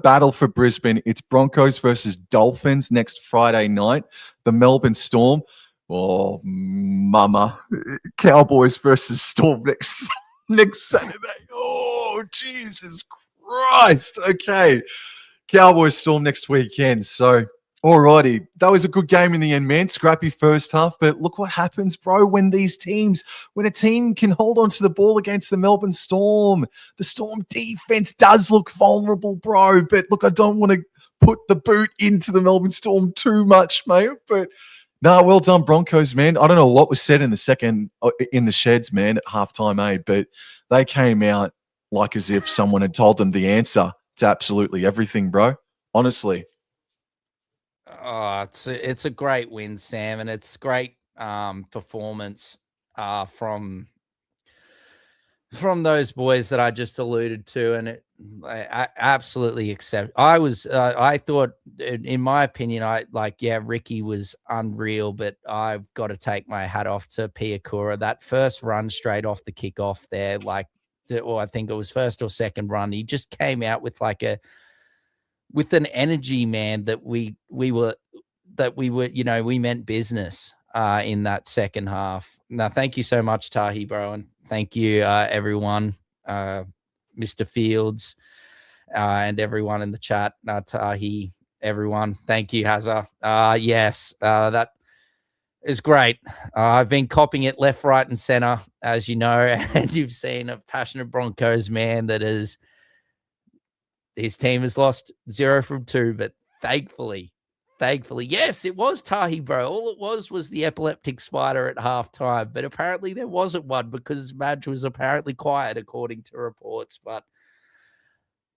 battle for Brisbane. It's Broncos versus Dolphins next Friday night. The Melbourne Storm. Oh, mama. Cowboys versus Storm next Saturday. Oh, Jesus Christ. Okay. Cowboys Storm next weekend. So, alrighty. That was a good game in the end, man. Scrappy first half. But look what happens, bro, when a team can hold on to the ball against the Melbourne Storm. The Storm defense does look vulnerable, bro. But look, I don't want to put the boot into the Melbourne Storm too much, mate. But well done, Broncos, man. I don't know what was said in the sheds, man, at halftime, but they came out like as if someone had told them the answer to absolutely everything, bro. Honestly. Oh, it's a great win, Sam, and it's great performance from those boys that I just alluded to, and I absolutely accept. I thought, in my opinion, Ricky was unreal, but I've got to take my hat off to Piakura. That first run straight off the kickoff there, or I think it was first or second run, he just came out with an energy, man, that we were, you know, we meant business in that second half. Now, thank you so much, Tahi, bro, and thank you, everyone, Mr. Fields, and everyone in the chat, Tahi, everyone. Thank you, Hazza. Yes, that is great. I've been copying it left, right, and center, as you know, and you've seen a passionate Broncos man that is. His team has lost 0 from 2, but thankfully, yes, it was Tahi, bro. All it was the epileptic spider at halftime, but apparently there wasn't one because Madge was apparently quiet, according to reports. But,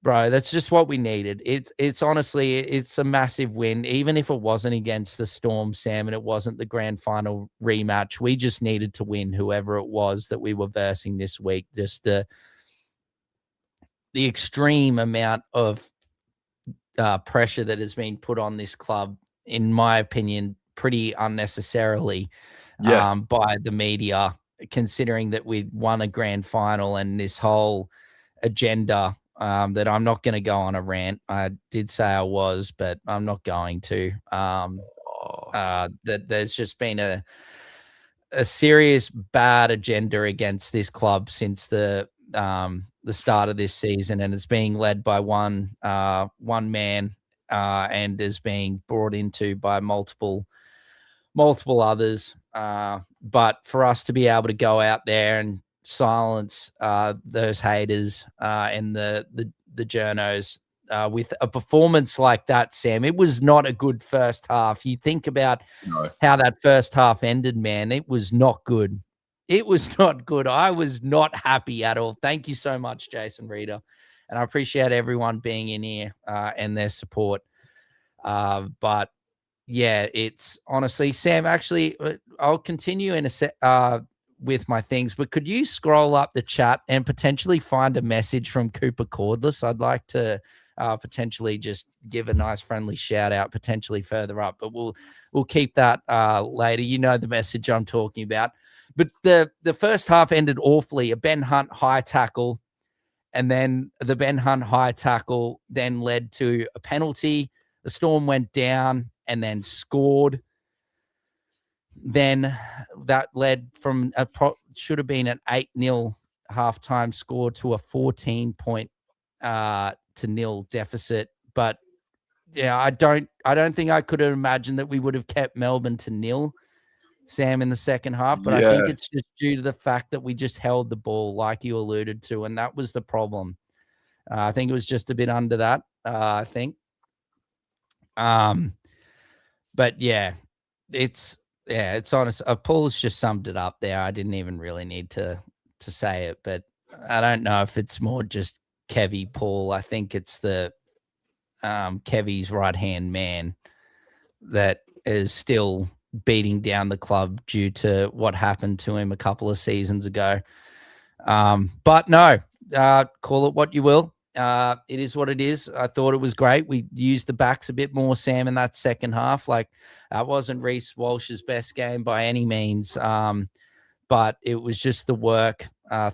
bro, that's just what we needed. It's honestly, it's a massive win, even if it wasn't against the Storm, Sam, and it wasn't the grand final rematch. We just needed to win whoever it was that we were versing this week. Just the extreme amount of pressure that has been put on this club, in my opinion, pretty unnecessarily by the media, considering that we won a grand final and this whole agenda that I'm not going to go on a rant. I did say I was, but I'm not going to. That there's just been a serious bad agenda against this club since the start of this season, and it's being led by one man and is being brought into by multiple others. But for us to be able to go out there and silence those haters and the journos with a performance like that, Sam, it was not a good first half. You think about how that first half ended, man. It was not good. It was not good. I was not happy at all. Thank you so much, Jason Reeder. And I appreciate everyone being in here and their support. But yeah, it's honestly, Sam, actually, I'll continue in a set with my things, but could you scroll up the chat and potentially find a message from Cooper Cordless? I'd like to potentially just give a nice friendly shout out potentially further up, but we'll keep that later. You know the message I'm talking about. But the first half ended awfully. A Ben Hunt high tackle, and then the Ben Hunt high tackle then led to a penalty. The Storm went down and then scored. Then that led from should have been an 8-0 halftime score to a 14-point to nil deficit. But yeah, I don't think I could have imagined that we would have kept Melbourne to nil Sam, in the second half, but I think it's just due to the fact that we just held the ball, like you alluded to, and that was the problem. I think it was just a bit under that. I think, but yeah, it's honest. Paul's just summed it up there. I didn't even really need to say it, but I don't know if it's more just Kevy Paul. I think it's the Kevy's right hand man that is still beating down the club due to what happened to him a couple of seasons ago. But no, call it what you will. It is what it is. I thought it was great. We used the backs a bit more, Sam, in that second half. Like, that wasn't Reece Walsh's best game by any means. But it was just the work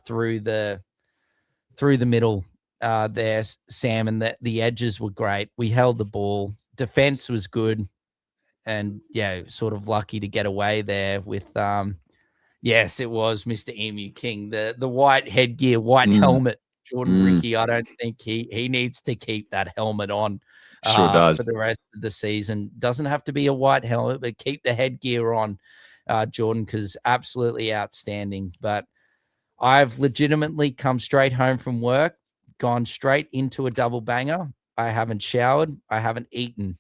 through the middle there, Sam, and the edges were great. We held the ball. Defense was good. And yeah, sort of lucky to get away there with yes, it was Mr. Emu King, the white headgear, white helmet. Jordan Ricky, I don't think he needs to keep that helmet on Sure does. for the rest of the season. Doesn't have to be a white helmet, but keep the headgear on, Jordan, because absolutely outstanding. But I've legitimately come straight home from work, gone straight into a double banger. I haven't showered. I haven't eaten.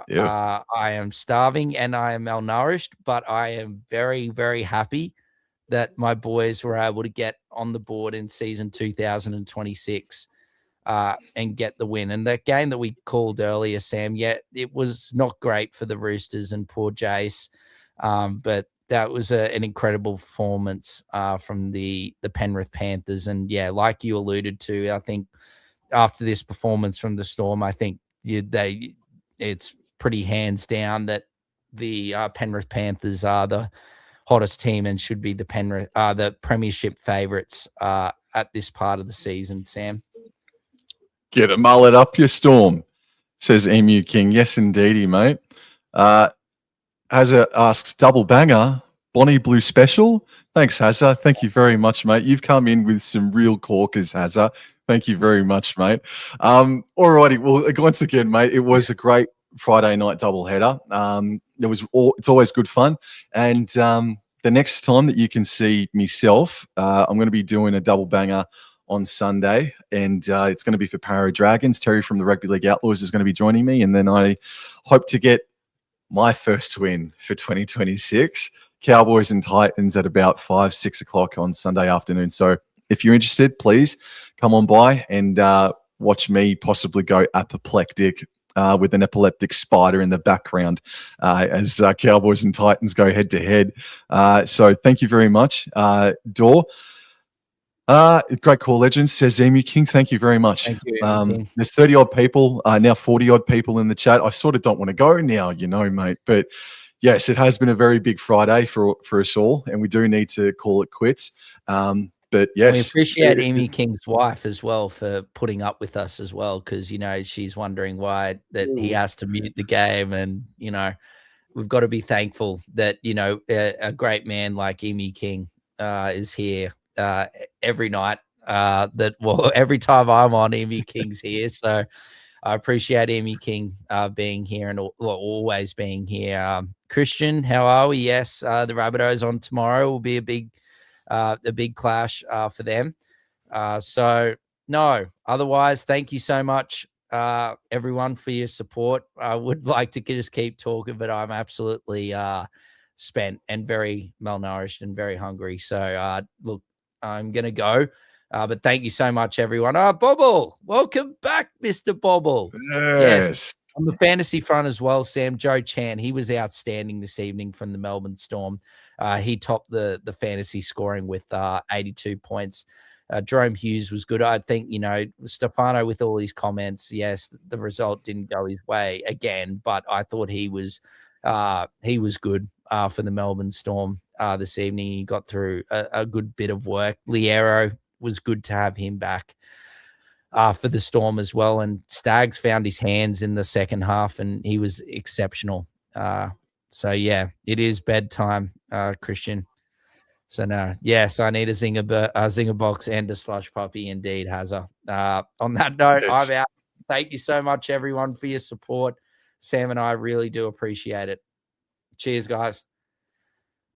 I am starving and I am malnourished, but I am very, very happy that my boys were able to get on the board in season 2026 and get the win. And that game that we called earlier, Sam, it was not great for the Roosters and poor Jace, but that was an incredible performance from the Penrith Panthers. And yeah, like you alluded to, I think after this performance from the Storm, I think it's pretty hands down that the Penrith Panthers are the hottest team and should be the premiership favourites at this part of the season, Sam. Get a mullet up your Storm, says Emu King. Yes, indeedy, mate. Hazza asks, double banger, Bonnie Blue special? Thanks, Hazza. Thank you very much, mate. You've come in with some real corkers, Hazza. Thank you very much, mate. Alrighty. Well, once again, mate, it was a great Friday night doubleheader. It's always good fun. And the next time that you can see myself, I'm going to be doing a double banger on Sunday, and it's going to be for Para Dragons. Terry from the Rugby League Outlaws is going to be joining me, and then I hope to get my first win for 2026. Cowboys and Titans at about 5, 6 o'clock on Sunday afternoon. So if you're interested, please come on by and watch me possibly go apoplectic with an epileptic spider in the background as Cowboys and Titans go head to head. So thank you very much, Dor. Great call, legends, says Emu King. Thank you very much. Thank you, there's 30-odd people, now 40-odd people in the chat. I sort of don't want to go now, mate. But yes, it has been a very big Friday for us all, and we do need to call it quits. But yes, we appreciate Emu King's wife as well for putting up with us as well, because she's wondering why that he has to mute the game, and we've got to be thankful that a great man like Emu King is here every night. Every time I'm on, Emu King's here, so I appreciate Emu King being here and always being here. Christian, how are we? Yes, the Rabbitohs on tomorrow will be a big clash for them. So no, otherwise, thank you so much, everyone, for your support. I would like to just keep talking, but I'm absolutely spent and very malnourished and very hungry. So look, I'm going to go. But thank you so much, everyone. Bobble, welcome back, Mr. Bobble. Yes. On the fantasy front as well, Sam, Joe Chan, he was outstanding this evening from the Melbourne Storm. He topped the fantasy scoring with 82 points. Jerome Hughes was good. I think, Stefano, with all his comments, yes, the result didn't go his way again, but I thought he was good for the Melbourne Storm this evening. He got through a good bit of work. Liero was good to have him back for the Storm as well. And Staggs found his hands in the second half, and he was exceptional. So, yeah, it is bedtime, Christian. So, no, yes, I need a zinger box and a slush puppy indeed, Hazza. On that note, I'm out. Thank you so much, everyone, for your support. Sam and I really do appreciate it. Cheers, guys.